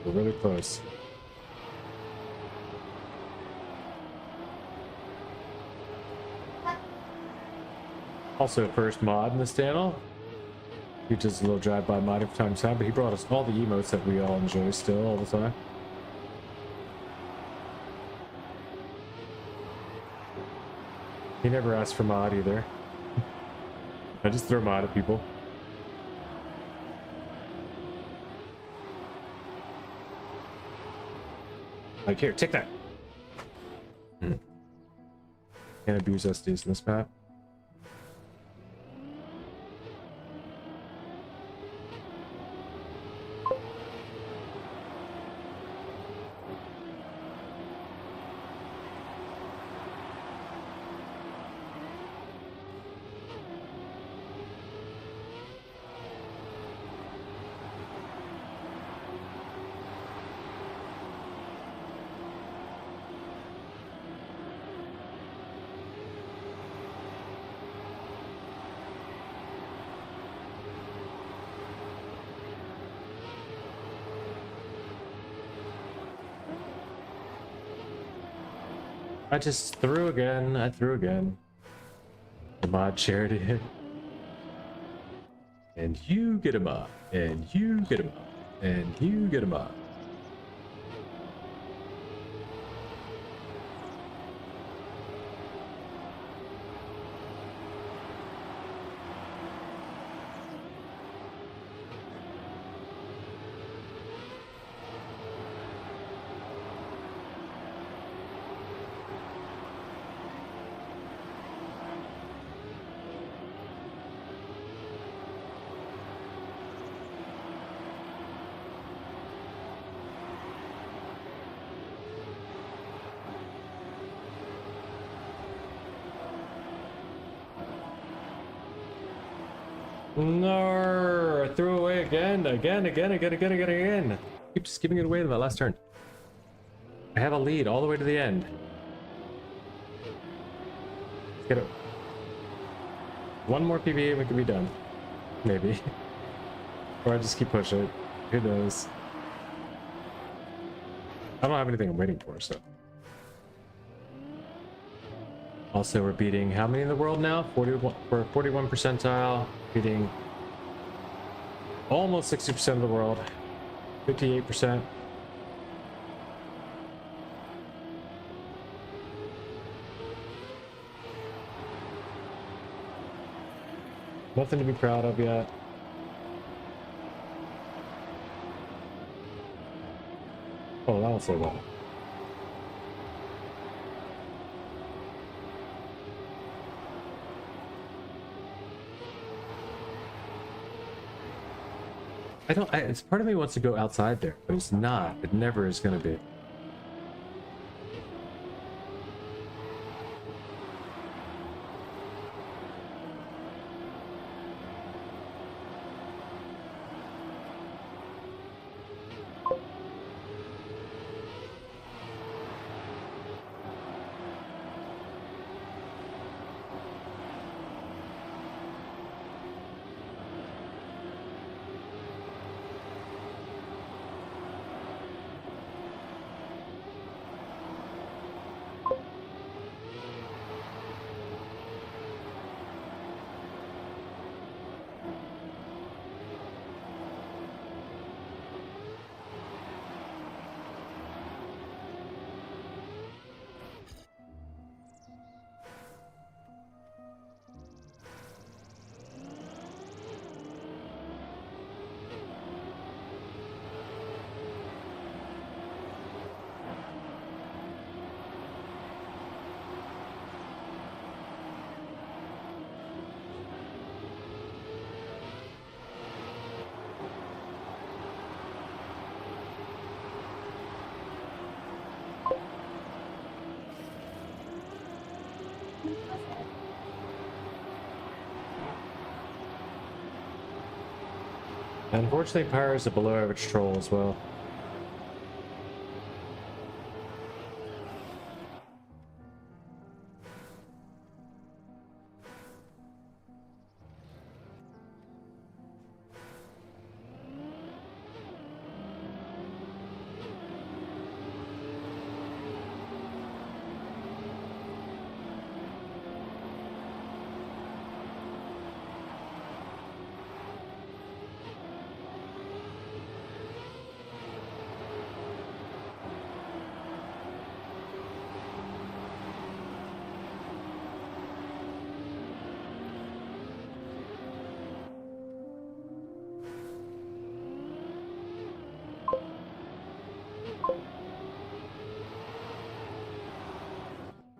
We're really close. Also, first mod in this channel. He does a little drive-by modding from time to time, but he brought us all the emotes that we all enjoy still all the time. He never asked for mod either. I just throw mod at people. Like, here, take that. Can't abuse SDs in this map. I just threw again. I threw again. The mod shared it. And you get a mod. And you get a mod. And you get a mod. No, I threw away again. Keep just giving it away to my last turn. I have a lead all the way to the end. Let's get it. One more PB and we can be done. Maybe. Or I just keep pushing it. Who knows? I don't have anything I'm waiting for, so. Also, we're beating how many in the world now? 41 for 41 percentile, beating almost 60% of the world, 58%. Nothing to be proud of yet. Oh, that'll say that. It's part of me wants to go outside there, but it's not. It never is going to be. Unfortunately, Pyro is a below average troll as well.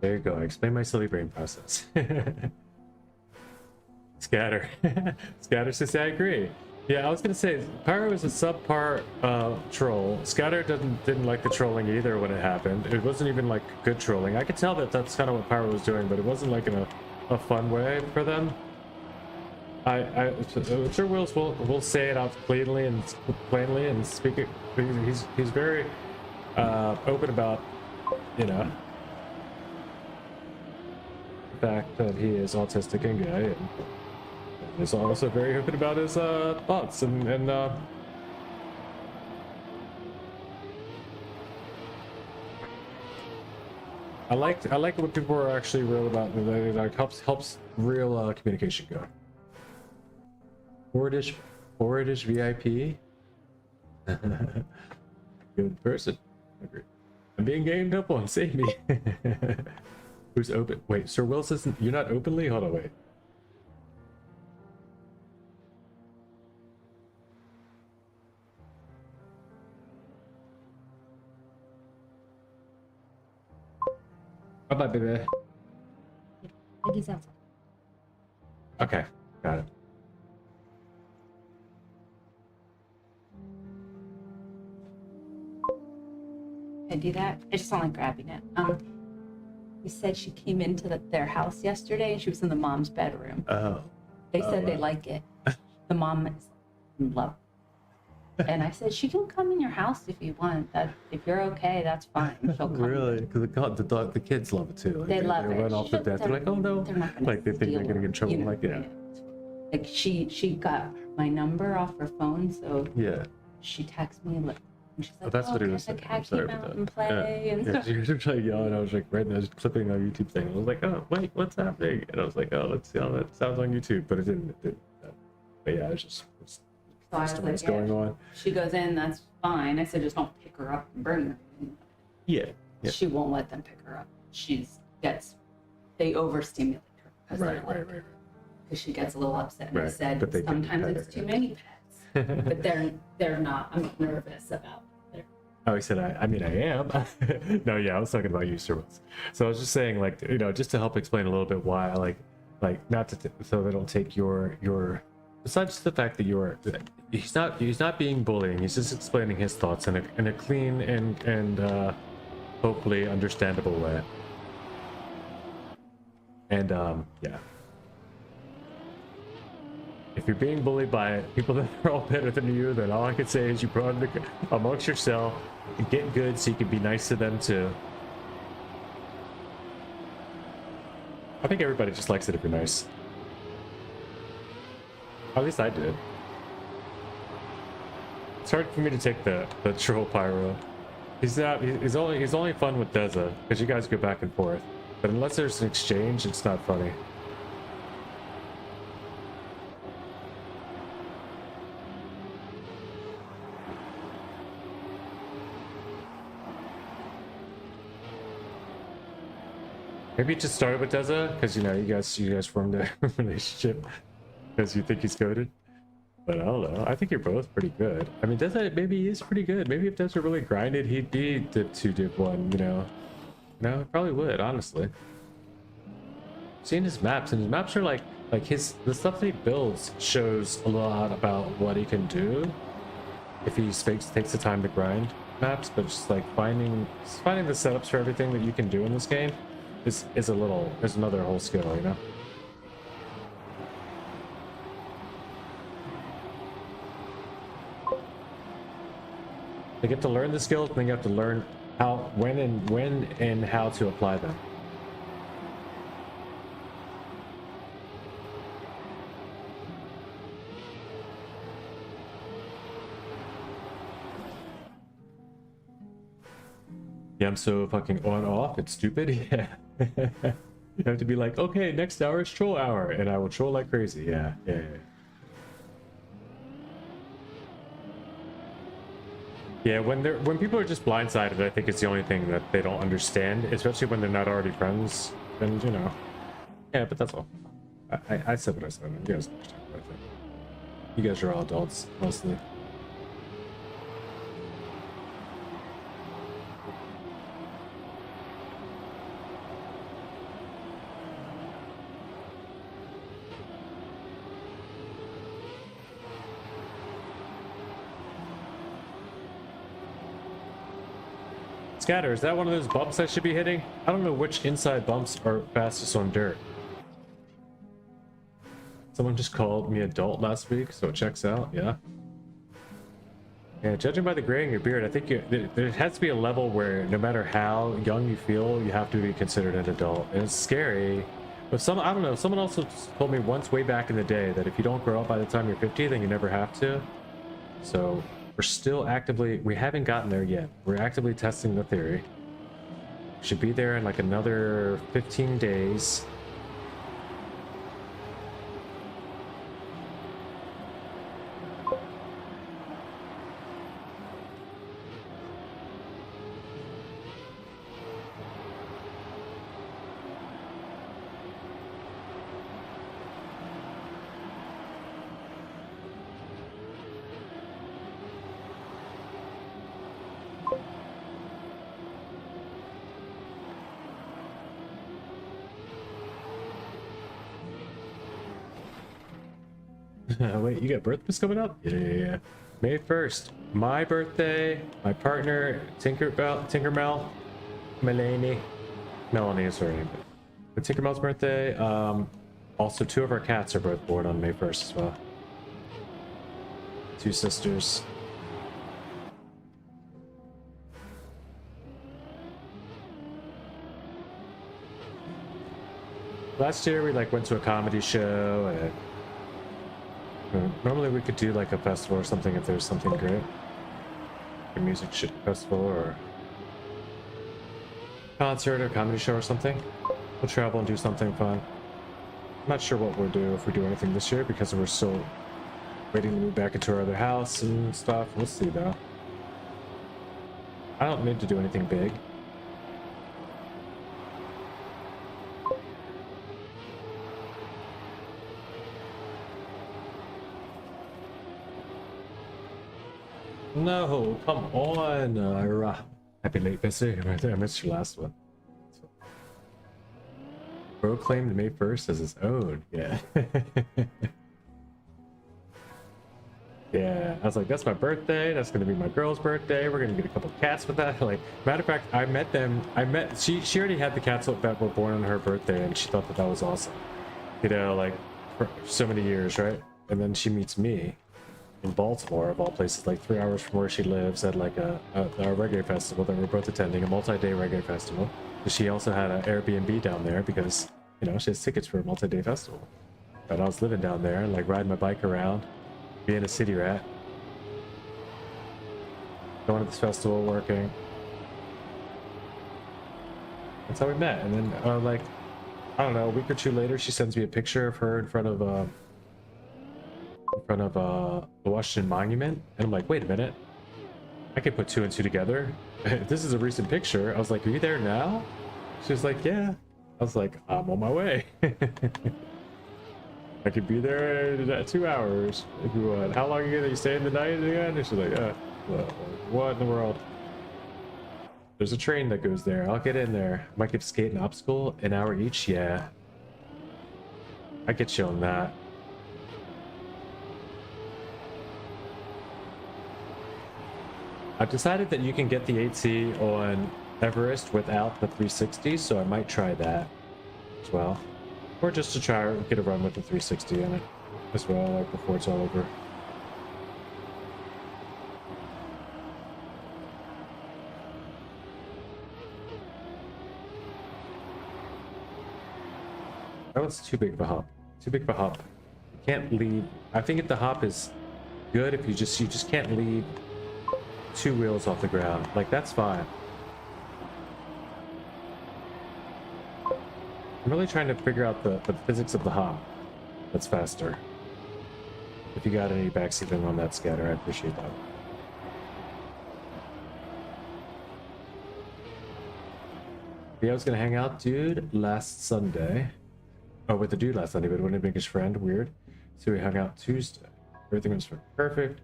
There you go. I explained my silly brain process. Scatter. Scatter says I agree. Yeah, I was gonna say Pyro is a subpar troll. Scatter didn't like the trolling either when it happened. It wasn't even like good trolling. I could tell that that's kind of what Pyro was doing, but it wasn't like in a fun way for them. Sir Wills will say it out plainly and speak it. He's very open about, you know, the fact that he is autistic and gay, and he's also very open about his thoughts and I like what people are actually real about. It like helps real communication go. Forwardish VIP. Good person. Agree. I'm being gamed up on. Save me. Who's open? Wait, Sir Wills isn't. You're not openly. Hold on, wait. Bye bye, baby. He's outside. Okay, got it. I do that. I just don't like grabbing it. He said she came into their house yesterday and she was in the mom's bedroom. Oh. They said they like it. The mom is in love. And I said she can come in your house if you want. That if you're okay, that's fine. She'll come. Really? Because the kids love it too. Like, they love it. Run off the death. They're like, oh no. They're not gonna like they think they're gonna get in trouble. you know, Like yeah. Like she got my number off her phone, so Yeah. she texted me and she's like, that's what he can was the saying. I'm cat sorry keep about out that. and play and Yeah, stuff. she was like yelling. I was like, right now, I was clipping a YouTube thing. I was like, oh wait, what's happening? And I was like, oh, let's see how that sounds on YouTube, but it didn't. But yeah, it's just So I was what's like, going on. She goes in, that's fine. I said, just don't pick her up and bring her in. Yeah. Yeah. She won't let them pick her up. They overstimulate her. Right. Because she gets a little upset. And I Right, said, but they didn't sometimes pet it's her, too yeah. many pets. But they're not. I'm nervous about it. Oh, he said, I mean, I am. No, yeah, I was talking about you, Sir Wills. So I was just saying, like, you know, just to help explain a little bit why, like not to, so they don't take your, besides the fact that he's not being bullying. He's just explaining his thoughts in a clean and hopefully understandable way. And, yeah. If you're being bullied by people that are all better than you, then all I could say is you put on amongst yourself and get good so you can be nice to them too. I think everybody just likes it if you're nice. At least I did. It's hard for me to take the troll Pyro. He's only fun with Deza because you guys go back and forth. But unless there's an exchange, it's not funny. Maybe it just started with Deza because you know you guys formed a relationship because you think he's goated. But I don't know. I think you're both pretty good. I mean, Deza maybe he is pretty good. Maybe if Deza really grinded, he'd be the 2-1. You know, no, probably would honestly. Seeing his maps, and his maps are like the stuff that he builds shows a lot about what he can do if he takes the time to grind maps. But just like finding the setups for everything that you can do in this game is a little, there's another whole skill, you know. You get to learn the skills, and then you have to learn how, when and how to apply them. Yeah, I'm so fucking on off. It's stupid. Yeah. You have to be like, okay, next hour is troll hour, and I will troll like crazy. Yeah, yeah, yeah. Yeah, when people are just blindsided, I think it's the only thing that they don't understand, especially when they're not already friends. Then you know, yeah. But that's all. I said what I said. You guys understand what I think. You guys are all adults mostly. Scatter, is that one of those bumps I should be hitting? I don't know which inside bumps are fastest on dirt. Someone just called me adult last week, so it checks out, yeah. Yeah, judging by the gray in your beard, I think there has to be a level where no matter how young you feel, you have to be considered an adult. And it's scary. But I don't know, someone also told me once way back in the day that if you don't grow up by the time you're 50, then you never have to. So we're still we haven't gotten there yet. We're actively testing the theory. Should be there in like another 15 days. Wait, you got birthdays coming up? Yeah. May 1st, my birthday, my partner, Tinkermel, Melanie is her name. But Tinkermel's birthday, also 2 of our cats are both born on May 1st as well. 2 sisters. Last year we like went to a comedy show and normally we could do like a festival or something if there's something great. A music festival or concert or comedy show or something. We'll travel and do something fun. I'm not sure what we'll do if we do anything this year because we're still waiting to move back into our other house and stuff. We'll see though. I don't need to do anything big. No, come on, happy late birthday. I missed your last one. Bro claimed May 1st as his own. Yeah. Yeah, I was like, that's my birthday. That's gonna be my girl's birthday. We're gonna get a couple cats with that. Like, matter of fact, she already had the cats that were born on her birthday, and she thought that was awesome. You know, like for so many years, right? And then she meets me in Baltimore, of all places, like 3 hours from where she lives, at like a reggae festival that we're both attending, a multi-day reggae festival. She also had an Airbnb down there because, you know, she has tickets for a multi-day festival. But I was living down there, like riding my bike around, being a city rat, going to this festival, working. That's how we met. And then, like, I don't know, a week or 2 later, she sends me a picture of her in front of the Washington Monument, and I'm like, wait a minute, I can put 2 and 2 together. This is a recent picture. I was like, are you there now? She was like, yeah. I was like, I'm on my way. I could be there in 2 hours if you want. How long are you staying the night again? And she's like, what in the world? There's a train that goes there. I'll get in there. Might get skate and obstacle, an hour each. Yeah, I get you on that. I've decided that you can get the 8C on Everest without the 360, so I might try that as well. Or just to try get a run with the 360 in it as well, like before it's all over. That one's too big of a hop. Too big of a hop. You can't leave. I think the hop is good if you just can't leave 2 wheels off the ground. Like, that's fine. I'm really trying to figure out the physics of the hop that's faster. If you got any backseating on that scatter, I appreciate that. Yeah, I was gonna hang out, dude, last Sunday. Oh, with the dude last Sunday, but wouldn't make his friend weird. So we hung out Tuesday. Everything was perfect.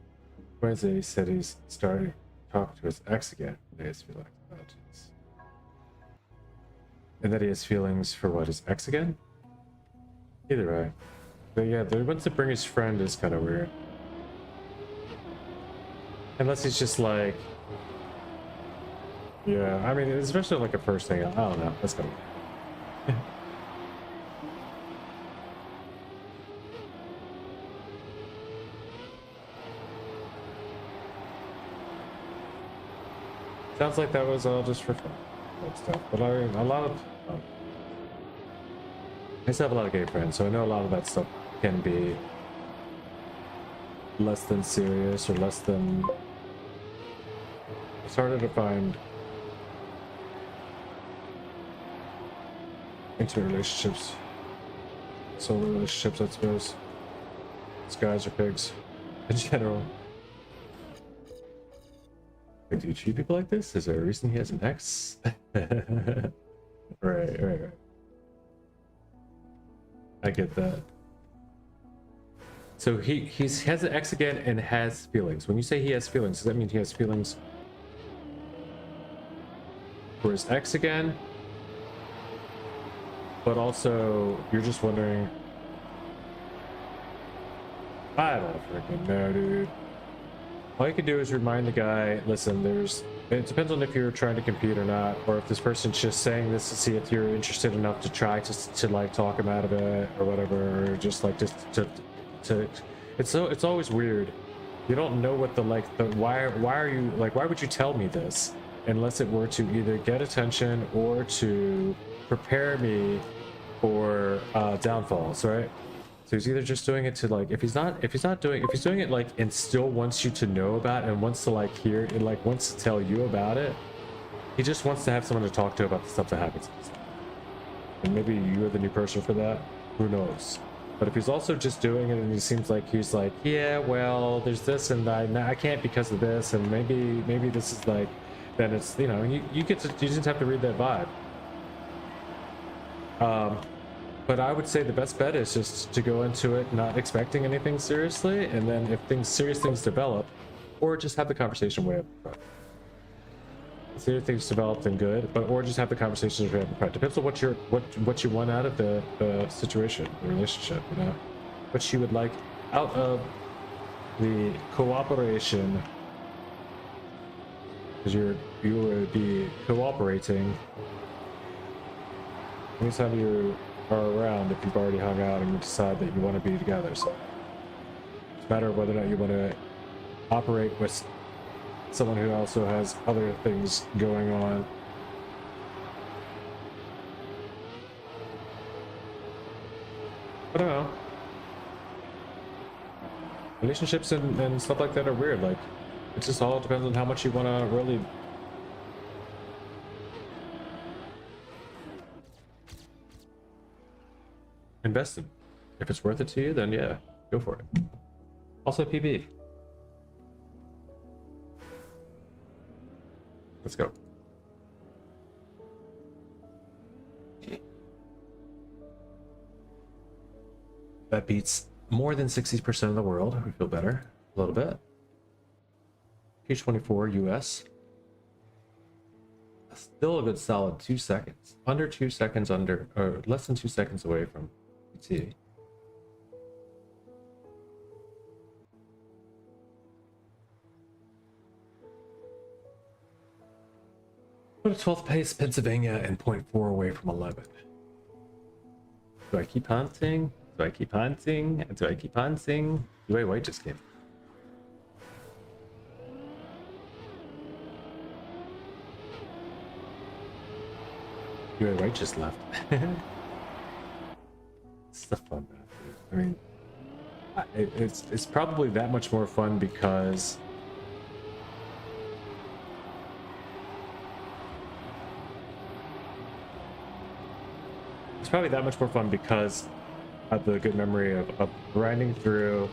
Wednesday, he said he's starting to talk to his ex again. He has feelings. Oh, jeez. And that he has feelings for what, his ex again? Either way. But yeah, the ones to bring his friend is kind of weird. Unless he's just like... Yeah, I mean, especially like a first thing. I don't know. That's kind of weird. Sounds like that was all just for fun. That stuff. But I mean, a lot of... I used to have a lot of gay friends, so I know a lot of that stuff can be less than serious or less than... It's harder to find intimate relationships, solo relationships, I suppose. These guys are pigs in general. Like, do you treat people like this? Is there a reason he has an ex? Right. I get that. So he has an ex again and has feelings. When you say he has feelings, does that mean he has feelings for his ex again? But also, you're just wondering... I don't freaking know, dude. All you can do is remind the guy, listen, it depends on if you're trying to compete or not, or if this person's just saying this to see if you're interested enough to try to like talk him out of it or whatever, or just like it's always weird. You don't know what why would you tell me this unless it were to either get attention or to prepare me for downfalls, right? So he's either just doing it to like, if he's doing it like and still wants you to know about it and wants to like hear it, like wants to tell you about it, he just wants to have someone to talk to about the stuff that happens. And maybe you're the new person for that, who knows? But if he's also just doing it and he seems like he's like, yeah, well, there's this and I can't because of this, and maybe this is like, then it's, you know, you just have to read that vibe. But I would say the best bet is just to go into it not expecting anything seriously, and then if serious things develop, or just have the conversation way up front. Serious things develop, then good, or just have the conversation way up front. Depends on what you want out of the situation, the relationship, you know, what you would like out of the cooperation, because you would be cooperating anytime you are around if you've already hung out and you decide that you want to be together. So it's a matter of whether or not you want to operate with someone who also has other things going on. I don't know. Relationships and stuff like that are weird. Like, it just all depends on how much you want to really invest in. If it's worth it to you, then yeah, go for it. Also PB. Let's go. That beats more than 60% of the world. We feel better a little bit. P24 US. Still a good solid 2 seconds. Under 2 seconds under, or less than 2 seconds away from PT. Go to 12th pace, Pennsylvania, and point 4 away from 11. Do I keep hunting? Do I keep hunting? Do I keep hunting? UA White just came. UA White just left. It's the fun map. I mean, it's probably that much more fun because it's probably that much more fun because of the good memory of grinding through,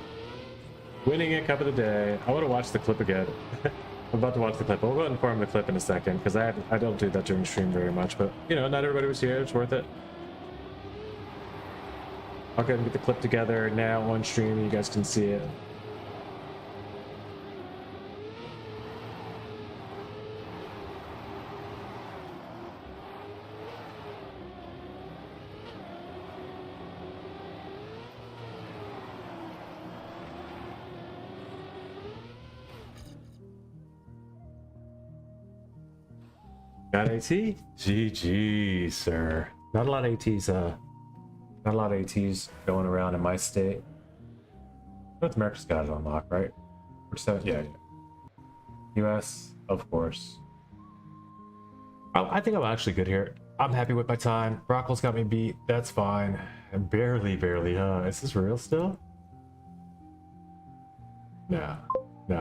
winning a cup of the day. I want to watch the clip again. I'm about to watch the clip. We'll go ahead and farm the clip in a second because I don't do that during stream very much, but you know, not everybody was here. It's worth it. I'll go ahead and get the clip together now on stream. You guys can see it. Got AT? GG, sir. Not a lot of ATs, not a lot of ATs going around in my state. North America's got it on lock, right? Yeah. US, of course. I think I'm actually good here. I'm happy with my time. Brockle's got me beat. That's fine. And barely. Is this real still? Nah.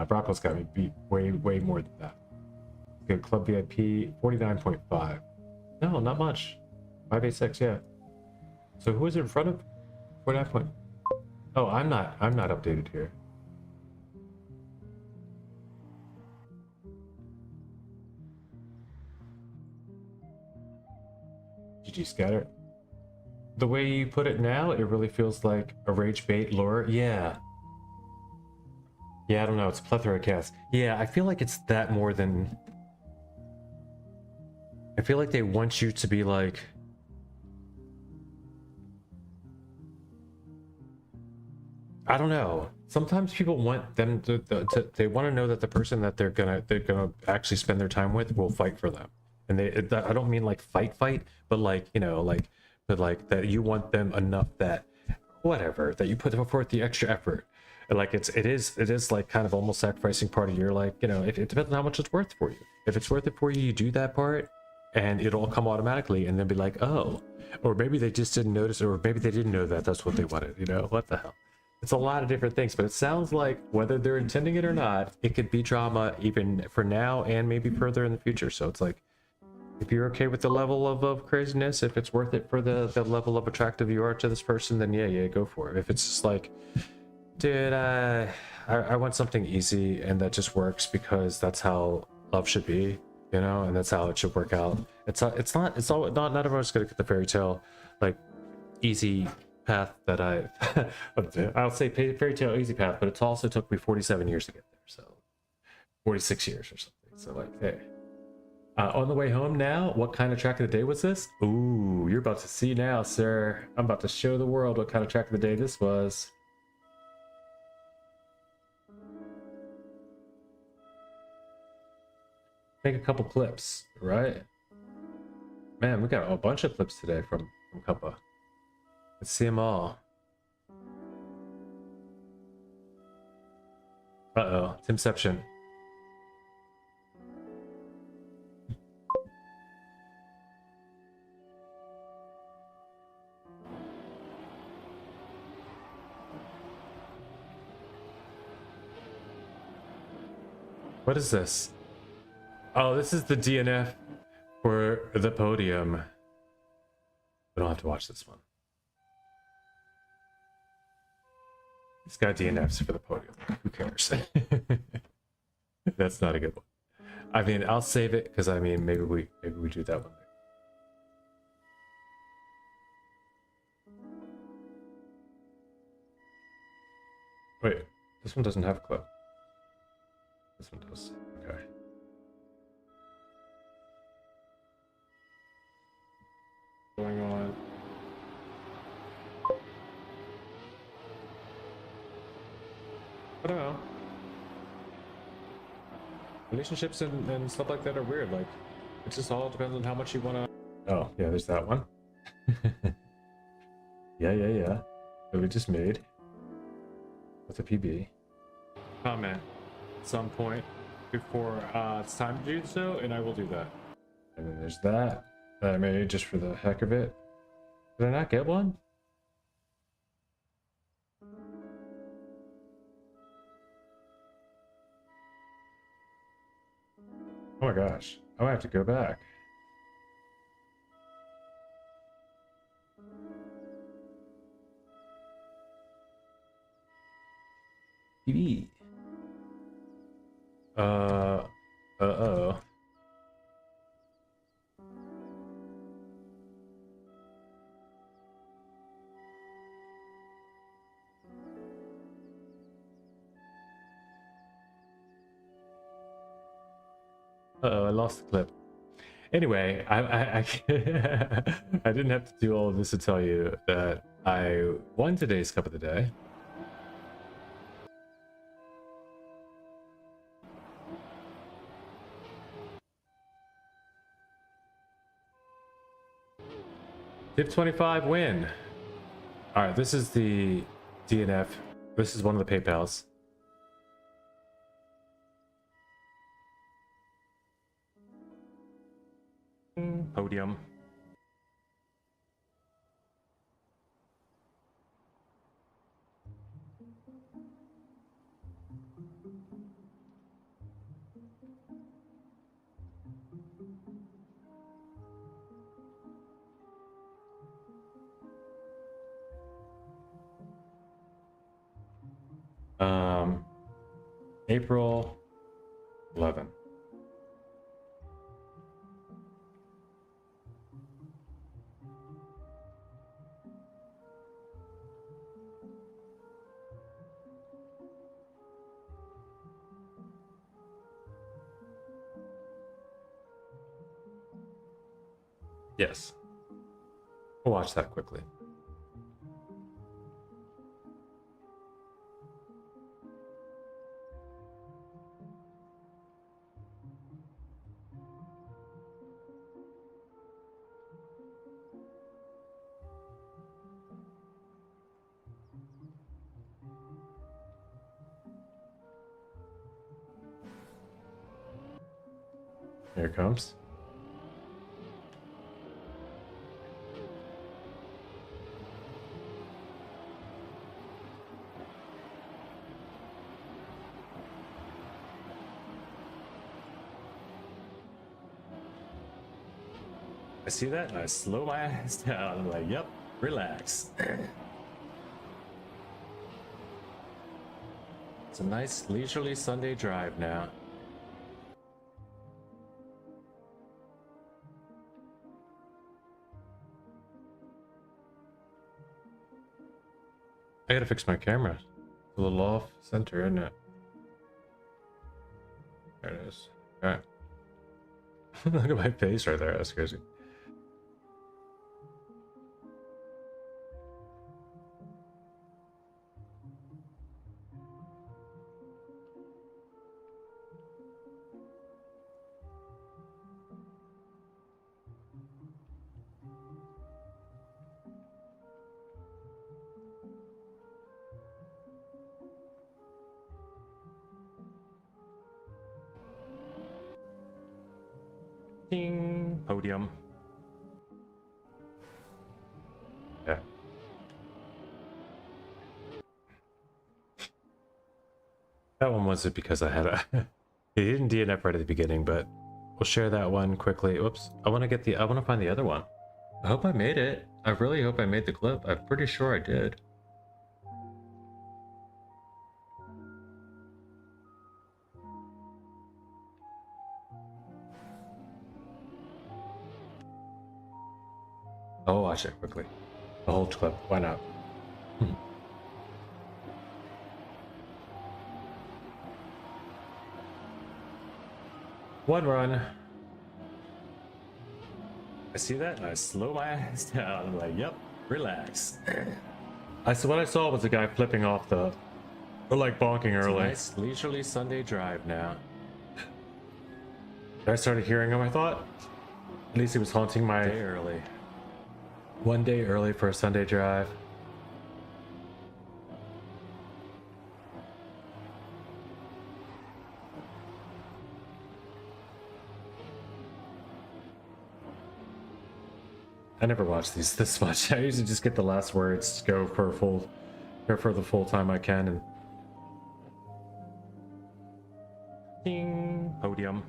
Brockle's got me beat way more than that. Good club VIP 49.5. No, not much. 586, yeah. So who is in front of 49. Oh, I'm not updated here. GG Scatter. The way you put it now, it really feels like a rage bait lure. Yeah, I don't know. It's a plethora of casts. Yeah, I feel like it's that more than. I feel like they want you to be like. I don't know. Sometimes people want them to they want to know that the person that they're gonna actually spend their time with will fight for them. And I don't mean like fight, but like, you know, but that you want them enough that whatever, that you put forth the extra effort. And like it is like kind of almost sacrificing part of your, like, you know, it depends on how much it's worth for you. If it's worth it for you, you do that part and it'll come automatically and then be like, oh, or maybe they just didn't notice, or maybe they didn't know that that's what they wanted, you know, what the hell. It's a lot of different things, but it sounds like whether they're intending it or not, it could be drama even for now and maybe further in the future. So it's like, if you're okay with the level of craziness, if it's worth it for the level of attractive you are to this person, then yeah, go for it. If it's just like, dude, I want something easy and that just works because that's how love should be, you know, and that's how it should work out. Not everyone's gonna get the fairy tale, like, easy path that I'll say fairy tale easy path, but it also took me 47 years to get there, so 46 years or something. So like, hey, on the way home now, what kind of track of the day was this? Ooh, you're about to see now, sir. I'm about to show the world what kind of track of the day this was. Take a couple clips, right? Man, we got a bunch of clips today from Cuppa. Let's see them all. Uh-oh, Timception. What is this? Oh, this is the DNF for the podium. We don't have to watch this one. This guy DNFs for the podium. Who cares? That's not a good one. I mean, I'll save it because I mean, maybe we do that one. Wait, this one doesn't have a clip. This one does. Okay. Going on. I don't know. Relationships and stuff like that are weird. Like, It just all depends on how much you want to. Oh, yeah, there's that one. Yeah. That we just made with a PB. Comment at some point before it's time to do so, and I will do that. And then there's that I made just for the heck of it. Did I not get one? Oh my gosh, I might have to go back. TV. Uh-oh. Uh-oh, I lost the clip. Anyway, I didn't have to do all of this to tell you that I won today's Cup of the Day. Tip 25 win. All right, this is the DNF. This is one of the PayPals. Podium. April 11. Yes. We'll watch that quickly. Here it comes. I see that and I slow my ass down. I'm like, yep, relax. It's a nice leisurely Sunday drive now. I gotta fix my camera. It's a little off center, isn't it? There it is. Alright. Look at my face right there. That's crazy. Ding. Podium. Yeah. That one wasn't because I had a... It didn't DNF right at the beginning, but we'll share that one quickly. Whoops. I want to find the other one. I hope I made it. I really hope I made the clip. I'm pretty sure I did. I'll watch it quickly. The whole clip. Why not? One run. I see that and I slow my ass down. I'm like, yep, relax. What I saw was a guy flipping off or like bonking early. It's a nice leisurely Sunday drive now. I started hearing him, I thought, At least he was haunting my day early. One day early for a Sunday drive. I never watch these this much. I usually just get the last words, go for the full time I can, and ding, podium.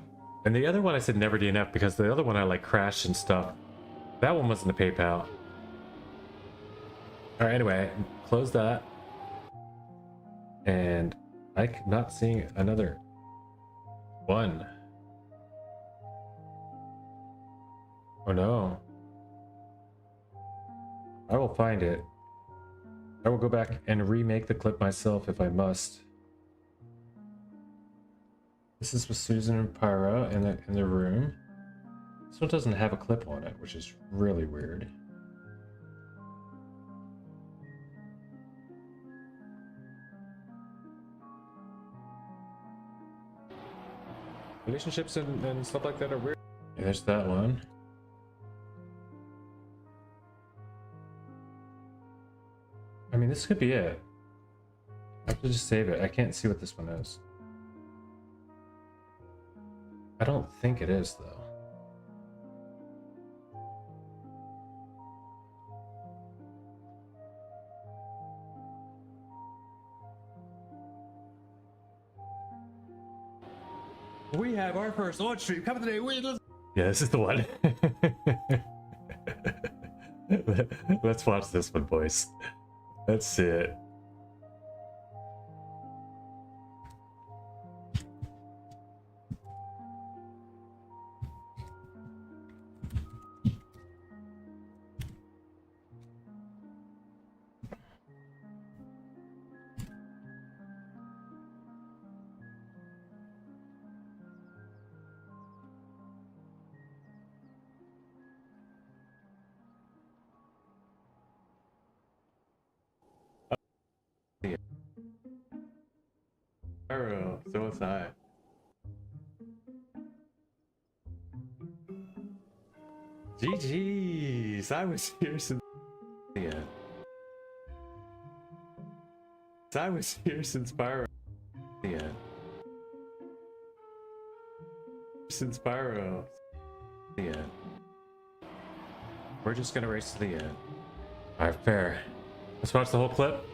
And the other one I said never DNF because the other one I like crashed and stuff. That one wasn't a PayPal. All right, anyway, close that. And I'm not seeing another one. Oh no. I will find it. I will go back and remake the clip myself if I must. This is with Susan and Pyra in the room. This one doesn't have a clip on it, which is really weird. Relationships and stuff like that are weird. Yeah, there's that one. I mean, this could be it. I have to just save it. I can't see what this one is. I don't think it is, though. We have our first launch stream coming today. Yeah, this is the one. Let's watch this one, boys. Let's see it. Arrow, so was I. GG's, I was here since the end. I was here since Pyro. The end. Since Pyro. The end. We're just gonna race to the end. Alright, fair. Let's watch the whole clip.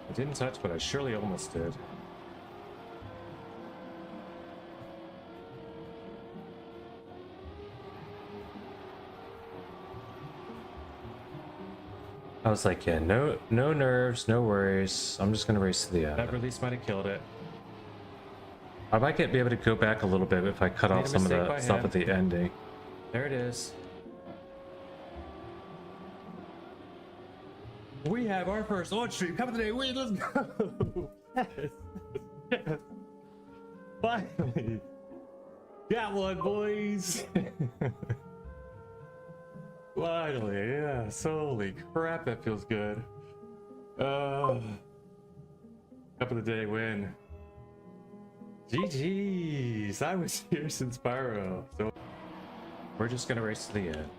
I didn't touch, but I surely almost did. I was like, yeah, no nerves, no worries. I'm just gonna race to the end. That release might have killed it. I might be able to go back a little bit if I cut off some of the stuff at the ending. There it is. We have our first launch stream coming today. Wait, let's go. Yes. Yes. Finally. Got one, boys. Finally, yes. Holy crap, that feels good. Cup of the day win. GG's. I was here since Pyro. So we're just gonna race to the end.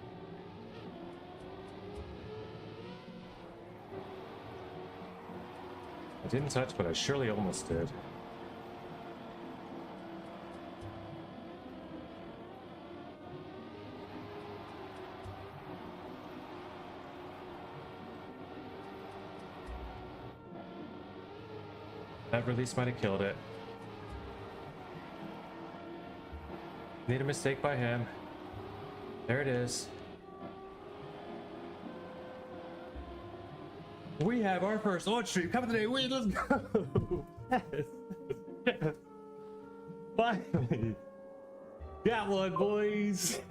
I didn't touch, but I surely almost did. That release might have killed it. Need a mistake by him. There it is. We have our first launch stream coming today. Wait, let's go. Yes. Yes. Finally. Got one, boys.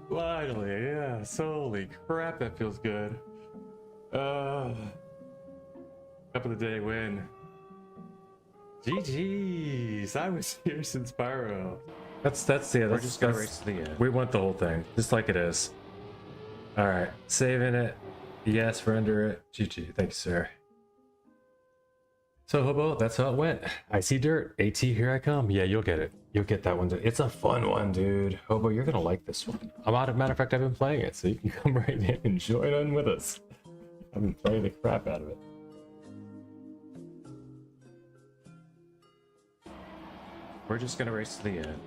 Finally, yes. Holy crap, that feels good. Cup of the day win. GG's. I was here since Pyro. That's yeah. We're just gonna race to the end. We want the whole thing, just like it is. All right, saving it. Yes, render it. GG. Thank you, sir. So Hobo, that's how it went. I see dirt. AT, here I come. Yeah, you'll get it. You'll get that one. It's a fun one, dude. Hobo, you're gonna like this one. Matter of fact, I've been playing it, so you can come right in and join in with us. I've been playing the crap out of it. We're just gonna race to the end.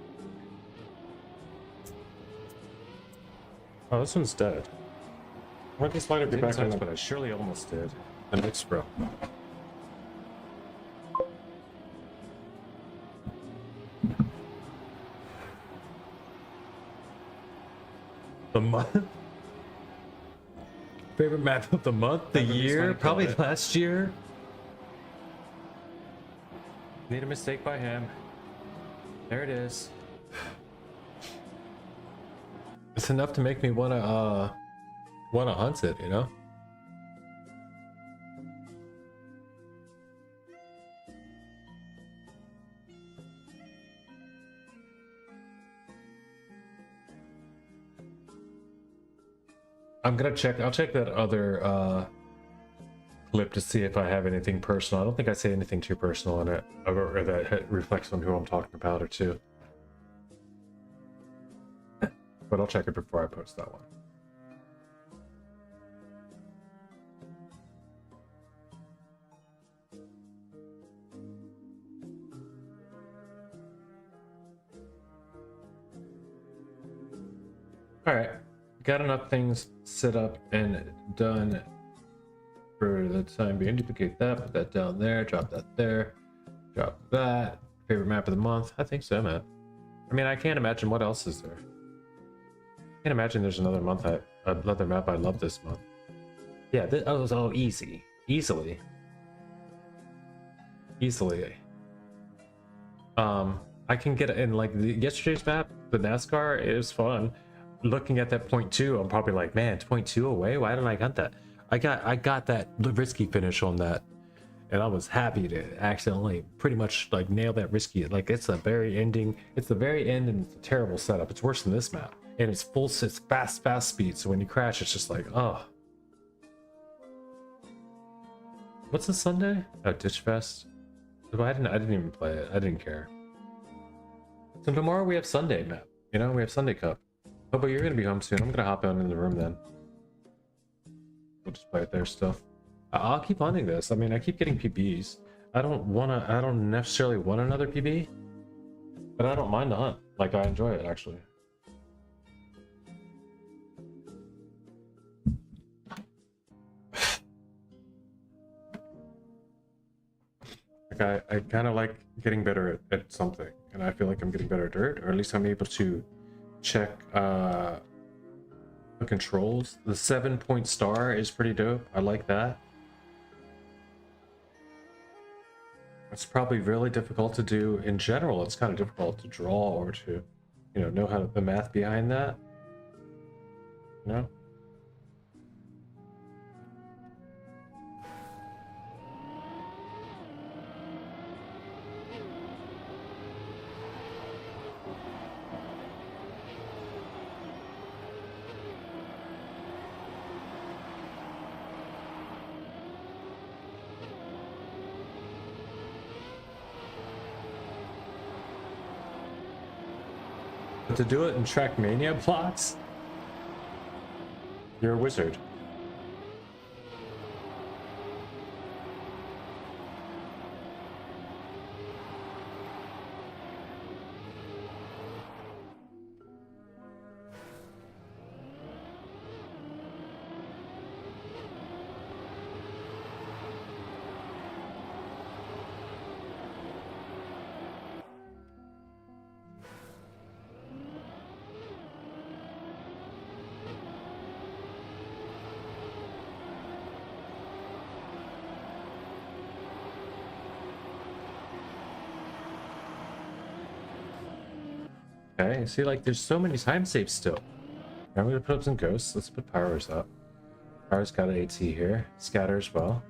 Oh, this one's dead. Why this light be back on? But I surely almost did. The next bro. The month. Favorite map of the month, the year, probably last year. Need a mistake by him. There it is. It's enough to make me wanna hunt it, you know? I'll check that other clip to see if I have anything personal. I don't think I say anything too personal in it, or that reflects on who I'm talking about or two. But I'll check it before I post that one. All right, got enough things set up and done for the time being. Duplicate that, put that down there, drop that there, drop that. Favorite map of the month? I think so, man. I mean, I can't imagine what else is there. I can't imagine there's another map I love this month. Yeah, this was all easily. I can get in like yesterday's map, the NASCAR. It was fun. Looking at that point 2, I'm probably like, man, it's point 2 away. Why didn't I hunt that? I got that risky finish on that, and I was happy to accidentally pretty much like nail that risky. Like it's the very ending. It's the very end, and it's a terrible setup. It's worse than this map, and it's fast speed. So when you crash, it's just like, oh. What's this Sunday? Oh, Ditch Fest. I didn't even play it. I didn't care. So tomorrow we have Sunday map. You know, we have Sunday Cup. Oh, but you're gonna be home soon. I'm gonna hop out in the room then. We'll just play it there still. I'll keep hunting this. I mean, I keep getting PBs. I don't necessarily want another PB, but I don't mind the hunt. Like, I enjoy it actually. Like, I kind of like getting better at something, and I feel like I'm getting better at dirt, or at least I'm able to check the controls. The 7-point star is pretty dope. I like that. It's probably really difficult to do in general. It's kind of difficult to draw or to, you know how the math behind that. You know? But to do it in Trackmania plots, you're a wizard. Okay, see, like, there's so many time saves still. I'm gonna put up some ghosts. Let's put powers up. Powers got an AT here. Scatter as well.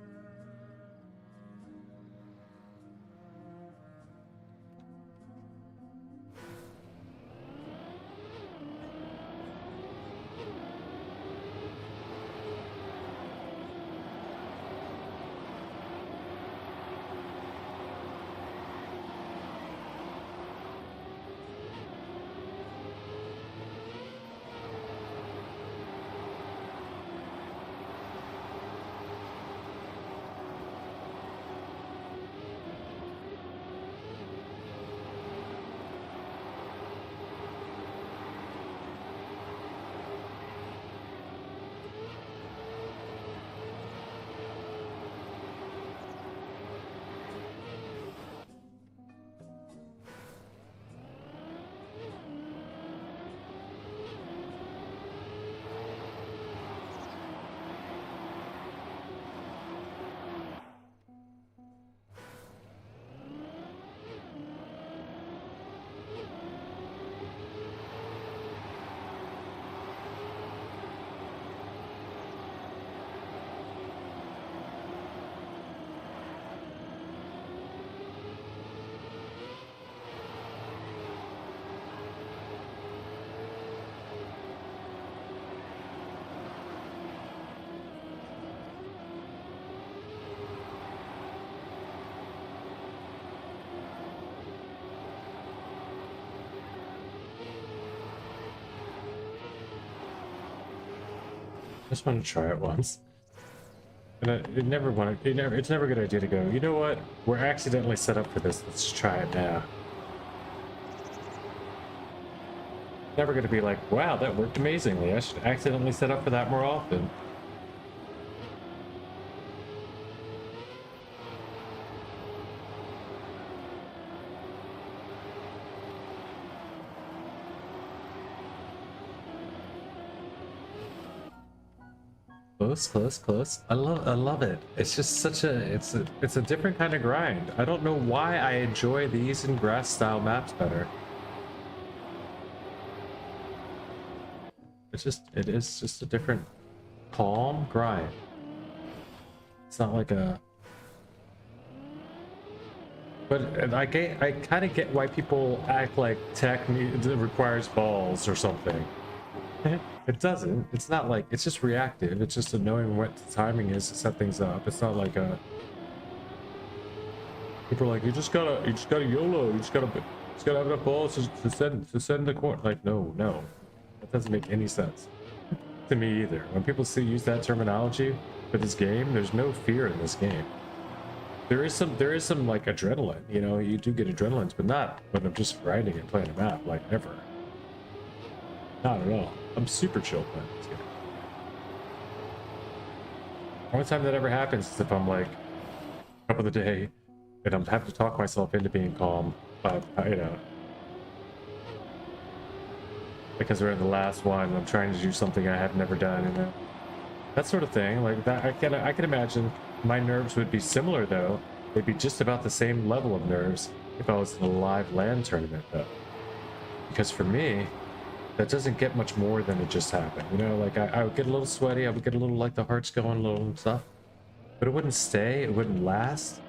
just want to try it once. And it's never a good idea to go, you know what? We're accidentally set up for this. Let's try it now. Never going to be like, wow, that worked amazingly. I should accidentally set up for that more often. Close. I love it. It's just such a it's a different kind of grind. I don't know why I enjoy these in grass style maps better. It is just a different calm grind. It's not like a but I kind of get why people act like tech requires balls or something. It doesn't. It's not like it's just reactive. It's just knowing what the timing is to set things up. It's not like a people are like you just gotta YOLO. You just gotta have enough balls to send the court. Like no, that doesn't make any sense to me either. When people use that terminology for this game, there's no fear in this game. There is some like adrenaline. You know, you do get adrenaline, but not when I'm just grinding and playing a map. Like ever. Not at all. I'm super chill playing this game. The only time that ever happens is if I'm like up of the day and I'm having to talk myself into being calm, you know, because we're in the last one. I'm trying to do something I have never done, you know, that sort of thing. Like that, I can imagine my nerves would be similar though. They'd be just about the same level of nerves if I was in a live LAN tournament though, because for me. That doesn't get much more than it just happened. You know, like I would get a little sweaty, I would get a little like the heart's going a little and stuff. But it wouldn't stay, it wouldn't last.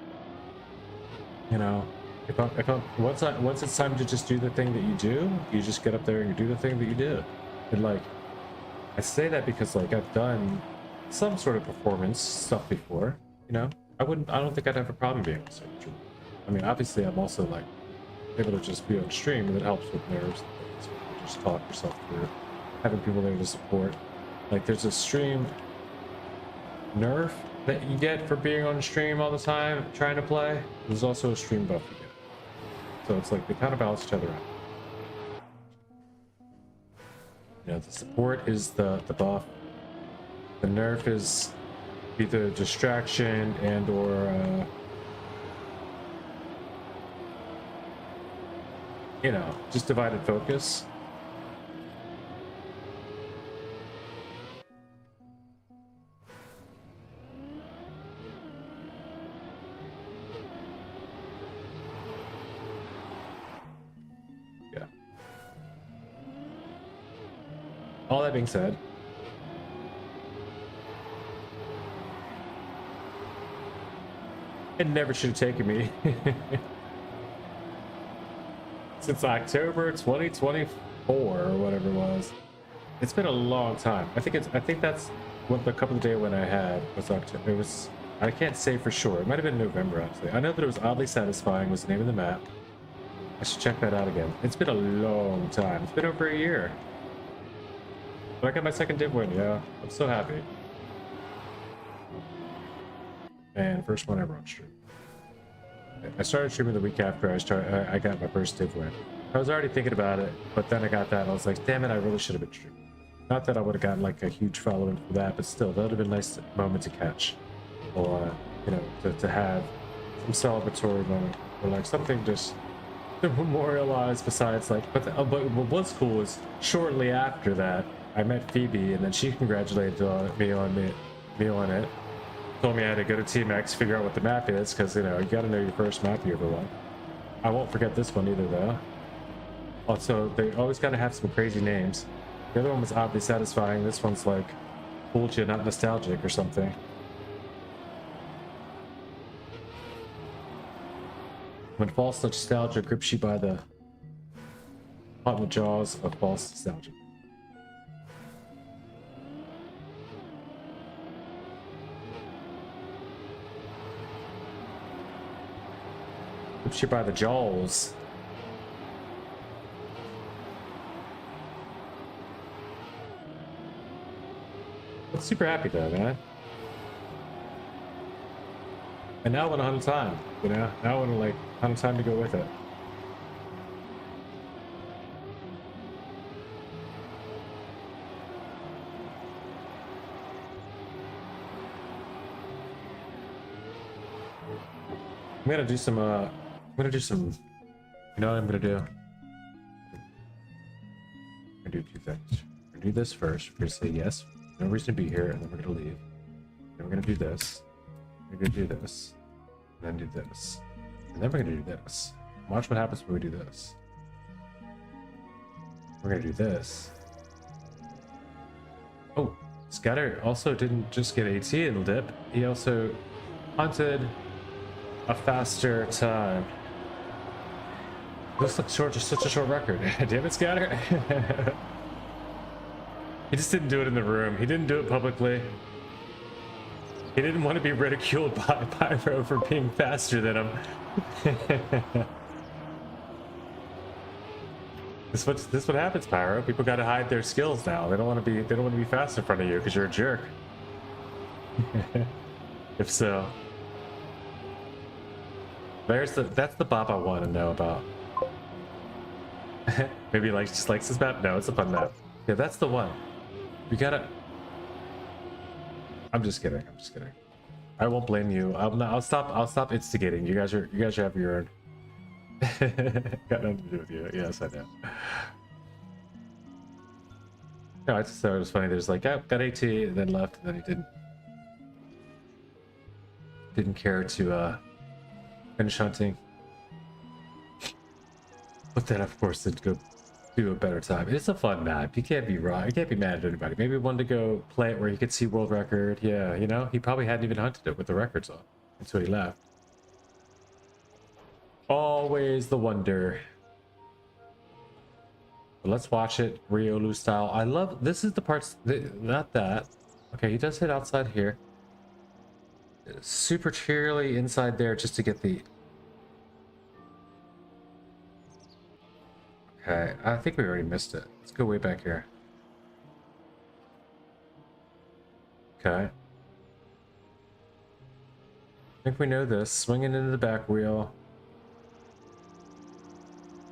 You know, once it's time to just do the thing that you do, you just get up there and you do the thing that you do. And like I say that because like I've done some sort of performance stuff before, you know. I don't think I'd have a problem being on stage. I mean, obviously I'm also like able to just be on stream and it helps with nerves. Just talk yourself through having people there to support. Like there's a stream nerf that you get for being on stream all the time trying to play. There's also a stream buff you get, so it's like they kind of balance each other out. You know, the support is the buff, the nerf is either distraction and or you know, just divided focus. All that being said, it never should have taken me since October 2024 or whatever it was. It's been a long time. I think that's what the couple of days when I had was October. It was, I can't say for sure. It might have been November actually. I know that it was Oddly Satisfying was the name of the map. I should check that out again. It's been a long time. It's been over a year. But I got my second div win, yeah. I'm so happy. And first one ever on stream. I started streaming the week after I got my first div win. I was already thinking about it, but then I got that and I was like, damn it, I really should have been streaming. Not that I would have gotten like a huge following for that, but still, that would have been a nice moment to catch. Or, you know, to have some celebratory moment. Or like something just to memorialize besides like, but what's cool is shortly after that, I met Phoebe, and then she congratulated me on it. Told me I had to go to Team X, figure out what the map is, because you know you got to know your first map you ever won. I won't forget this one either, though. Also, they always got to have some crazy names. The other one was Oddly Satisfying. This one's like Fooled You, Not Nostalgic, or something. When false nostalgia grips you by the caught in the jaws of false nostalgia. Grips you by the jaws. I'm super happy though, man. And now I want a 100 time, you know? Now I want to like 100 time to go with it. I'm gonna do some, you know what I'm gonna do? I'm gonna do two things. We're gonna do this first. We're gonna say yes, no reason to be here, and then we're gonna leave. Then we're gonna do this. We're gonna do this. And then do this. And then we're gonna do this. Watch what happens when we do this. We're gonna do this. Oh, Scatter also didn't just get AT in the dip. He also hunted a faster time. This looks short, just such a short record. Damn it, Scatter. He just didn't do it in the room. He didn't do it publicly. He didn't want to be ridiculed by Pyro for being faster than him. This what happens, Pyro. People got to hide their skills now. They don't want to be fast in front of you because you're a jerk. If so, that's the Bob I want to know about. Maybe he just likes this map. No, it's a fun map. Yeah, that's the one. We gotta. I'm just kidding. I'm just kidding. I won't blame you. I'll stop instigating. You guys have your own. Got nothing to do with you. Yes, I know. No, I just thought it was funny. There's like, oh, got AT, and then left, and then he didn't care to finish hunting. But then, of course, did go do a better time. It's a fun map. You can't be wrong. You can't be mad at anybody. Maybe one to go play it where you could see world record. Yeah, you know, he probably hadn't even hunted it with the records on until he left. Always the wonder. But let's watch it Riolu style. I love this is the parts not that. Okay, he does hit outside here. Super cheerily inside there just to get the. Okay, I think we already missed it. Let's go way back here. Okay. I think we know this. Swinging into the back wheel.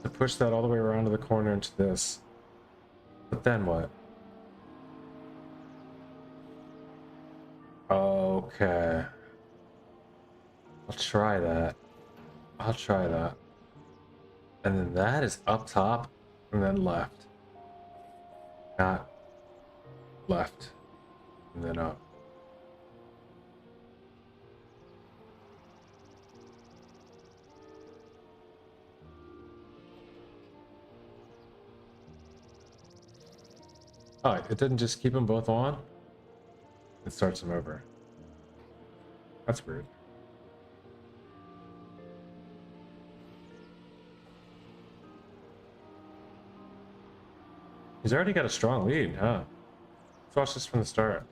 To push that all the way around to the corner into this. But then what? Okay. I'll try that. I'll try that. And then that is up top and then left. Not left. And then up. Oh, it didn't just keep them both on? It starts them over. That's weird. He's already got a strong lead, huh? Let's watch this from the start.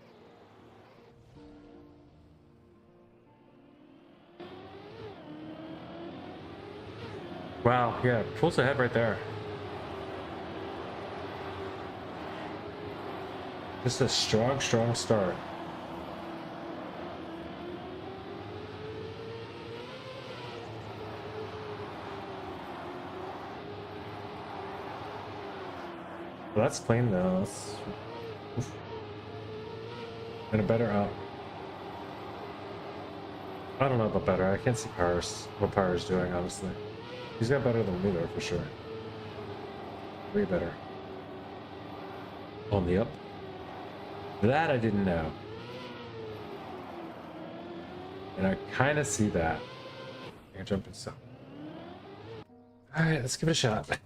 Wow, yeah, pulls ahead right there. Just a strong, strong start. Well, that's clean though. That's... And a better up. I don't know about better. I can't see what Power's doing, honestly. He's got better than me though, for sure. Way better. On the up. That I didn't know. And I kind of see that. I can jump in some. Alright, let's give it a shot.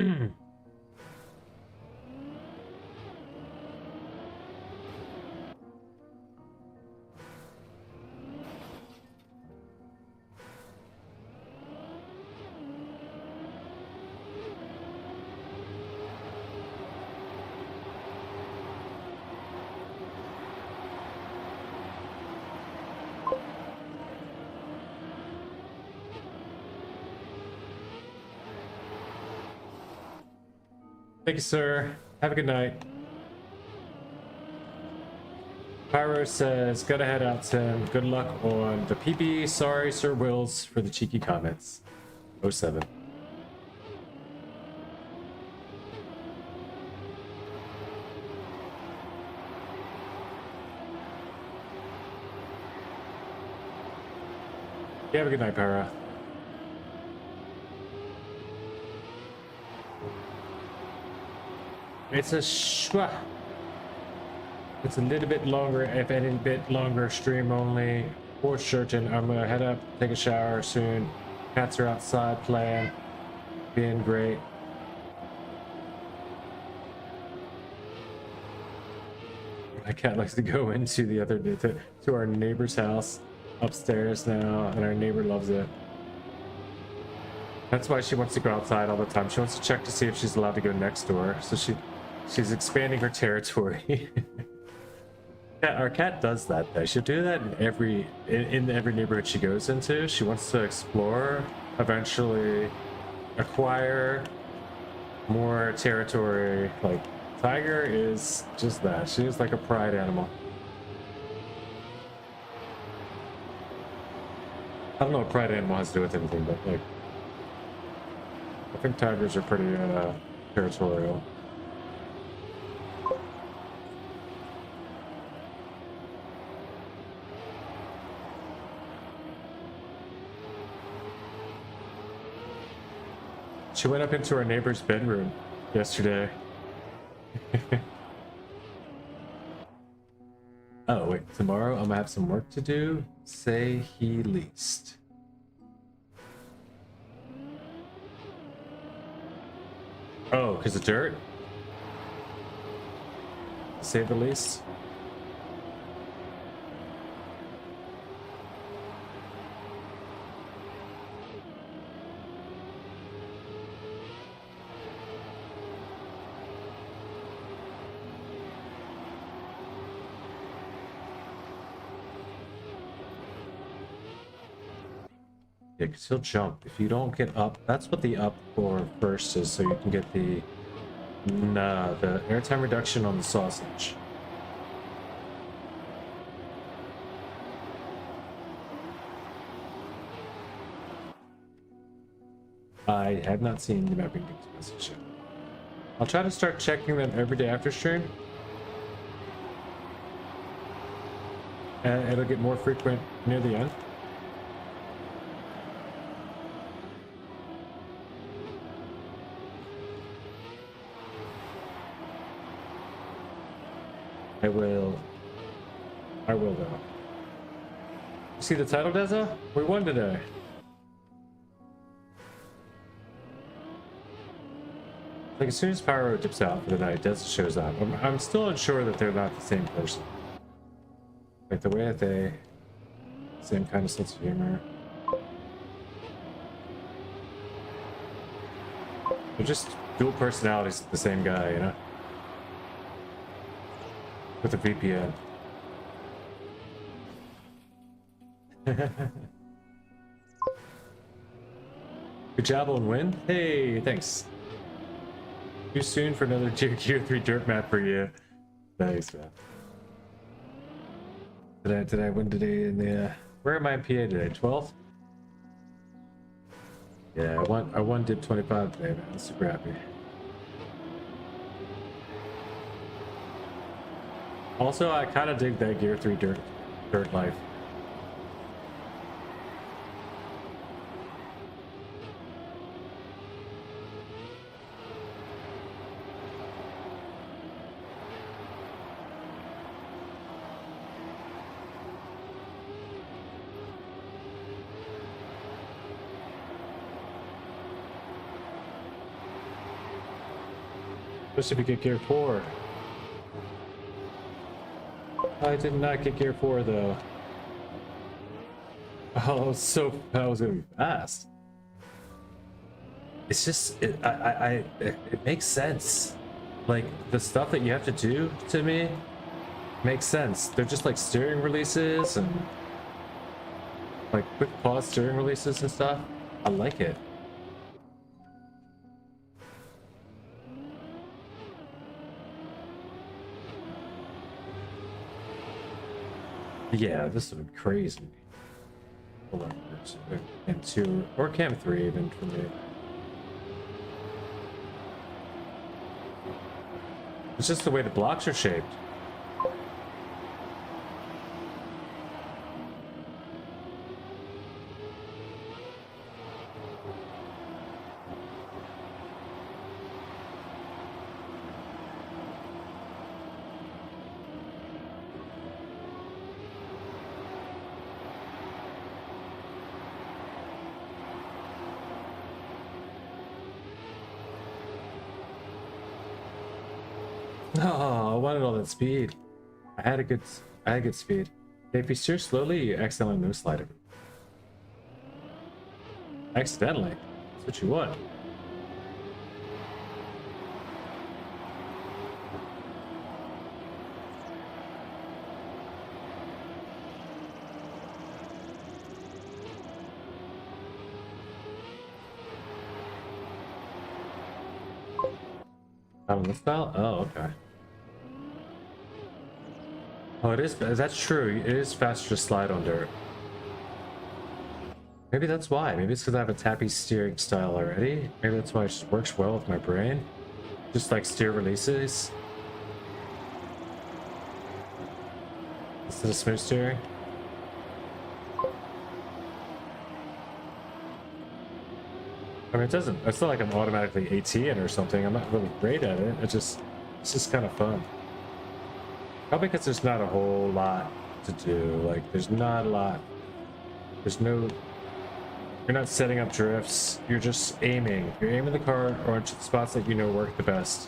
Thank you, sir. Have a good night. Pyro says, gotta head out, Tim. Good luck on the PB. Sorry, Sir Wills, for the cheeky comments. 07. Yeah, have a good night, Pyro. It's a It's a little bit longer, if any bit longer, stream only. For certain, I'm gonna head up, take a shower soon. Cats are outside playing, being great. My cat likes to go into the other to our neighbor's house upstairs now, and our neighbor loves it. That's why she wants to go outside all the time. She wants to check to see if she's allowed to go next door. So she's expanding her territory. Yeah, our cat does that though. She'll do that in every neighborhood she goes into. She wants to explore, eventually acquire more territory. Like Tiger is just that. She is like a pride animal. I don't know what pride animal has to do with anything, but like I think tigers are pretty territorial. She went up into our neighbor's bedroom yesterday. Oh, wait, tomorrow I'm gonna have some work to do, say he least. Oh, because of dirt? Say the least. Yeah, because he'll jump. If you don't get up, that's what the up or first is, so you can get the airtime reduction on the sausage. I have not seen the mapping message yet. I'll try to start checking them every day after stream. And it'll get more frequent near the end. I will though. You see the title, Deza? We won today. Like as soon as Pyro dips out for the night, Deza shows up. I'm still unsure that they're not the same person. Like the way that they, same kind of sense of humor. They're just dual personalities of the same guy, you know? With a VPN. Good job on win. Hey, thanks. Too soon for another Gear 3 dirt map for you. Nice, man. Did I win today in the where am I in PA today? 12th? Yeah, I won dip 25 today, man. I'm super happy. Also, I kind of dig that Gear 3 dirt life. Especially if you get gear 4. I did not get gear 4 though. Oh, that was gonna be fast. It's just, it makes sense. Like, the stuff that you have to do to me makes sense. They're just like steering releases and like quick pause steering releases and stuff. I like it. Yeah, this would be crazy. Hold on, cam 2 or cam 3 even for me. It's just the way the blocks are shaped. Oh, I wanted all that speed. I had good speed. If you steer slowly, you accidentally no slide it. Accidentally? That's what you want. Out on this style? Oh, okay. Oh, it is. That's true. It is faster to slide on dirt. Maybe that's why. Maybe it's because I have a tappy steering style already. Maybe that's why it just works well with my brain. Just like steer releases. Instead of smooth steering. I mean, it doesn't. It's not like I'm automatically ATing or something. I'm not really great at it. It's just kind of fun. Probably because there's not a whole lot to do. Like, there's not a lot. There's no. You're not setting up drifts. You're just aiming. You're aiming the car onto the spots that you know work the best.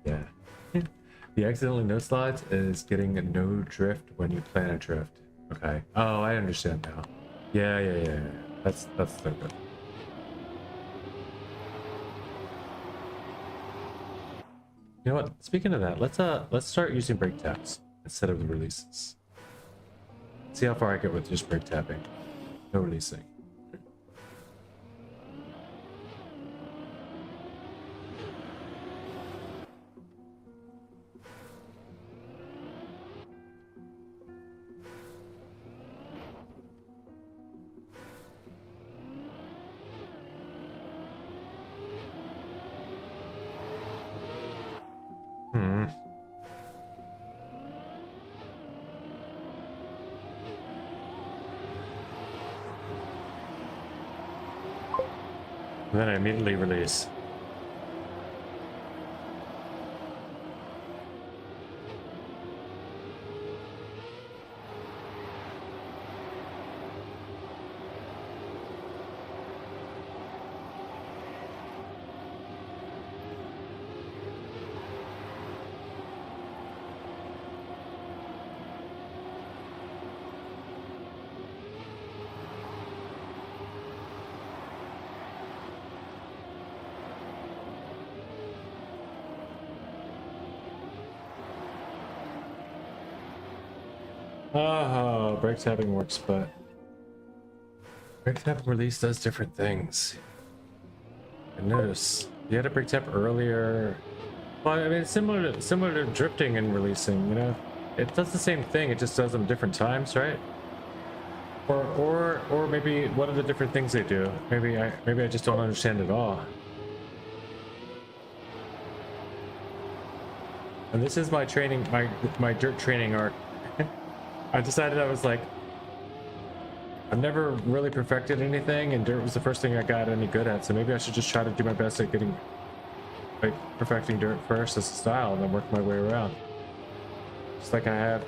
Yeah. The accidentally no slides is getting a no drift when you plan a drift. Okay. Oh, I understand now. Yeah. That's so good. You know what? Speaking of that, let's start using brake taps instead of the releases. See how far I get with just brake tapping. No releasing. And then I immediately release. Oh, brake tapping works, but brake tap release does different things. I notice you had a brake tap earlier. Well, I mean, it's similar to drifting and releasing. You know, it does the same thing. It just does them different times, right? Or maybe what are the different things they do? Maybe I just don't understand it all. And this is my training, my dirt training arc. I decided I was like, I've never really perfected anything, and dirt was the first thing I got any good at, so maybe I should just try to do my best at getting like perfecting dirt first as a style and then work my way around. Just like I have,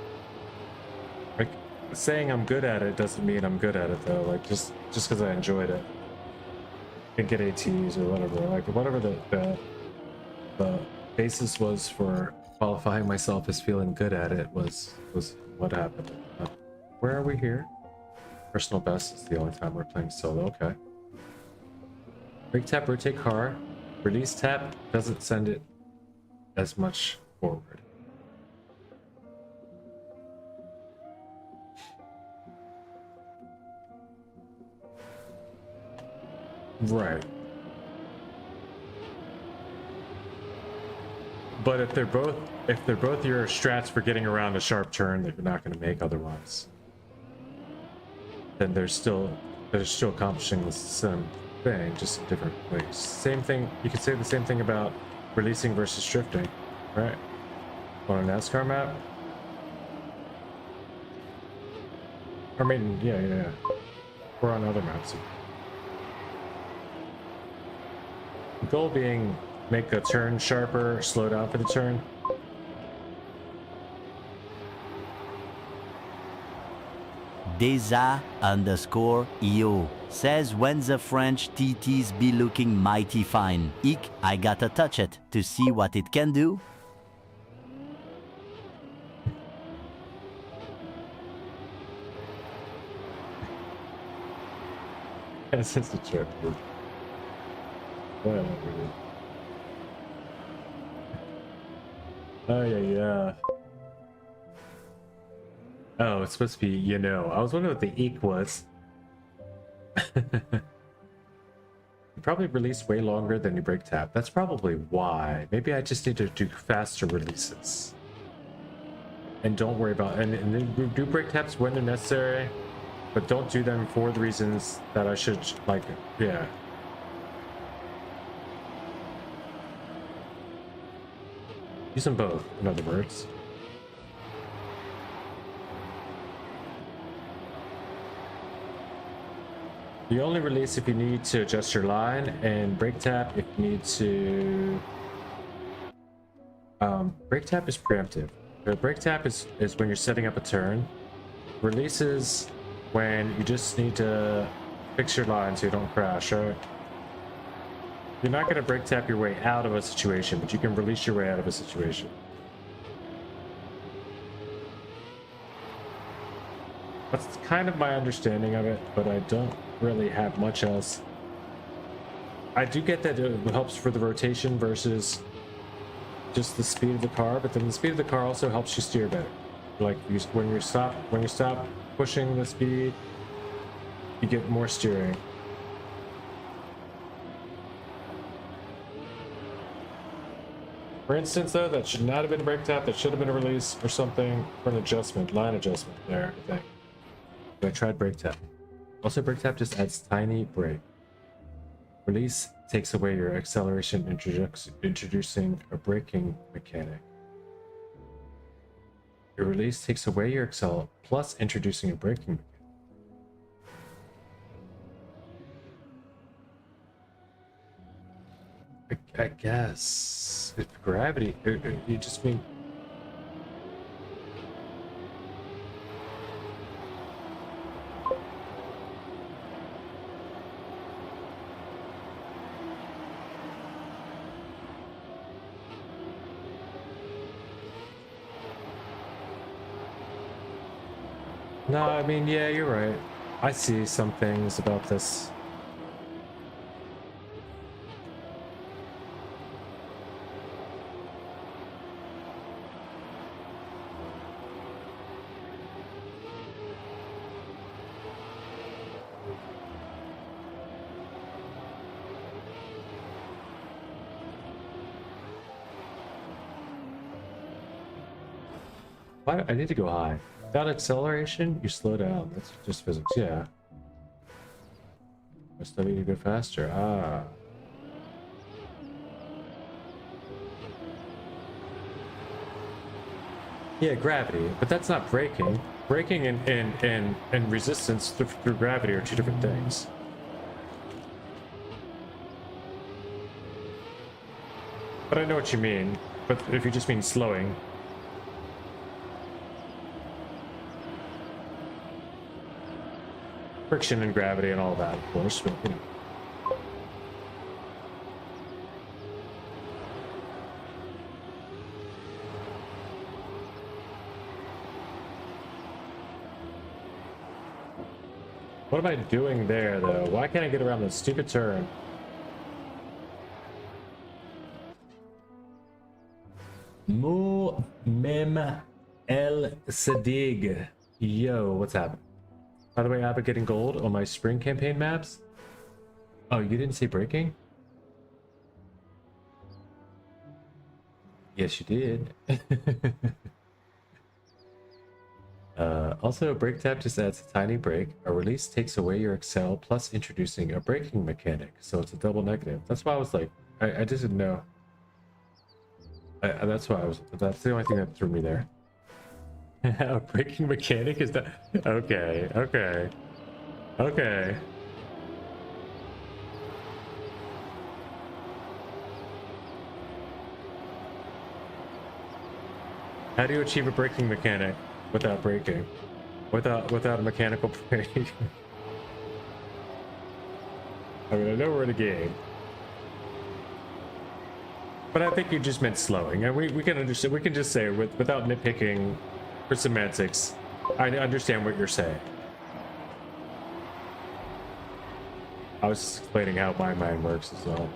like, saying I'm good at it doesn't mean I'm good at it though. Like just because I enjoyed it, and get ATs or whatever. Like whatever the basis was for qualifying myself as feeling good at it was what happened. Where are we here? Personal best is the only time we're playing solo. Okay. Brake tap, rotate car. Release tap doesn't send it as much forward. Right. But if they're both your strats for getting around a sharp turn that you're not going to make otherwise, then they're still accomplishing the same thing, just in different ways. Same thing. You could say the same thing about releasing versus drifting, right? On a NASCAR map. Or maybe yeah. Or on other maps. The goal being make a turn sharper, slow down for the turn. Deza_EO says when the French TTs be looking mighty fine. I gotta touch it to see what it can do. Yes, it's a joke. Whatever. Oh yeah. Oh, it's supposed to be, you know. I was wondering what the eek was. You probably release way longer than you brake tap. That's probably why. Maybe I just need to do faster releases. And don't worry about and then do brake taps when they're necessary, but don't do them for the reasons that I should, like, yeah. Use them both, in other words. You only release if you need to adjust your line, and brake tap if you need to. Brake tap is preemptive. The brake tap is when you're setting up a turn. Releases when you just need to fix your line so you don't crash. Right? You're not going to brake tap your way out of a situation, but you can release your way out of a situation. That's kind of my understanding of it, but I don't really have much else. I do get that it helps for the rotation versus just the speed of the car, but then the speed of the car also helps you steer better. Like when you stop pushing the speed, you get more steering. For instance, though, that should not have been a brake tap. That should have been a release or something, or an adjustment, line adjustment there, I think. But I tried brake tap. Also, brake tap just adds tiny brake. Release takes away your acceleration, introducing a braking mechanic. Your release takes away your accel, plus introducing a braking mechanic. I guess if gravity, you just mean. No, I mean, yeah, you're right. I see some things about this. Why? I need to go high. Without acceleration, you slow down. That's just physics, yeah. I still need to go faster. Ah. Yeah, gravity, but that's not braking. Braking and resistance through gravity are two different things. But I know what you mean. But if you just mean slowing. Friction and gravity and all that, of course, but you know. What am I doing there, though? Why can't I get around this stupid turn? Mu Mem El Sadig. Yo, what's happening? By the way, I've been getting gold on my spring campaign maps. Oh, you didn't see breaking? Yes, you did. Also, brake tap just adds a tiny brake. A release takes away your excel, plus introducing a braking mechanic. So it's a double negative. That's why I was like, I just didn't know. That's why I was. That's the only thing that threw me there. A braking mechanic is that? Okay, okay, okay. How do you achieve a braking mechanic without braking? Without a mechanical brake? I mean, I know we're in a game. But I think you just meant slowing. And we can understand, we can just say without nitpicking for semantics, I understand what you're saying. I was just explaining how my mind works as well.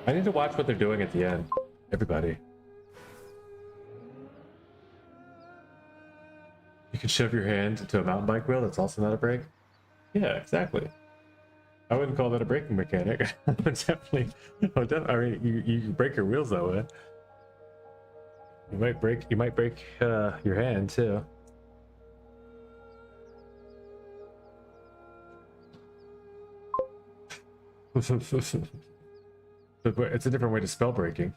I need to watch what they're doing at the end. Everybody. You can shove your hand into a mountain bike wheel. That's also not a brake. Yeah, exactly. I wouldn't call that a braking mechanic. Definitely. I mean, you break your wheels that way. You might break. You might break your hand too. But it's a different way to spell breaking.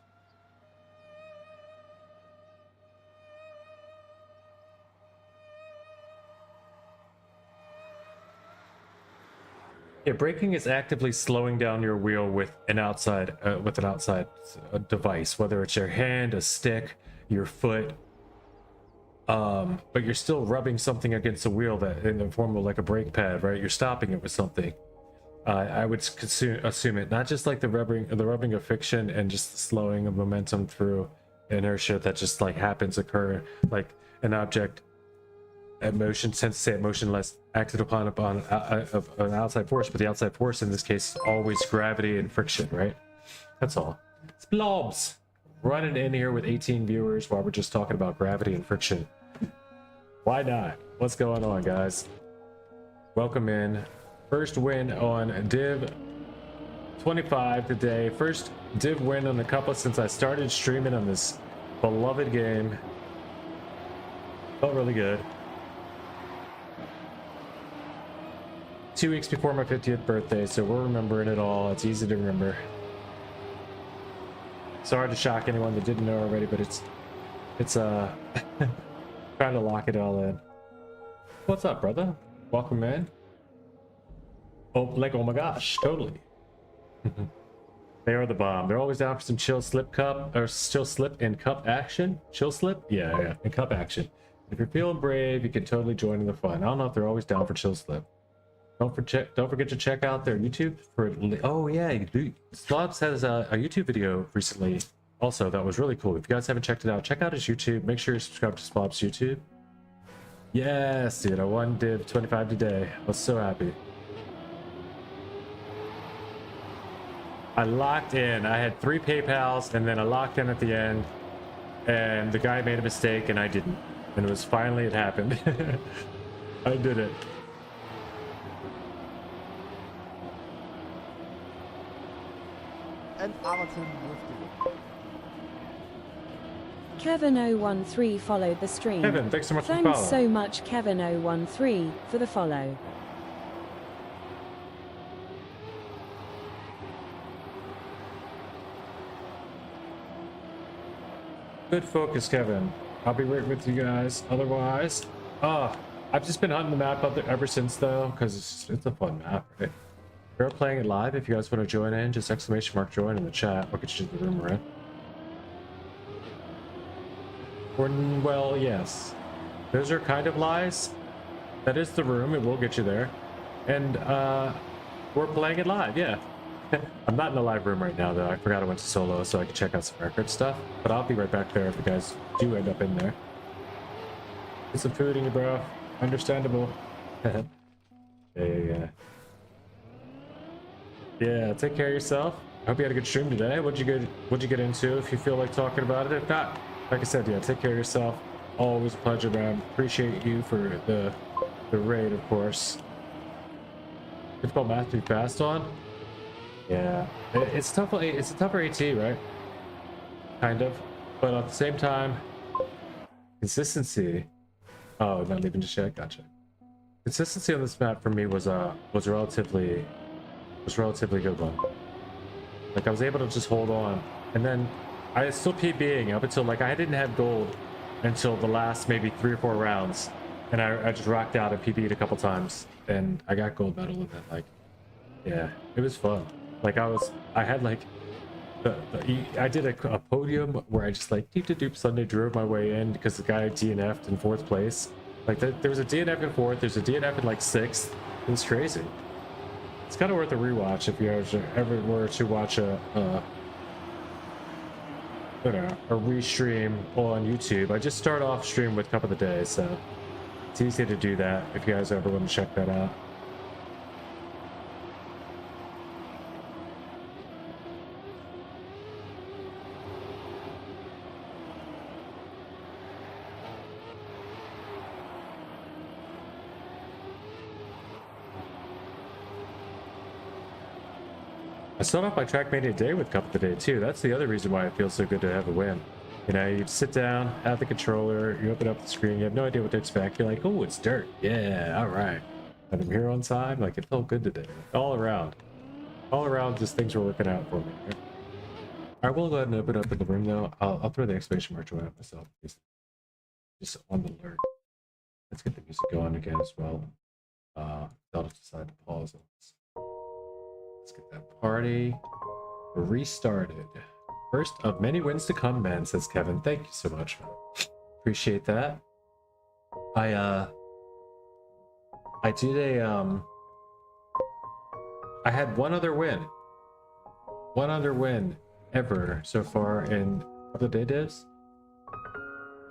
Yeah, braking is actively slowing down your wheel with an outside device, whether it's your hand, a stick, your foot. But you're still rubbing something against the wheel that in the form of like a brake pad, right? You're stopping it with something. I would assume it, not just like the rubbing of friction and just the slowing of momentum through inertia that just like occur, like an object at motion, tends to stay at motion unless acted upon of an outside force, but the outside force in this case is always gravity and friction, right? That's all. It's blobs running in here with 18 viewers while we're just talking about gravity and friction. Why not? What's going on, guys? Welcome in. First win on Div 25 today. First Div win on the Cuppa since I started streaming on this beloved game. Felt really good. 2 weeks before my 50th birthday, so we're remembering it all. It's easy to remember. Sorry to shock anyone that didn't know already, but it's trying to lock it all in. What's up, brother? Welcome in. Oh, like, oh my gosh, totally. They are the bomb. They're always down for some chill slip and cup action. Chill slip? Yeah, and cup action. If you're feeling brave, you can totally join in the fun. I don't know if they're always down for chill slip. Don't forget to check out their YouTube for. Oh yeah, Slobs has a YouTube video recently also that was really cool. If you guys haven't checked it out, check out his YouTube. Make sure you subscribe to Slobs YouTube. Yes, dude, I won Div 25 today. I was so happy. I locked in. I had 3 PayPals and then I locked in at the end, and the guy made a mistake and I didn't. And it happened. I did it. And Allerton lifted. Kevin013 followed the stream. Kevin, thanks so much for the Thanks follow. so much, Kevin013, for the follow. Good focus, Kevin. I'll be right with you guys. Otherwise, I've just been hunting the map up there ever since though, because it's a fun map, right? We're playing it live. If you guys want to join in, just !join in the chat. I'll get you to the room we're in. Or, well, yes. Those are kind of lies. That is the room. It will get you there. And we're playing it live, yeah. I'm not in the live room right now, though. I forgot I went to solo so I could check out some record stuff. But I'll be right back there if you guys do end up in there. Get some food in you, bro. Understandable. Yeah. Yeah, take care of yourself. I hope you had a good stream today. What'd you get into? If you feel like talking about it, if not, like I said, yeah, take care of yourself. Always a pleasure, man. Appreciate you for the raid, of course. Difficult math to be passed on. Yeah, it's tough. It's a tougher AT, right? Kind of, but at the same time, consistency. Oh, not leaving just yet. Gotcha. Consistency on this map for me was relatively good one. Like I was able to just hold on, and then I was still PBing up until like I didn't have gold until the last maybe 3 or 4 rounds, and I just rocked out and PB'd a couple times, and I got gold medal, and then like, yeah, it was fun. Like I had like I did a podium where I just like doop Sunday drove my way in because the guy DNF'd in 4th place. Like there was a DNF in 4th, there's a DNF in like 6th. It was crazy. It's kind of worth a rewatch if you ever were to watch a restream on YouTube. I just start off stream with Cup of the Day, so it's easy to do that if you guys ever want to check that out. I start off my Trackmania day with Cup of the Day too. That's the other reason why it feels so good to have a win. You know, you sit down, have the controller, you open up the screen, you have no idea what to expect. You're like, oh, it's dirt. Yeah, all right. And I'm here on time. Like, it felt good today. All around, just things were working out for me. Right? I will go ahead and open up in the room though. I'll throw the exclamation mark away myself. Just on the alert. Let's get the music going again as well. I'll just decide to pause on this. Let's get that party restarted. First of many wins to come, man, says Kevin. Thank you so much, man. Appreciate that. I did a I had one other win ever so far in the day divs,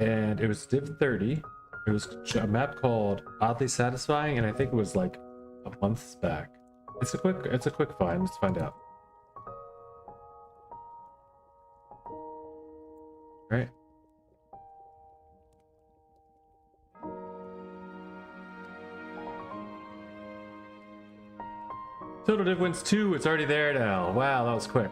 and it was div 30. It was a map called Oddly Satisfying, and I think it was like a month back. It's a quick find. Let's find out. Right. Total div wins 2. It's already there now. Wow, that was quick.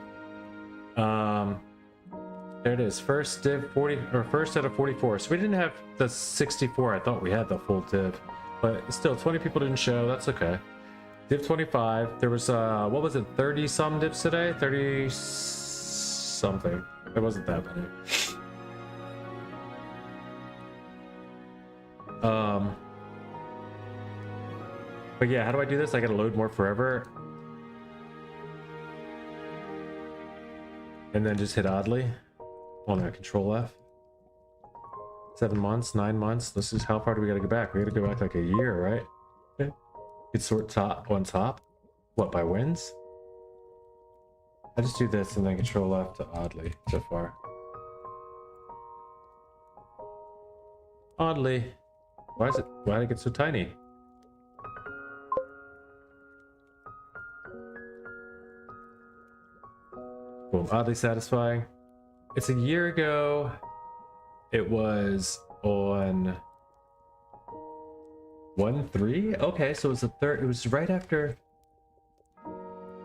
There it is. First div 40, or first out of 44. So we didn't have the 64. I thought we had the full div, but still 20 people didn't show. That's okay. Div 25. There was what was it? 30 some divs today. 30 something. It wasn't that many. But yeah, how do I do this? I gotta load more forever. And then just hit oddly. On that control F. 7 months, 9 months. This is how far do we gotta go back? We gotta go back like a year, right? Okay. Could sort top on top. What, by wins? I just do this and then control F to oddly so far. Oddly. Why did it get so tiny? Boom, oddly satisfying. It's a year ago. It was on 1-3. Okay, so it was the third. It was right after.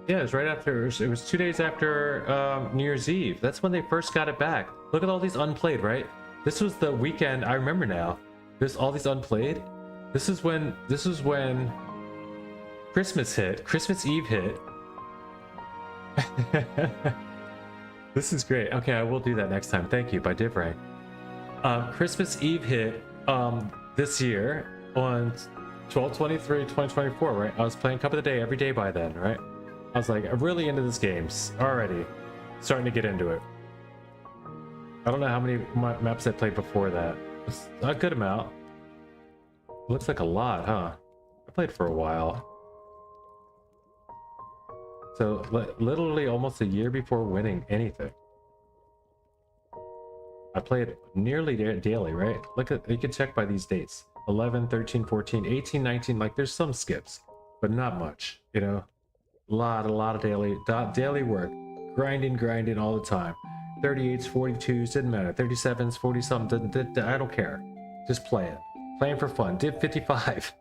Yeah, it was right after. It was 2 days after New Year's Eve. That's when they first got it back. Look at all these unplayed, right? This was the weekend. I remember now. There's all these unplayed. This is when Christmas hit. Christmas Eve hit. This is great. Okay, I will do that next time. Thank you. By Divrang. Christmas Eve hit this year, on 12/23/2024, right? I was playing Cup of the Day every day by then, right? I was like, I'm really into this game already. Starting to get into it. I don't know how many maps I played before that. It's a good amount. Looks like a lot, huh? I played for a while. So literally almost a year before winning anything. I played nearly daily, right? Look at, you can check by these dates. 11, 13, 14, 18, 19, like there's some skips, but not much, you know? A lot of daily work. Grinding all the time. 38s, 42s, didn't matter. 37s, 40 something, I don't care. Just play it. Playing for fun. Div 55.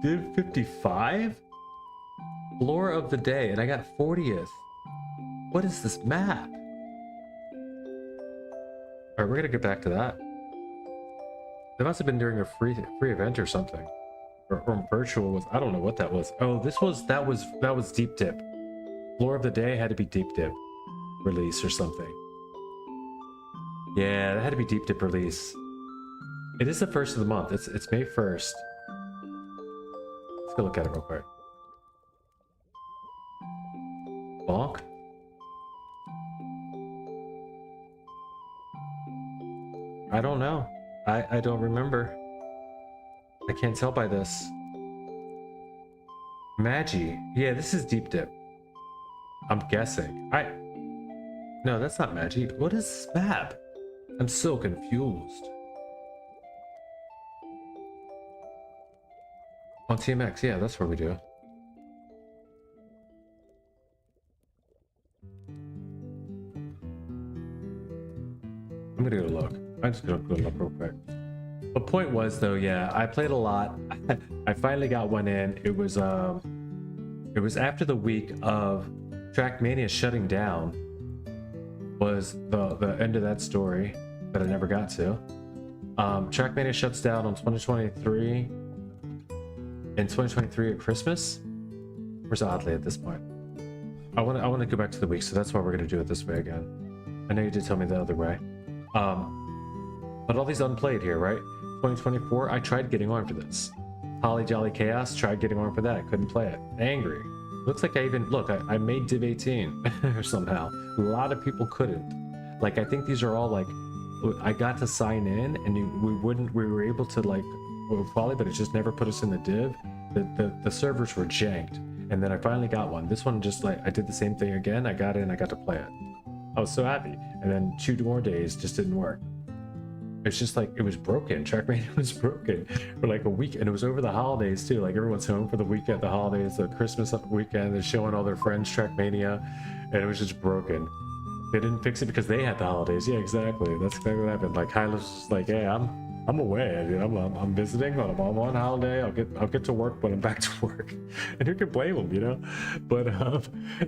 Div 55? Floor of the day, and I got 40th. What is this map? Alright, we're gonna get back to that. That must have been during a free event or something. Or virtual was, I don't know what that was. Oh, that was Deep Dip. Floor of the day had to be Deep Dip release or something. Yeah, that had to be Deep Dip release. It is the first of the month. It's May 1st. Let's go look at it real quick. Bonk. I don't know. I don't remember. I can't tell by this. Magi. Yeah, this is Deep Dip. I'm guessing. No, that's not Magi. What is this map? I'm so confused. On TMX, yeah, that's where we do. I'm gonna go look. I'm just gonna go look real quick. The point was though, yeah, I played a lot. I finally got one in. It was after the week of Trackmania shutting down. Was the end of that story that I never got to. Trackmania shuts down on 2023. In 2023 at Christmas. Where's Oddly at this point? I want to go back to the week, so that's why we're gonna do it this way again. I know you did tell me the other way. But all these unplayed here, right? 2024, I tried getting on for this. Holly Jolly Chaos, tried getting on for that. I couldn't play it. Angry. Looks like I made Div 18 somehow. A lot of people couldn't. Like, I think these are all like, I got to sign in and we were able to like, quality, but it just never put us in the div. The servers were janked. And then I finally got one. This one just like, I did the same thing again. I got in, I got to play it. I was so happy. And then 2 more days just didn't work. It's just like, it was broken. Trackmania was broken for like a week. And it was over the holidays too. Like everyone's home for the weekend, the holidays, the Christmas weekend. They're showing all their friends Trackmania. And it was just broken. They didn't fix it because they had the holidays. Yeah, exactly. That's exactly what happened. Like Hyla's just like, hey, I'm away. I mean, I'm visiting, but I'm on holiday. I'll get to work when I'm back to work. And who can blame them, you know? But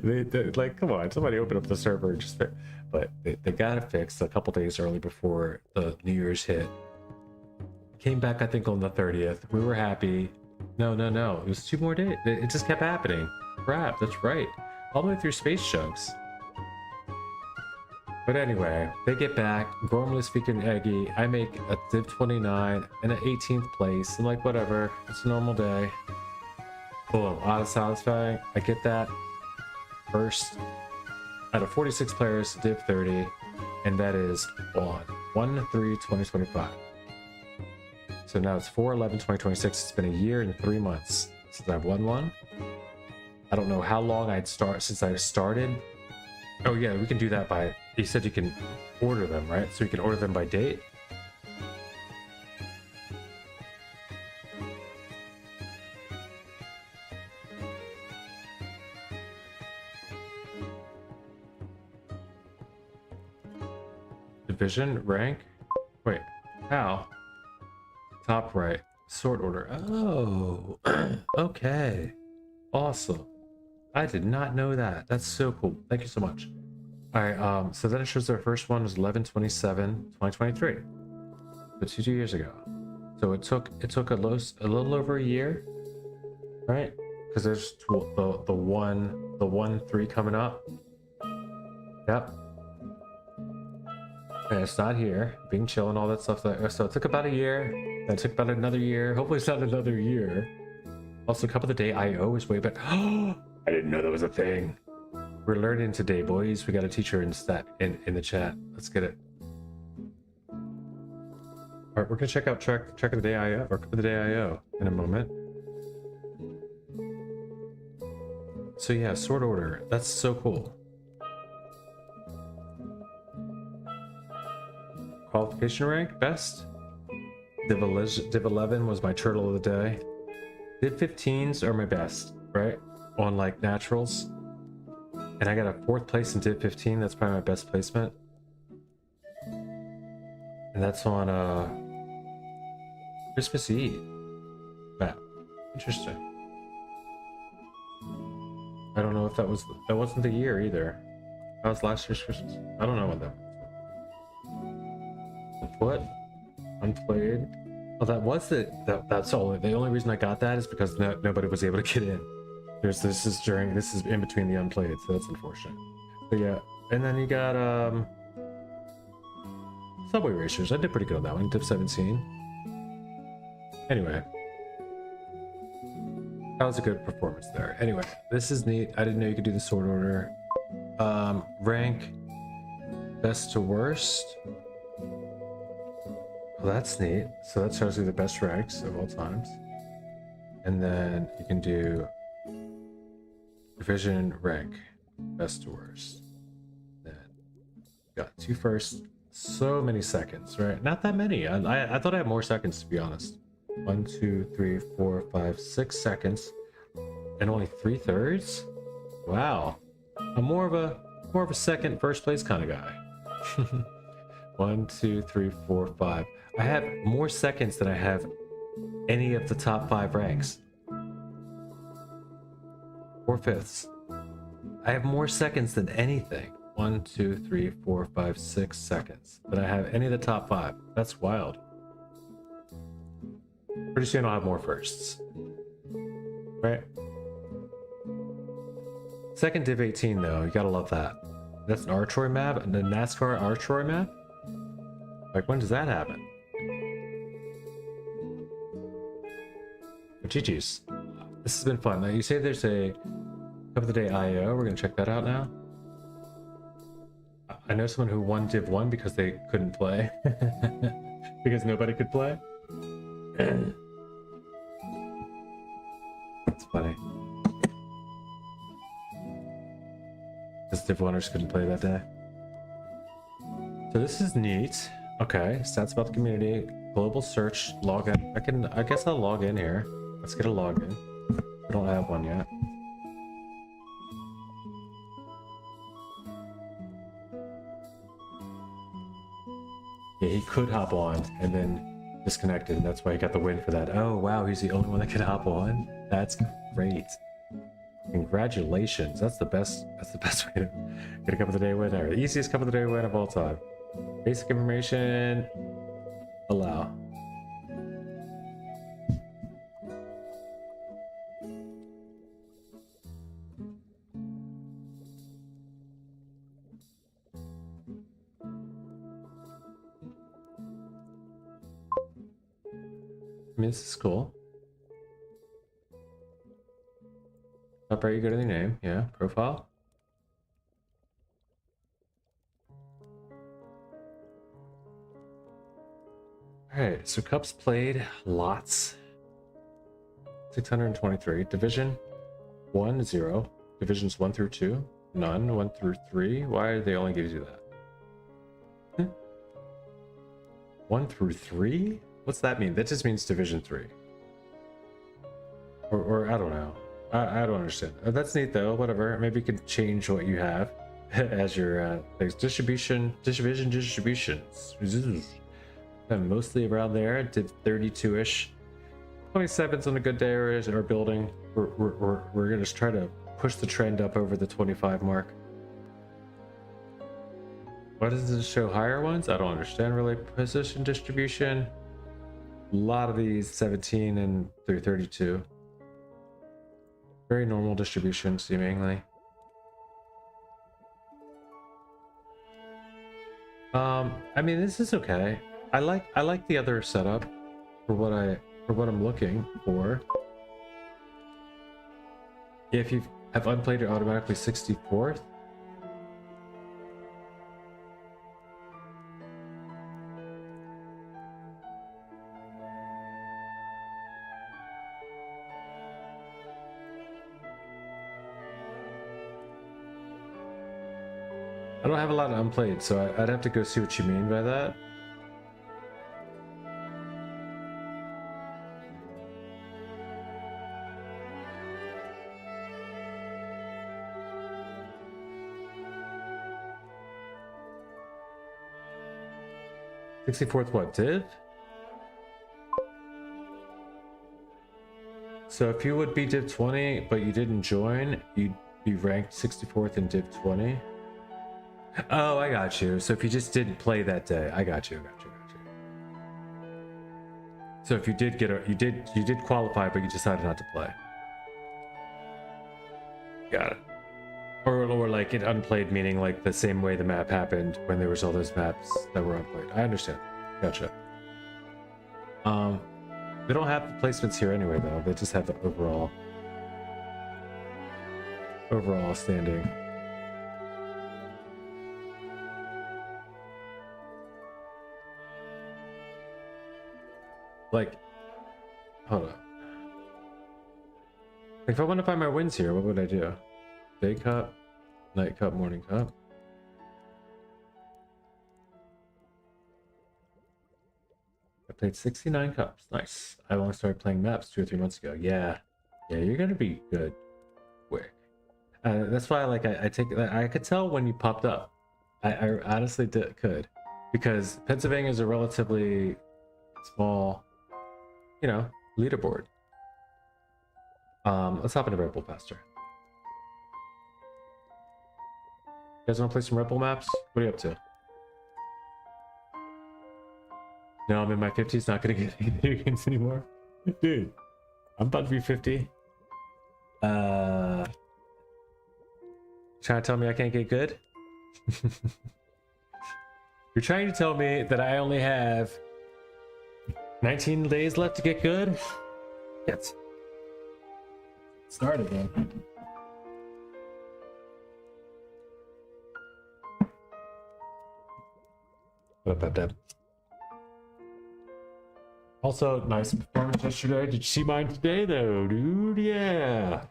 they like, come on, somebody open up the server and just. But they got it fixed a couple days early before the New Year's hit. Came back, I think, on the 30th. We were happy. No. It was 2 more days. It just kept happening. Crap, that's right. All the way through Space Chunks. But anyway, they get back. Gormley speaking Eggy. I make a Div 29 and an 18th place. And like, whatever. It's a normal day. Boom. Auto satisfying. I get that. First. Out of 46 players, Div 30. And that is on 1/3/2025. So now it's 4/11/2026. It's been a year and 3 months since I've won one. I don't know how long since I started. Oh yeah, we can do that by, you said you can order them, right? So you can order them by date. Division, rank. Wait, how? Top right, sort order. Oh, okay. Awesome. I did not know that. That's so cool. Thank you so much. All right, so then it shows their first one was 11/27/2023. But 2 years ago. So it took a little over a year, right? Because there's the 1/3 coming up. Yep. And it's not here. Being chill and all that stuff. So it took about a year. Then it took about another year. Hopefully it's not another year. Also, Cup of the Day IO is way better. I didn't know that was a thing. We're learning today, boys. We got a teacher in in the chat. Let's get it. All right, we're gonna check out Track of the Day IO or Cup of the Day IO in a moment. So yeah, sort order. That's so cool. Qualification rank best. Div 11 was my turtle of the day. Div 15s are my best, right? On like naturals. And I got a 4th place in Div 15. That's probably my best placement. And that's on Christmas Eve map. Interesting. I don't know if that wasn't the year either. That was last year's Christmas. I don't know when that was. What? Unplayed. Oh, that was that's all. The only reason I got that is because nobody was able to get in. This is in between the unplayed, so that's unfortunate. But yeah, and then you got Subway Racers. I did pretty good on that one. Div 17. Anyway. That was a good performance there. Anyway, this is neat. I didn't know you could do the sort order. Rank best to worst. Well, that's neat. So that shows you the best ranks of all times. And then you can do division rank best to worst. Then got 2 firsts. So many seconds, right? Not that many. I thought I had more seconds, to be honest. 1, 2, 3, 4, 5, 6 seconds, and only 3/3. Wow, I'm more of a second, first place kind of guy. 1, 2, 3, 4, 5. I have more seconds than I have any of the top 5 ranks. 4/5. I have more seconds than anything. 1, 2, 3, 4, 5, 6 seconds than I have any of the top 5. That's wild. Pretty soon I'll have more firsts. Right? Second Div 18 though, you gotta love that. That's an archery map, and the NASCAR archery map? Like, when does that happen? But GG's. This has been fun. Now you say there's a Cup of the Day IO, we're gonna check that out now. I know someone who won Div 1 because they couldn't play. Because nobody could play. That's funny. Because Div 1ers couldn't play that day. So this is neat. Okay, stats about the community, global search, login. I guess I'll log in here. Let's get a login. I don't have one yet. Yeah, he could hop on and then disconnected, and that's why he got the win for that. Oh wow, he's the only one that can hop on. That's great. Congratulations. That's the best way to get a Cup of the Day winner. The easiest Cup of the Day win of all time. Basic information. Allow. I mean, this is cool. Top right, you go to the name. Yeah, profile. Alright, so Cups played lots. 623. Division 1, 0. Divisions 1 through 2. None. 1 through 3. Why do they only give you that? 1 through 3? What's that mean? That just means Division 3. Or I don't know. I don't understand. That's neat though. Whatever. Maybe you could change what you have as your things. Distributions. And mostly around there. Did 32-ish. 27's on a good day or building. We're gonna just try to push the trend up over the 25 mark. Why does this show higher ones? I don't understand really. Position distribution. A lot of these 17 and through 32. Very normal distribution, seemingly. I mean, this is okay. I like the other setup for what I'm looking for. If you have unplayed, you're automatically 64th. I don't have a lot of unplayed, so I'd have to go see what you mean by that. $64th what, div? So if you would be div 20, but you didn't join, you'd be ranked 64th in div 20. Oh, I got you. So if you just didn't play that day, I got you. So if you did get you did qualify, but you decided not to play. Got it. Or like it unplayed, meaning like the same way the map happened when there was all those maps that were unplayed. I understand. Gotcha. They don't have the placements here anyway, though. They just have the overall standing. Like, hold on. If I want to find my wins here, what would I do? Day cup, night cup, morning cup. I played 69 cups. Nice. I only started playing maps 2 or 3 months ago. Yeah, you're gonna be good quick. That's why I could tell when you popped up. I honestly could, because Pennsylvania is a relatively small, leaderboard. Let's hop into Red Bull faster. You guys want to play some Red Bull maps? What are you up to? No, I'm in my 50s, not gonna get any video games anymore. Dude, I'm about to be 50. Trying to tell me I can't get good? You're trying to tell me that I only have 19 days left to get good? Yes. Started then. What about that? Also, nice performance yesterday. Did you see mine today, though, dude? Yeah.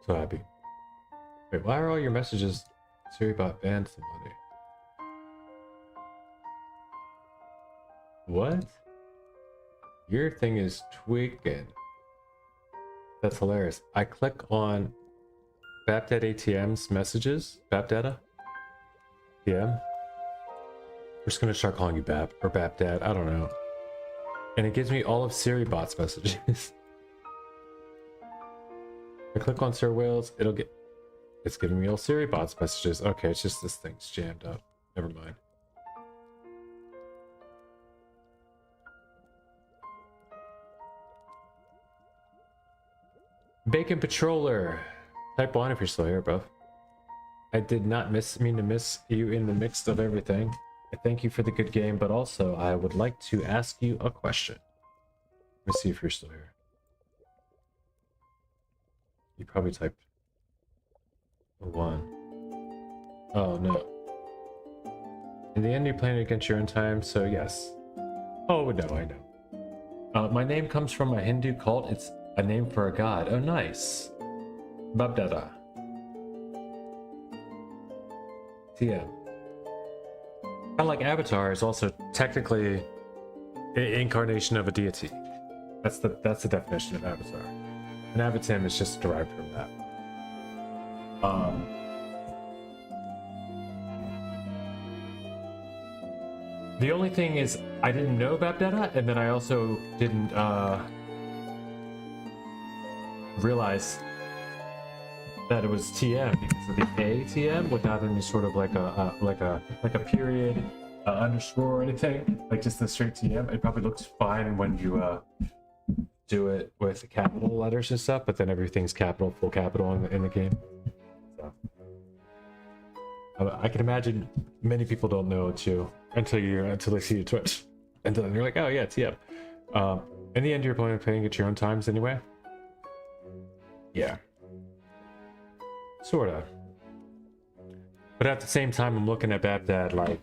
So happy. Wait, why are all your messages SiriBot banned somebody? What? Your thing is tweaking. That's hilarious. I click on BapDad ATM's messages. BapData? Yeah. We're just gonna start calling you Bap or BapDad. I don't know. And it gives me all of SiriBot's messages. I click on Sir Wales, it's giving me all SiriBot's messages. Okay, it's just this thing's jammed up. Never mind. Bacon Patroller. Type 1 if you're still here, bro. I did not mean to miss you in the midst of everything. I thank you for the good game, but also I would like to ask you a question. Let me see if you're still here. You probably typed a 1. Oh, no. In the end, you're playing against your own time, so yes. Oh, no, I know. My name comes from a Hindu cult. It's a name for a god. Oh, nice. Babdada. TM. Kind of like Avatar is also technically an incarnation of a deity. That's the definition of Avatar. And Avatim is just derived from that. The only thing is, I didn't know about Data, and then I also didn't realize that it was TM because of the ATM without any sort of like a period, underscore or anything, like just the straight TM. It probably looks fine when you do it with capital letters and stuff, but then everything's capital, full capital in the game. So I can imagine many people don't know it's you until they see your Twitch, and then you're like, oh yeah, it's yep. In the end, you're playing at your own times anyway. Yeah, sorta. But at the same time, I'm looking at Babdad like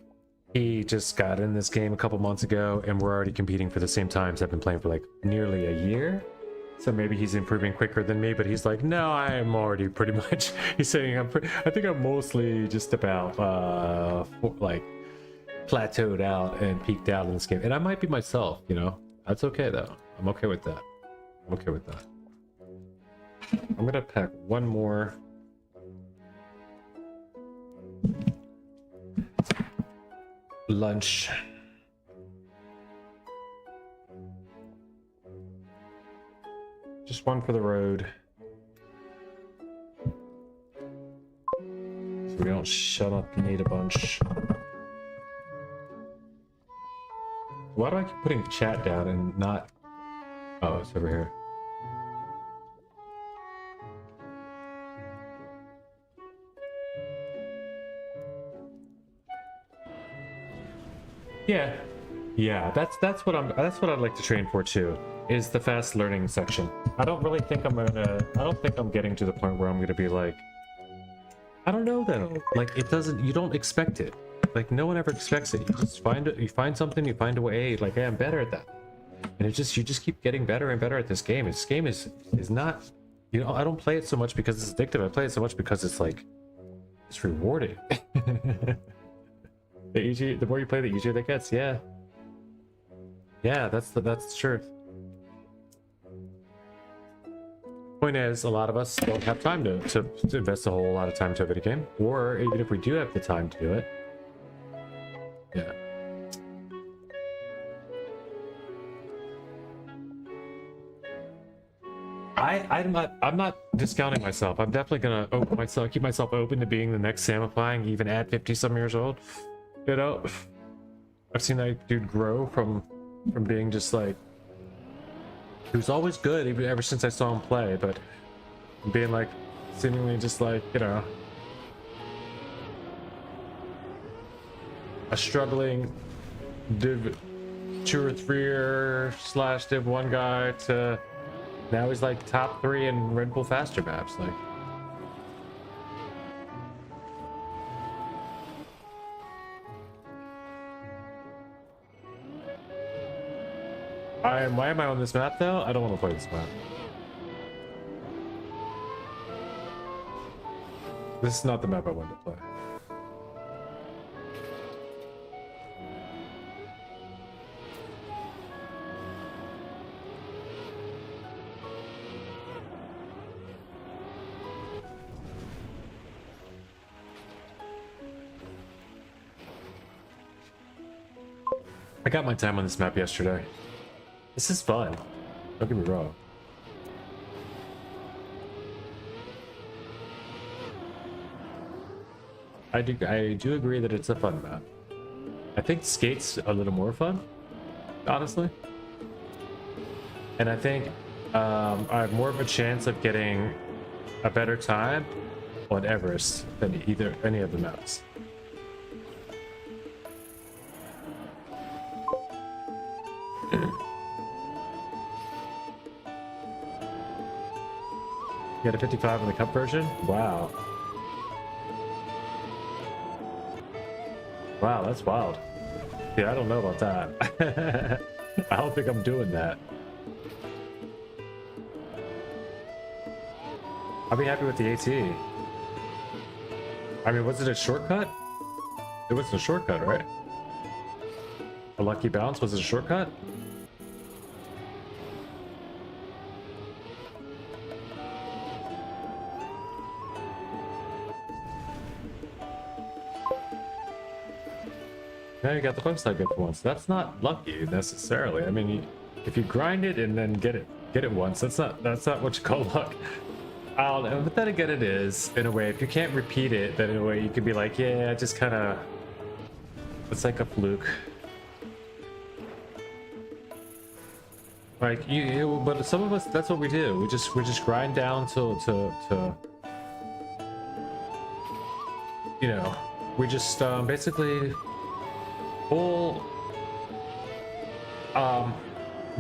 he just got in this game a couple months ago, and we're already competing for the same times. I've been playing for like nearly a year. So maybe he's improving quicker than me, but he's like, no, I'm already pretty much. He's saying I think I'm mostly just about like plateaued out and peaked out in this game, and I might be myself. You know, that's okay though. I'm okay with that. I'm okay with that. I'm gonna pack one more. Lunch. Just one for the road. So we don't shut up and eat a bunch. Why do I keep putting chat down and not... Oh, it's over here. Yeah, that's what I'd like to train for too, is the fast learning section. I don't think I'm getting to the point where I'm gonna be like, I don't know though. Like you don't expect it. Like no one ever expects it. You just find it, you find something, you find a way, like, hey, I'm better at that. And you just keep getting better and better at this game. This game is not, you know, I don't play it so much because it's addictive. I play it so much because it's like, it's rewarding. The more you play, the easier that gets. Yeah, that's the truth. Point is, a lot of us don't have time to invest a whole lot of time to a video game, or even if we do have the time to do it, yeah. I'm not discounting myself. I'm definitely gonna keep myself open to being the next Samifying, even at 50-some years old. You know, I've seen that dude grow from being just like, he was always good even ever since I saw him play, but being like seemingly just like, you know, a struggling div 2 or 3 / div 1 guy to now he's like top 3 in Red Bull faster maps. Like, why am I on this map though? I don't want to play this map. This is not the map I wanted to play. I got my time on this map yesterday. This is fun. Don't get me wrong. I do agree that it's a fun map. I think Skate's a little more fun, honestly. And I think I have more of a chance of getting a better time on Everest than any of the maps. You got a 55 in the cup version? Wow. Wow, that's wild. Yeah, I don't know about that. I don't think I'm doing that. I'll be happy with the AT. I mean, was it a shortcut? It wasn't a shortcut, right? A lucky bounce, was it a shortcut? Yeah, you got the website good for once. That's not lucky necessarily. I mean, if you grind it and then get it once, that's not what you call luck. I don't know, but then again, it is in a way. If you can't repeat it, then in a way you could be like, yeah, just kind of. It's like a fluke. Like but some of us, that's what we do. We just grind down to you know, we just basically full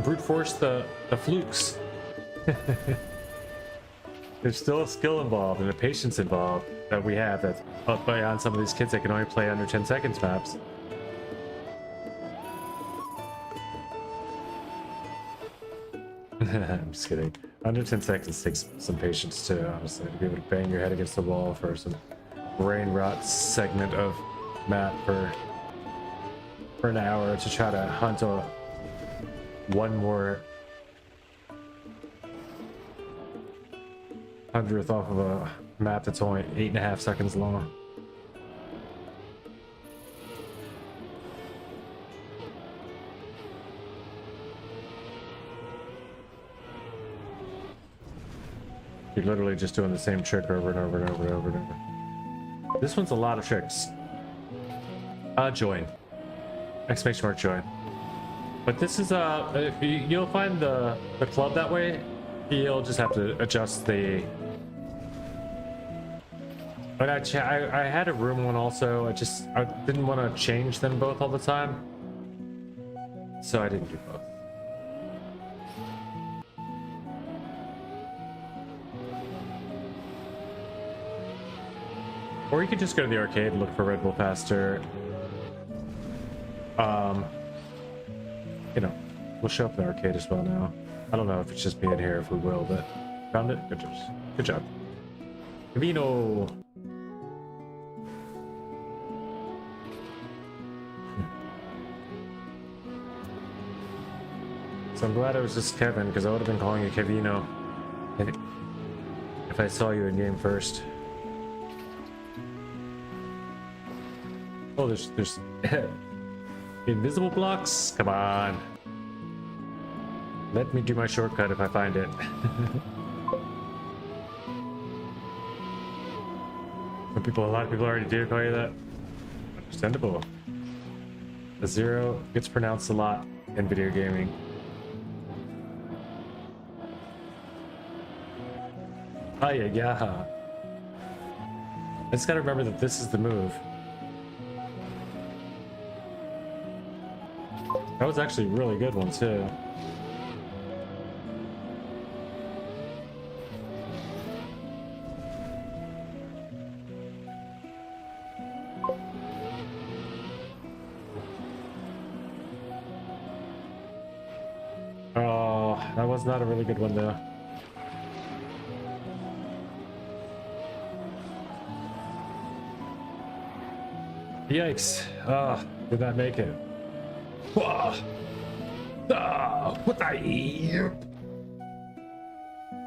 brute force the flukes. There's still a skill involved and a patience involved that we have that's up on some of these kids that can only play under 10 seconds maps. I'm just kidding. Under 10 seconds takes some patience too, honestly, to be able to bang your head against the wall for some brain rot segment of map for an hour to try to hunt one more 100th off of a map that's only 8.5 seconds long. You're literally just doing the same trick over and over and over and over and over. This one's a lot of tricks. Join. Exclamation mark join. But this is you'll find the club that way. You'll just have to adjust the. But I had a room one also. I didn't want to change them both all the time, so I didn't do both. Or you could just go to the arcade and look for Red Bull Faster. You know, we'll show up in the arcade as well now. I don't know if it's just me in here, if we will, but found it. Good job. Good job. Vino. So I'm glad it was just Kevin, because I would have been calling you Kevino if I saw you in game first. Oh, there's invisible blocks. Come on. Let me do my shortcut if I find it. A lot of people already do call you that. Understandable. The 0 gets pronounced a lot in video gaming. Oh yeah. I just gotta remember that this is the move. That was actually a really good one too. Oh, that was not a really good one though. Yikes. Did not make it.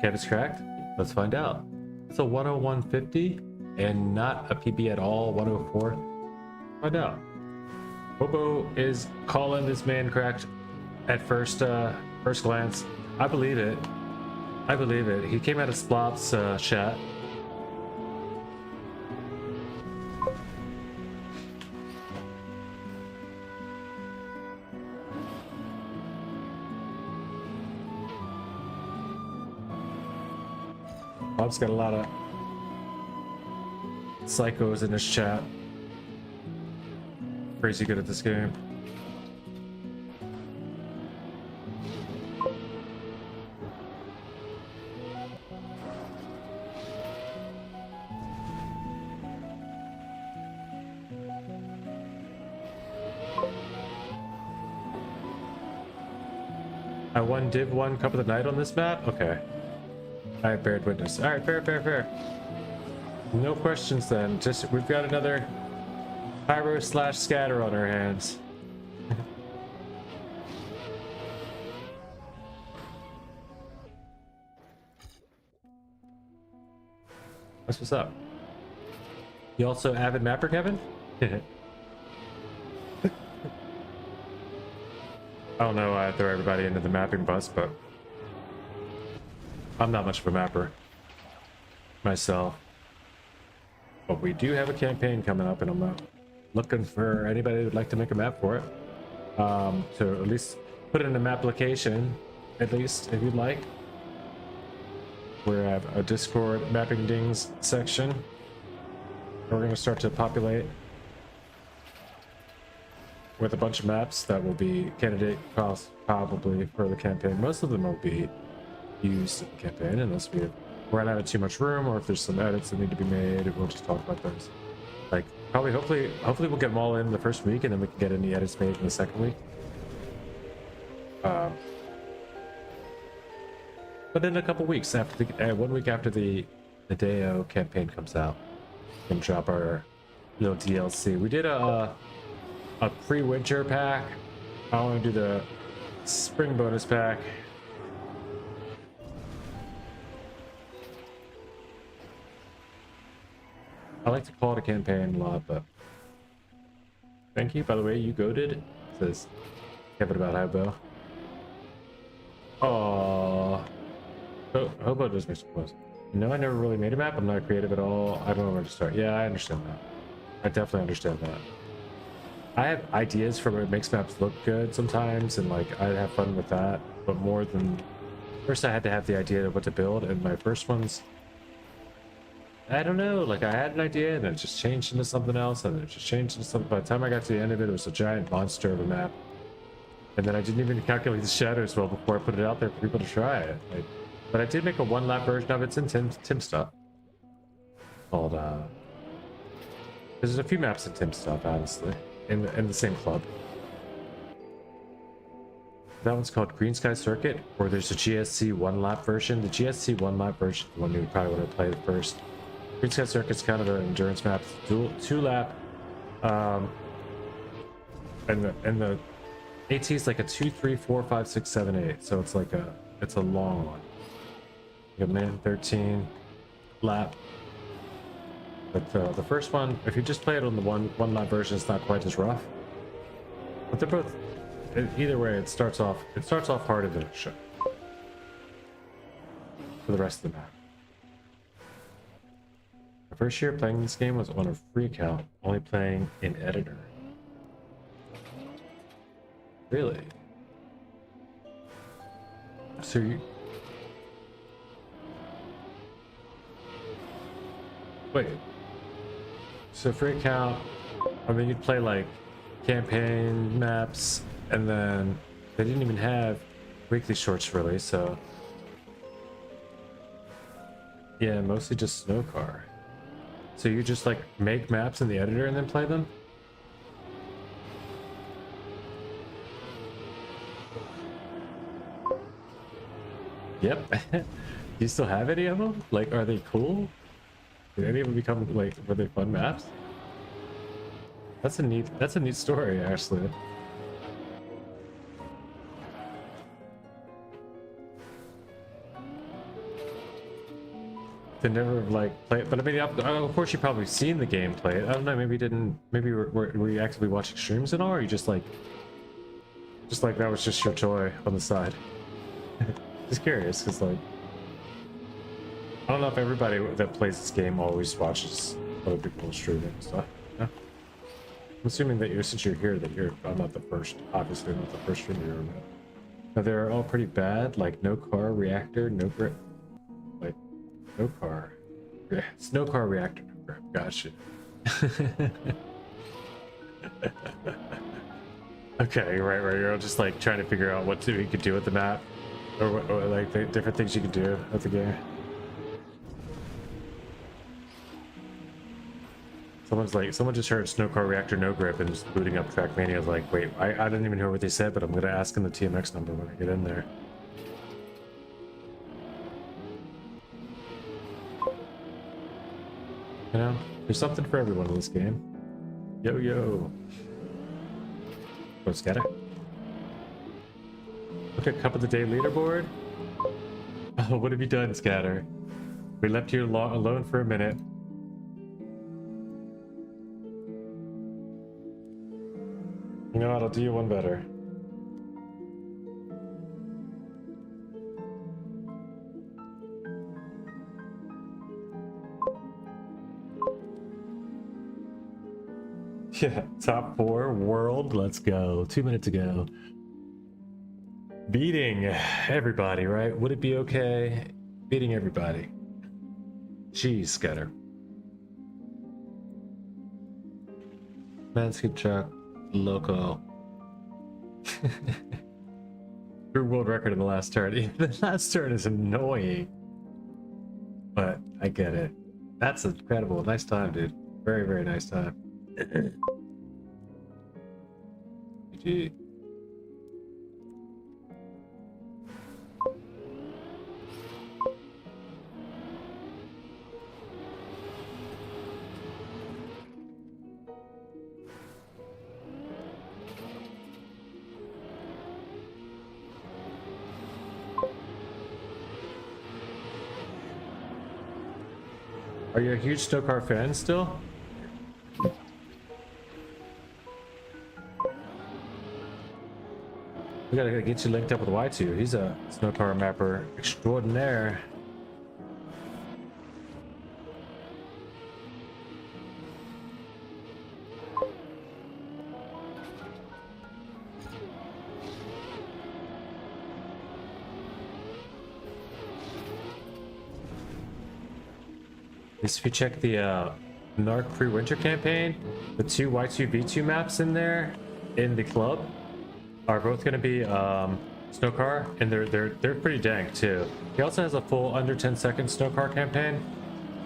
Kevin's cracked? Let's find out. It's a 101.50 and not a PB at all, 104. Find out. Bobo is calling this man cracked at first glance. I believe it. I believe it. He came out of Splop's chat. Bob's got a lot of psychos in his chat. Crazy good at this game. I won Div 1 Cup of the Night on this map? Okay. I bared witness. Alright, fair. No questions then. Just we've got another pyro / scatter on our hands. That's what's up. You also avid mapper, Kevin? I don't know why I throw everybody into the mapping bus, but I'm not much of a mapper myself. But we do have a campaign coming up, and I'm looking for anybody who would like to make a map for it. To at least put in a map application, at least, if you'd like. We have a Discord mapping dings section. We're going to start to populate with a bunch of maps that will be candidate costs probably for the campaign. Most of them will be used in the campaign unless we run out of too much room, or if there's some edits that need to be made, we'll just talk about those. Like probably, hopefully we'll get them all in the first week, and then we can get any edits made in the second week. But in a couple weeks after the 1 week after the Deo campaign comes out, we can drop our little DLC. We did a pre-winter pack. I want to do the spring bonus pack. I like to call it a campaign a lot, but thank you. By the way, you goated, says Kevin about Hobo. Aww. Hobo does make some close. No, I never really made a map. I'm not creative at all. I don't know where to start. Yeah, I understand that. I definitely understand that. I have ideas for what makes maps look good sometimes, and like I have fun with that. But more than first, I had to have the idea of what to build, and my first ones, I don't know. Like I had an idea, and it just changed into something else, and it just changed into something. By the time I got to the end of it, it was a giant monster of a map, and then I didn't even calculate the shadows well before I put it out there for people to try it. But I did make a one-lap version of it. It's in Tim stuff. Called there's a few maps in Tim stuff, honestly, in the same club. That one's called Green Sky Circuit, or there's a GSC one-lap version. The GSC one-lap version, the one you probably would have played first. Green Sky Circuit's kind of an endurance map, two-lap, and the AT is like a 2, 3, 4, 5, 6, 7, 8. So it's like it's a long one. You have man 13 lap. But the first one, if you just play it on the one lap version, it's not quite as rough. But they're both, either way, it starts off harder than it should for the rest of the map. My first year playing this game was on a free account, only playing in editor. Really? So you... Wait. So free account, I mean, you'd play like campaign maps, and then they didn't even have weekly shorts really, so... Yeah, mostly just snow car. So you just like make maps in the editor and then play them? Yep. Do you still have any of them? Like, are they cool? Did any of them become like, were they fun maps? That's a neat story, actually. They never like play it, but I mean, of course you probably seen the gameplay. I don't know, maybe you didn't. Maybe were you actively watching streams at all, or you just like that was just your toy on the side? Just curious, because like, I don't know if everybody that plays this game always watches other people streaming and stuff. Yeah. I'm assuming that since you're here, that I'm not the first, obviously not the first streamer you're with. Now they're all pretty bad, like no car reactor, no grip, like no car, yeah, it's no car reactor, no grip. Gotcha. Okay, right. You're all just like trying to figure out what you could do with the map, or like the different things you could do with the game. Someone just heard snow car reactor no grip and just booting up Trackmania. Like, wait, I didn't even hear what they said, but I'm gonna ask them the TMX number when I get in there. You know, there's something for everyone in this game. Yo. Oh, Scatter. Look at Cup of the Day leaderboard. Oh, what have you done, Scatter? We left you alone for a minute. You know what? I'll do you one better. Yeah, top 4 world. Let's go. 2 minutes ago. Beating everybody, right? Would it be okay? Beating everybody. Jeez, Scatter. Manscaped truck. Loco. Your world record in the last turn. The last turn is annoying. But I get it. That's incredible. Nice time, dude. Very, very nice time. GG. Are you a huge snow car fan still? We gotta get you linked up with Y2. He's a snow car mapper extraordinaire. If you check the NA.RC Free Winter campaign, the two Y2V2 maps in there in the club are both going to be snow car, and they're pretty dank too. He also has a full under 10-second snow car campaign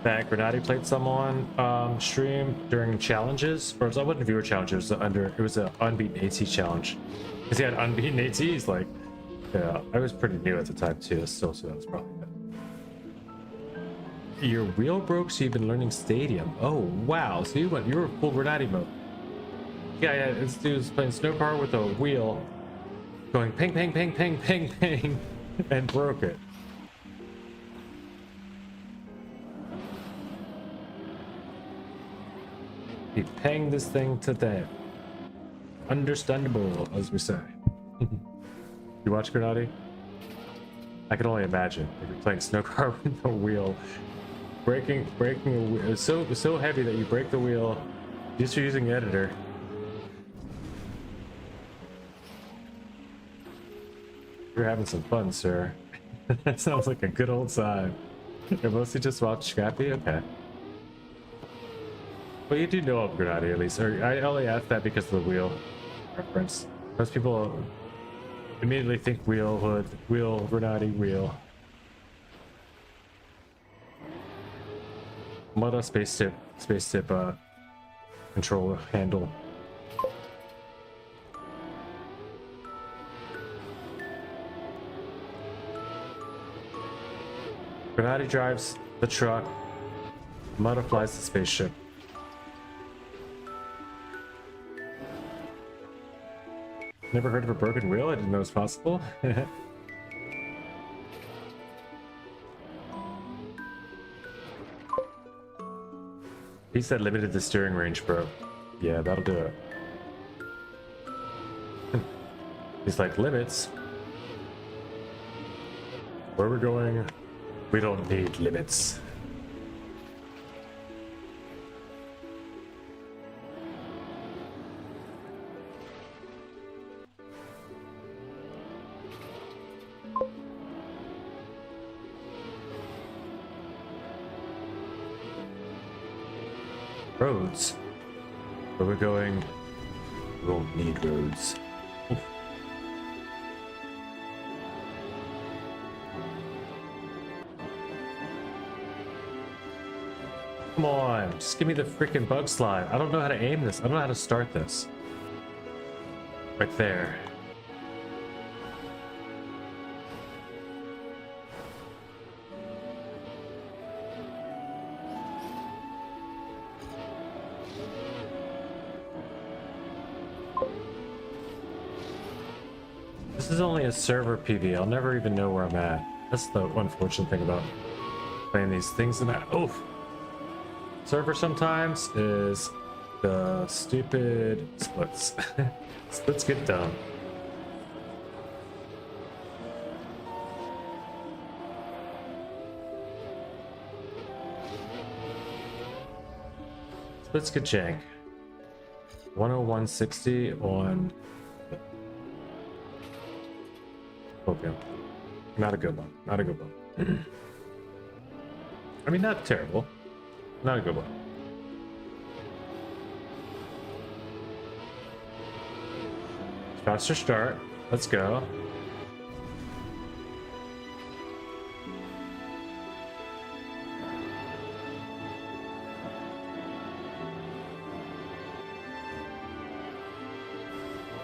that Grenati played some on stream during challenges, or it wasn't viewer challenges. It was an unbeaten AT challenge because he had unbeaten ATs. Like, yeah, I was pretty new at the time too, so that was probably good. Your wheel broke, so you've been learning Stadium. Oh wow, so you were full Grenati mode. Yeah, this dude was playing snow car with a wheel going ping, ping, ping, ping, ping, ping, and broke it. He panged this thing to death. Understandable, as we say. You watch Grenati? I can only imagine if you're playing snow car with a wheel. Breaking a wheel. It's so heavy that you break the wheel just for using the editor. You're having some fun, sir. That sounds like a good old time. You're mostly just watch Scrappy? Okay. Well, you do know of Grenati at least. Or I only asked that because of the wheel reference. Most people immediately think wheel, hood, wheel, Grenati, wheel. Mudda space tip control handle. Grenati drives the truck. Mudda flies the spaceship. Never heard of a broken wheel? I didn't know it was possible. He said limited the steering range, bro. Yeah, that'll do it. He's like, limits? Where we're going, we don't need limits. Roads. Where we're going, we won't need roads. Come on, just give me the freaking bug slide. I don't know how to aim this. I don't know how to start this. Right there. This is only a server PV. I'll never even know where I'm at. That's the unfortunate thing about playing these things. And server sometimes is the stupid splits. Splits get dumb. Splits get jank. 10160 on opium. Not a good one. Not a good one. I mean, not terrible. Not a good one. Faster start. Let's go.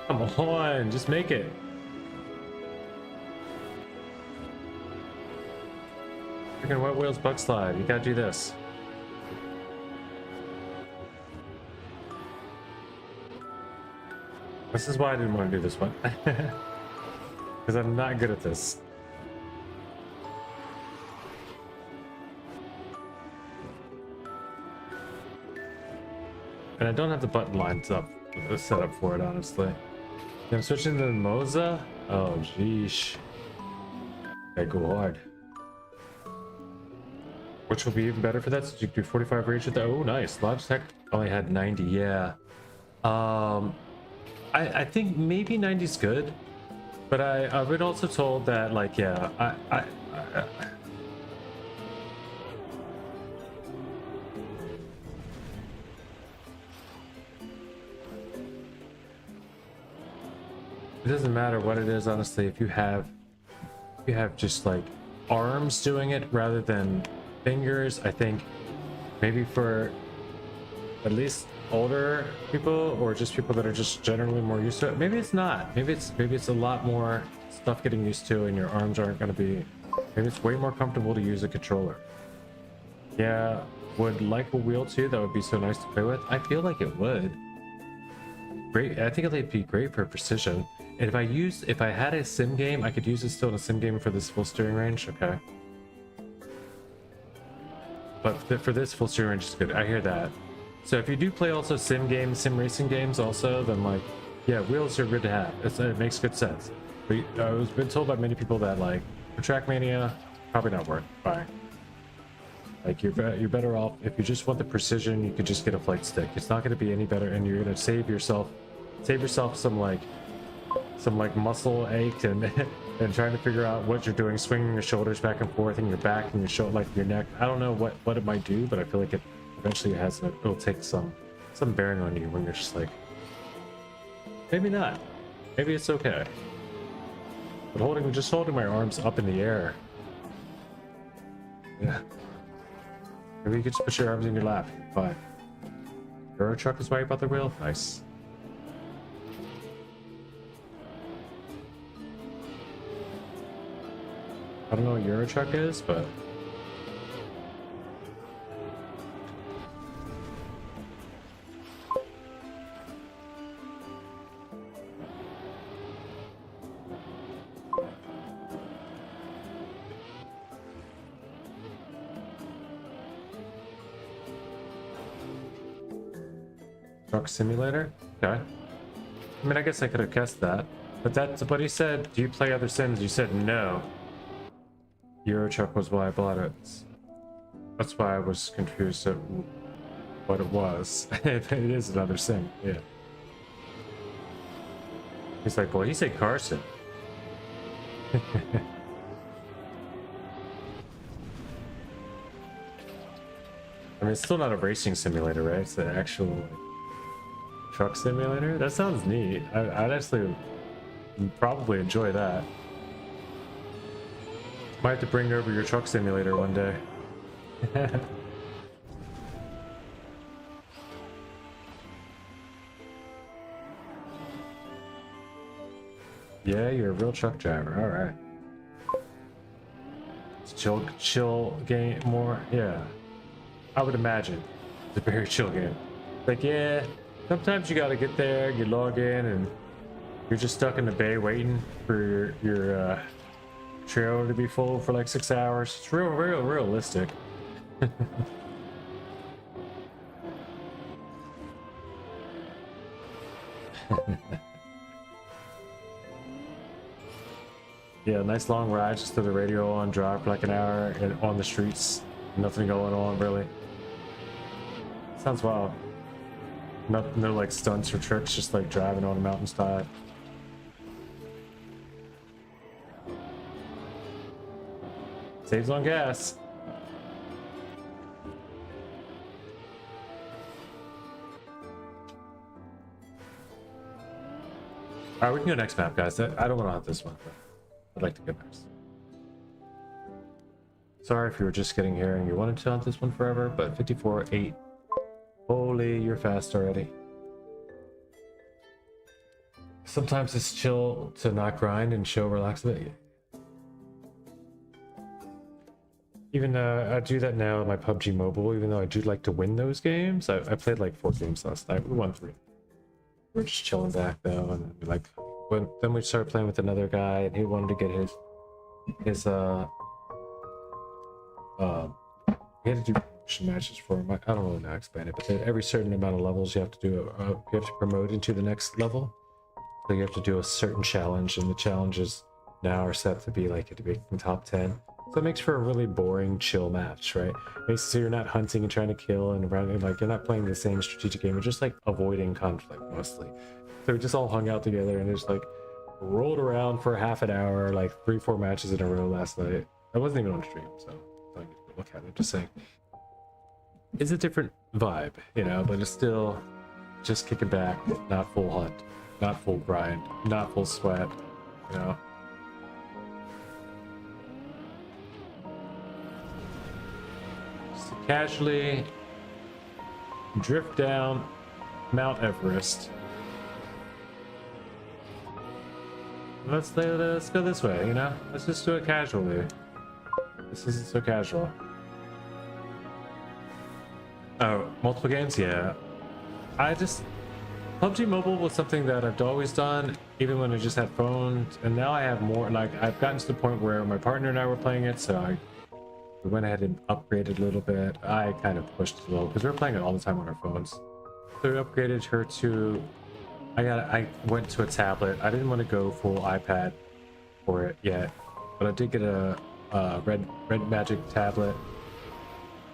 Come on, just make it. Freaking Wet Wheels Bug Slide. You gotta do this. This is why I didn't want to do this one. Because I'm not good at this. And I don't have the button lines up set up for it, honestly. I'm switching to Moza. Oh, jeesh. I go hard. Which will be even better for that, since you can do 45 range with that. Oh, nice. Logitech only had 90. Yeah. I think maybe 90 is good, but I've been also told that, like, yeah, it doesn't matter what it is, honestly. If you have just like arms doing it rather than fingers, I think maybe for at least older people or just people that are just generally more used to it. Maybe it's not. Maybe it's a lot more stuff getting used to, and your arms aren't going to be. Maybe it's way more comfortable to use a controller. Yeah, would like a wheel too. That would be so nice to play with. I feel like it would. Great. I think it'd be great for precision. And if I had a sim game, I could use it still in a sim game for this full steering range. Okay. But for this, full steering range is good. I hear that. So if you do play also sim games, sim racing games also, then like, yeah, wheels are good to have. It makes good sense. But I was been told by many people that like, for Trackmania, probably not worth buying. Like you're better off, if you just want the precision, you could just get a flight stick. It's not going to be any better, and you're going to save yourself some muscle ache and and trying to figure out what you're doing, swinging your shoulders back and forth and your back and your shoulder, like your neck. I don't know what it might do, but I feel like it eventually it'll take some bearing on you when you're just like, maybe not, maybe it's okay. But just holding my arms up in the air, yeah. Maybe you could just put your arms in your lap. Fine. Euro truck is why you bought the wheel? Nice. I don't know what Euro truck is, but Truck Simulator? Okay. I mean, I guess I could have guessed that. But he said, do you play other sims? You said no. Euro Truck was why I bought it. That's why I was confused at what it was. It is another sim, yeah. He's like, well, he said Carson. I mean, it's still not a racing simulator, right? It's an actual like, truck simulator. That sounds neat. I'd actually probably enjoy that. Might have to bring over your truck simulator one day. Yeah, you're a real truck driver. All right. It's chill game more. Yeah, I would imagine it's a very chill game. Like, yeah, sometimes you gotta get there, you log in, and you're just stuck in the bay waiting for your trailer to be full for like 6 hours. It's real realistic. Yeah, nice long ride, just to the radio on, drive for like an hour and on the streets, nothing going on really. Sounds wild. No like stunts or tricks, just like driving on a mountainside. Saves on gas. All right, we can go next map, guys. I don't want to hunt this one, but I'd like to go next. Sorry if you were just getting here and you wanted to hunt this one forever, but 54-8. Holy, you're fast already. Sometimes it's chill to not grind and chill, relax a bit. Even I do that now in my PUBG Mobile, even though I do like to win those games. I played like 4 games last night. We won 3. We're just chilling back though, and then we started playing with another guy, and he wanted to get his he had to do promotion matches for him. I don't really know how to explain it, but every certain amount of levels you have to do you have to promote into the next level. So you have to do a certain challenge, and the challenges now are set to be like to be in top 10. So it makes for a really boring, chill match, right? Makes it so you're not hunting and trying to kill and around, like you're not playing the same strategic game. You're just like avoiding conflict mostly. So we just all hung out together and just like rolled around for half an hour, like 3-4 matches in a row last night. I wasn't even on stream, so don't get to look at it. Just saying, it's a different vibe, you know, but it's still just kicking back, not full hunt, not full grind, not full sweat, you know. Just to casually drift down Mount Everest. Let's go this way, you know? Let's just do it casually. This isn't so casual. Oh, multiple games? Yeah. PUBG Mobile was something that I've always done, even when I just had phones, and now I have more, like, I've gotten to the point where my partner and I were playing it, so we went ahead and upgraded a little bit. I kind of pushed it a little, because we were playing it all the time on our phones. So we upgraded her to, I went to a tablet. I didn't want to go full iPad for it yet, but I did get a red magic tablet,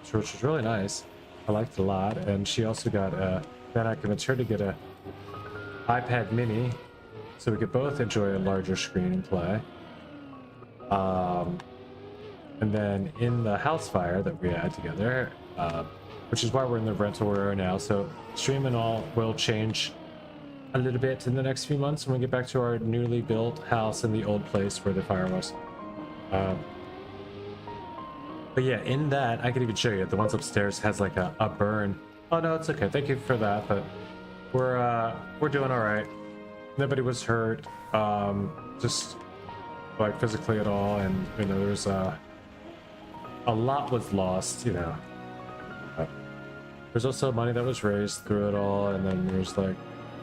which was really nice. I liked it a lot, and she also got then I convinced her to get a iPad mini so we could both enjoy a larger screen and play. And then in the house fire that we had together, which is why we're in the rental area now, so stream and all will change a little bit in the next few months when we get back to our newly built house in the old place where the fire was. But yeah, in that, I could even show you, the ones upstairs has like a burn. Oh no, it's okay. Thank you for that, but we're doing all right. Nobody was hurt, just like physically at all, and you know, there's a lot was lost, you know. But there's also money that was raised through it all, and then there's like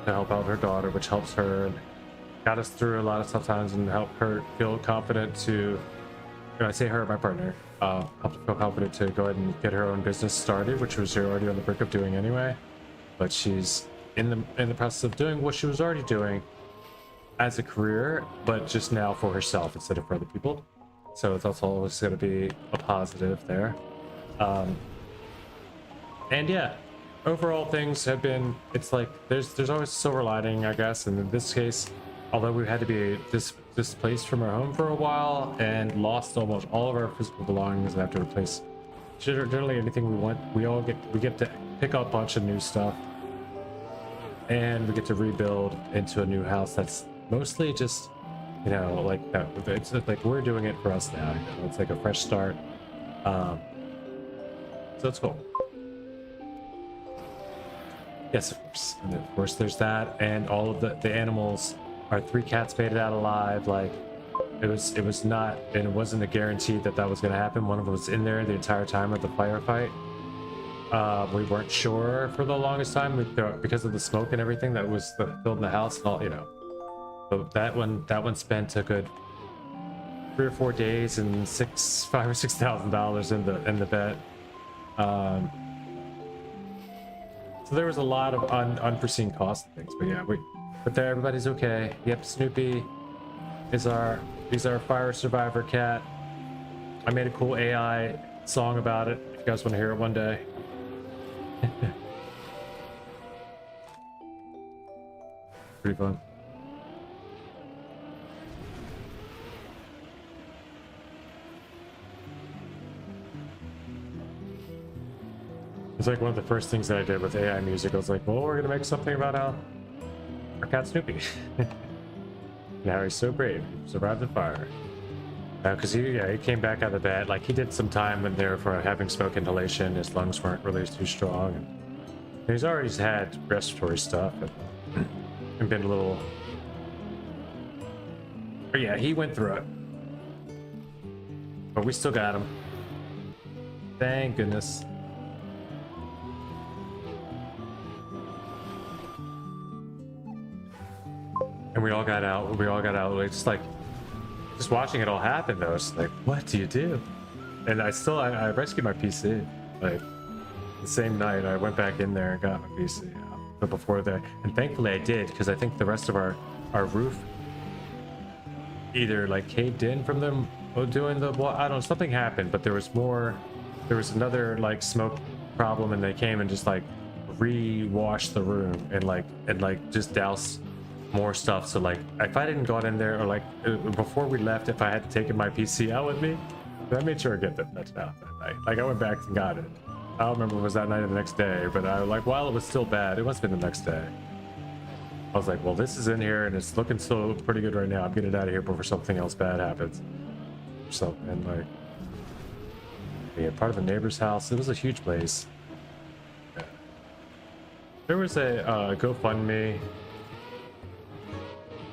to help out her daughter, which helps her and got us through a lot of tough times and helped her feel confident to, you know, I say her, my partner, helped her feel confident to go ahead and get her own business started, which was already on the brink of doing anyway. But she's in the process of doing what she was already doing as a career, but just now for herself instead of for other people. So that's always going to be a positive there. And yeah, overall things have been, it's like there's always a silver lining, I guess. And in this case, although we had to be displaced from our home for a while and lost almost all of our physical belongings and have to replace generally anything we want, we get to pick up a bunch of new stuff, and we get to rebuild into a new house that's mostly just, you know, like it's like we're doing it for us now, you know? It's like a fresh start. So it's cool. Yes, of course. And of course there's that, and all of the animals. Our 3 cats made it out alive. Like it was not, and it wasn't a guarantee that was going to happen. One of them was in there the entire time of the firefight. We weren't sure for the longest time because of the smoke and everything that was filled in the house and all, you know. So that one spent a good 3 or 4 days and $5,000 or $6,000 in the vet. So there was a lot of unforeseen costs and things, but yeah, but there, everybody's okay. Yep, Snoopy is our fire survivor cat. I made a cool AI song about it, if you guys want to hear it one day. Pretty fun. It's like one of the first things that I did with AI music. I was like, well, we're gonna make something about our cat Snoopy. Now he's so brave. He survived the fire. Because he came back out of the bed. Like, he did some time in there for having smoke inhalation. His lungs weren't really too strong. And he's already had respiratory stuff and been a little... But yeah, he went through it. But we still got him. Thank goodness. And we all got out. We all got out. Like, just watching it all happen, though, it's like, what do you do? And I rescued my PC. Like, the same night, I went back in there and got my PC out. But before that, and thankfully I did, because I think the rest of our roof either like caved in from them doing the, well, I don't know, something happened, but there was another like smoke problem, and they came and just like re-washed the room and just doused more stuff. So like, if I didn't go in there, or like before we left, if I had taken my PC out with me, I made sure I get that out that night. Like, I went back and got it. I don't remember if it was that night or the next day, but I like, while it was still bad, it must have been the next day. I was like, well, this is in here and it's looking still pretty good right now. I'm getting it out of here before something else bad happens. So, and like, yeah, part of the neighbor's house. It was a huge place. Yeah. There was a GoFundMe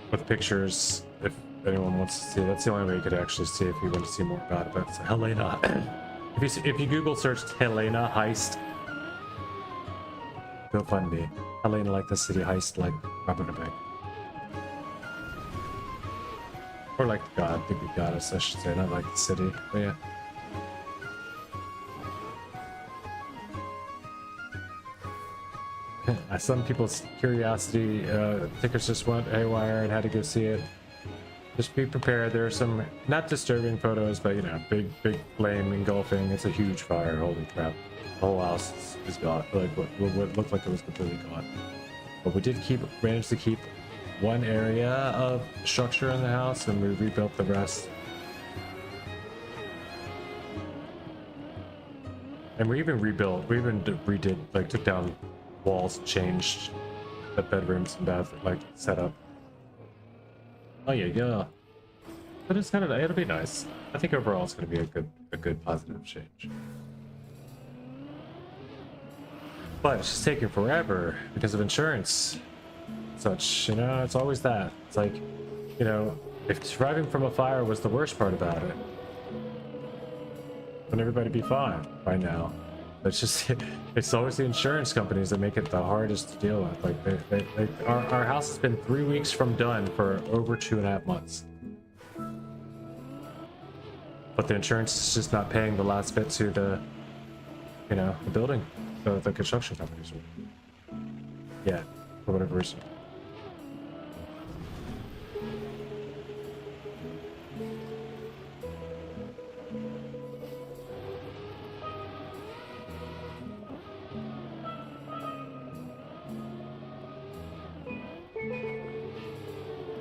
with pictures if anyone wants to see. That's the only way you could actually see if you want to see more about it. But it's Helena. If you Google searched Helena heist, GoFundMe. Helena, like the city, heist like robbing a bank. Or like the god, the good goddess, I should say, not like the city. But yeah. Some people's curiosity tickers just went haywire and had to go see it. Just be prepared. There are some not disturbing photos, but you know, big flame engulfing. It's a huge fire. Holy crap! The whole house is gone. Like what looked like it was completely gone. But we did manage to keep one area of structure in the house, and we rebuilt the rest. And we even redid, like, took down walls, changed the bedrooms and bathroom, like, set up. Oh yeah. But it's kind of, it'll be nice. I think overall it's going to be a good positive change. But it's just taking forever because of insurance. Such, you know, it's always that. It's like, you know, if surviving from a fire was the worst part about it, wouldn't everybody be fine by now? It's just, it's always the insurance companies that make it the hardest to deal with. Like, our house has been 3 weeks from done for over 2.5 months. But the insurance is just not paying the last bit to the, you know, the building, the construction companies. Yeah, for whatever reason.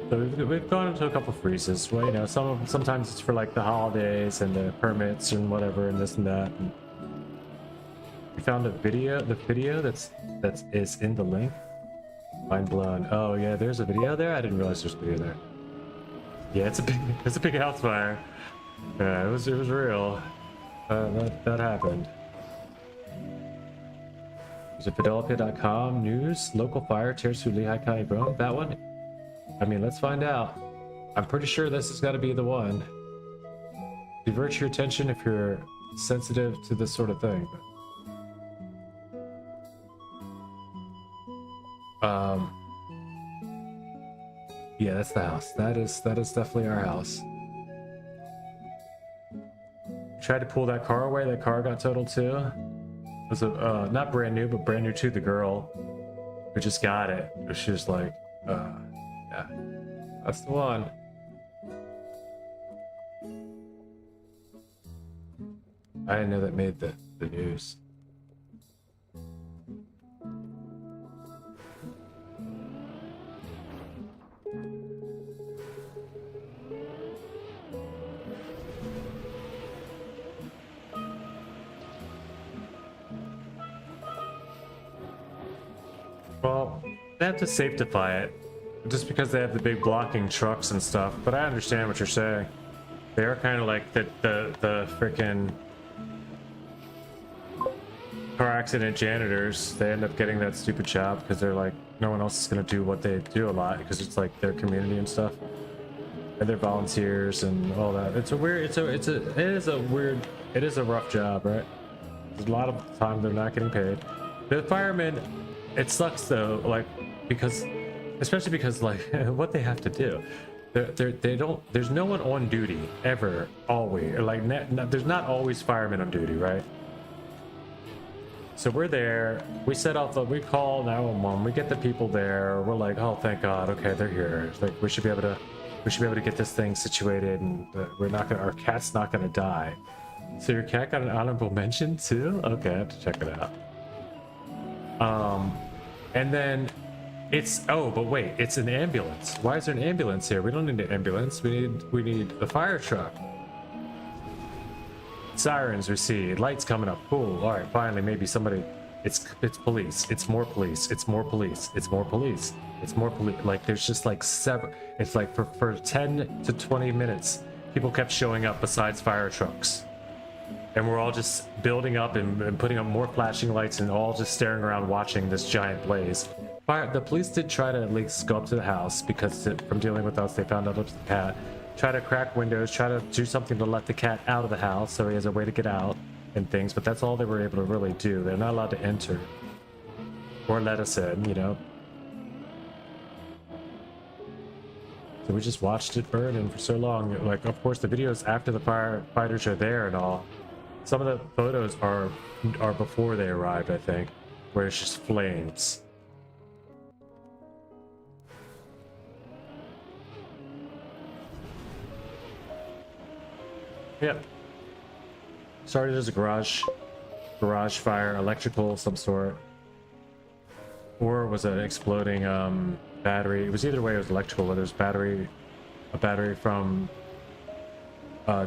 So we've gone into a couple freezes. Well, you know, sometimes it's for like the holidays and the permits and whatever and this and that. And we found the video that is in the link. Mind blown. Oh yeah, there's a video there. I didn't realize there's a video there. Yeah, it's a big house fire. Yeah, it was real. That happened. Is it Fidelity.com news? Local fire tears through Lehigh County Bone. That one. I mean, let's find out. I'm pretty sure this has got to be the one. Divert your attention if you're sensitive to this sort of thing. Yeah, that's the house. That is definitely our house. Tried to pull that car away. That car got totaled too. It was a not brand new, but brand new to the girl who just got it. She was like, yeah, that's the one. I didn't know that made the news. Well, they have to safetify it. just because they have the big blocking trucks and stuff. But I understand what you're saying. They are kind of like the freaking car accident janitors. They end up getting that stupid job because they're like, no one else is gonna do what they do a lot because it's like their community and stuff. And they're volunteers and all that. It's a weird, it is a rough job, right? There's a lot of time they're not getting paid. The firemen, it sucks though, like, because, especially because like what they have to do. They don't, there's no one on duty ever, always, or like, there's not always firemen on duty, right? So we're there, we set off we call 911, we get the people there, we're like, oh, thank God, okay, they're here. It's like, we should be able to get this thing situated, and our cat's not gonna die. So your cat got an honorable mention too? Okay, I have to check it out. And then but wait, it's an ambulance. Why is there an ambulance here? We don't need an ambulance, we need a fire truck. Sirens recede, lights coming up, cool. All right, finally, maybe somebody, it's police, it's more police, it's more police, it's more police, it's more police. Like there's just like it's like for 10 to 20 minutes, people kept showing up besides fire trucks. And we're all just building up and putting up more flashing lights and all just staring around watching this giant blaze. The police did try to at least go up to the house because from dealing with us, they found out it was the cat. Try to crack windows, try to do something to let the cat out of the house so he has a way to get out and things, but that's all they were able to really do. They're not allowed to enter or let us in, you know. So we just watched it burn, and for so long, like, of course, the videos after the firefighters are there and all. Some of the photos are before they arrived, I think, where it's just flames. Yep. Started as a garage fire, electrical some sort, or it was an exploding battery. It was either way. It was electrical, whether it was a battery from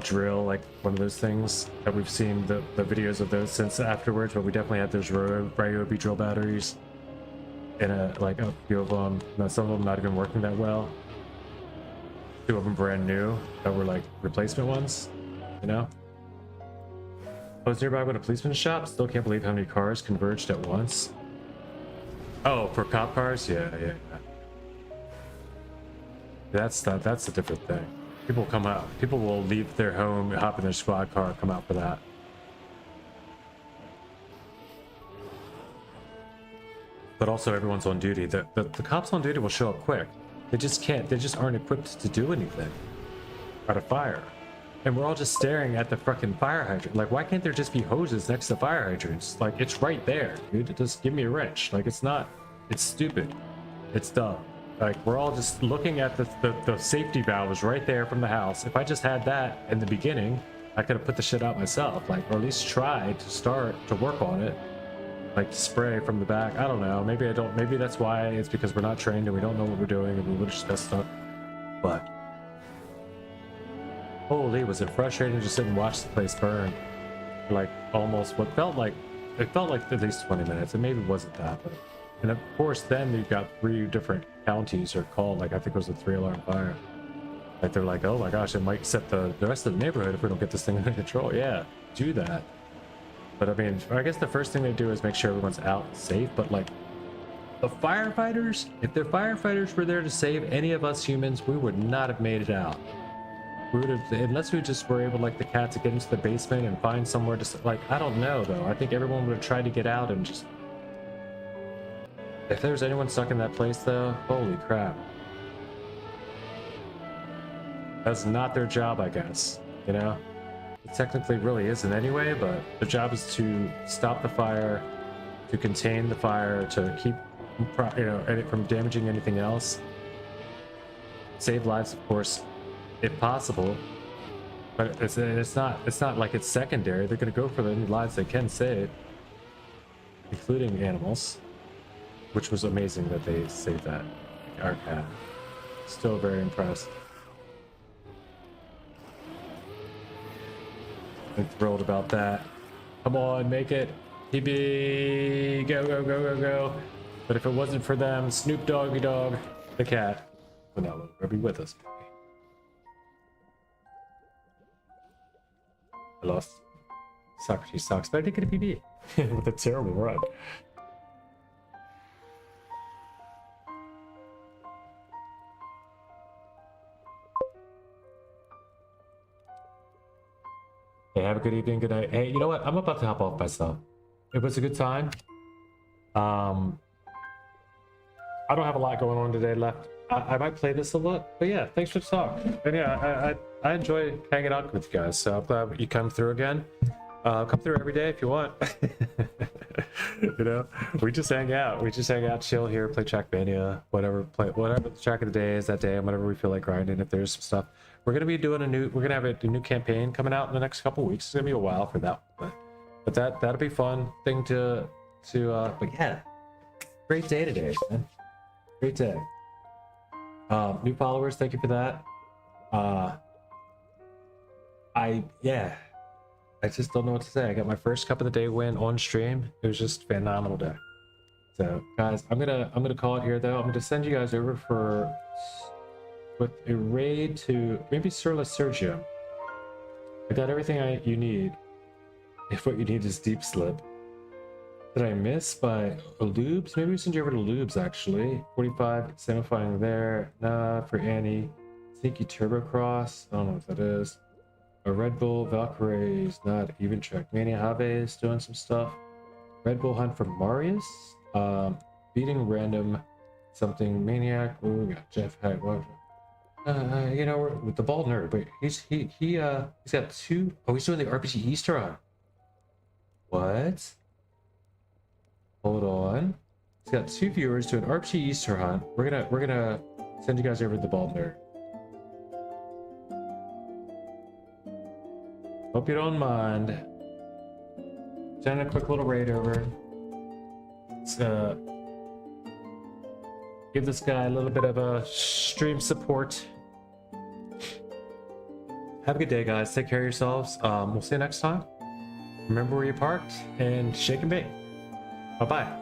drill, like one of those things that we've seen the videos of those since afterwards. But we definitely had those Ryobi drill batteries, and a few of them. Some of them not even working that well. 2 of them brand new that were like replacement ones. You know? I was nearby when a policeman shop. Still can't believe how many cars converged at once. Oh, for cop cars? Yeah. That's a different thing. People come out. People will leave their home, hop in their squad car, come out for that. But also everyone's on duty. The cops on duty will show up quick. They just can't. They just aren't equipped to do anything. At a fire. And we're all just staring at the fucking fire hydrant. Like, why can't there just be hoses next to fire hydrants? Like, it's right there, dude. Just give me a wrench. Like, it's stupid. It's dumb. Like, we're all just looking at the safety valves right there from the house. If I just had that in the beginning, I could have put the shit out myself. Like, or at least tried to start to work on it. Like, spray from the back. I don't know. Maybe I don't. Maybe that's why. It's because we're not trained and we don't know what we're doing and we would have just messed up. But holy, was it frustrating to just sit and watch the place burn? Like, almost what felt like, it felt like at least 20 minutes, and maybe it wasn't that, but, and of course then you've got 3 different counties are called, like I think it was a 3-alarm fire. Like they're like, oh my gosh, it might set the rest of the neighborhood if we don't get this thing under control. Yeah, do that. But I mean, I guess the first thing they do is make sure everyone's out safe, but like, the firefighters, if the firefighters were there to save any of us humans, we would not have made it out. We would have, unless we just were able, like the cat, to get into the basement and find somewhere to, like, I don't know though. I think everyone would have tried to get out and just, if there was anyone stuck in that place though, holy crap. That's not their job, I guess, you know? It technically really isn't anyway, but their job is to stop the fire, to contain the fire, to keep, you know, it from damaging anything else. Save lives, of course, if possible, but it's not like it's secondary. They're going to go for the lives they can save, including animals, which was amazing that they saved that. Our cat, still very impressed and thrilled about that. Come on, make it, PB, go. But if it wasn't for them, Snoop Doggy Dogg, the cat, be with us. I lost Socrates socks, but I did get a PB with a terrible run. Hey, have a good evening, good night. Hey, you know what? I'm about to hop off myself. It was a good time. I don't have a lot going on today left. I might play this a lot, but yeah, thanks for the talk. And yeah, I enjoy hanging out with you guys, so I'm glad you come through again. Come through every day if you want. You know, we just hang out. We just hang out, chill here, play Trackmania, whatever the track of the day is that day, and whatever we feel like grinding. If there's some stuff, we're gonna be doing we're gonna have a new campaign coming out in the next couple weeks. It's gonna be a while for that, but that'll be fun thing to. But yeah, great day today, man. Great day. New followers, thank you for that. I just don't know what to say. I got my first cup of the day win on stream. It was just a phenomenal day. So guys, I'm gonna call it here though. I'm gonna send you guys over with a raid to maybe Surla Sergio. I got everything you need. If what you need is deep slip. Did I miss by Lubes? Maybe we send you over to Lubes actually. 45 semifying there. Nah, for Annie. Sneaky Turbo Cross. I don't know what that is. A Red Bull Valkyrie's not even Trackmania. Have's doing some stuff. Red Bull Hunt for Marius. Beating random something maniac. Oh, we got Jeff Hack. You know, with the bald nerd, but he's got two. Oh, he's doing the RPG Easter hunt. What? Hold on. He's got 2 viewers to an RPG Easter hunt. We're gonna send you guys over to the bald nerd. Hope you don't mind. Send a quick little raid over. Let's give this guy a little bit of a stream support. Have a good day, guys. Take care of yourselves. We'll see you next time. Remember where you parked and shake and bake. Bye-bye.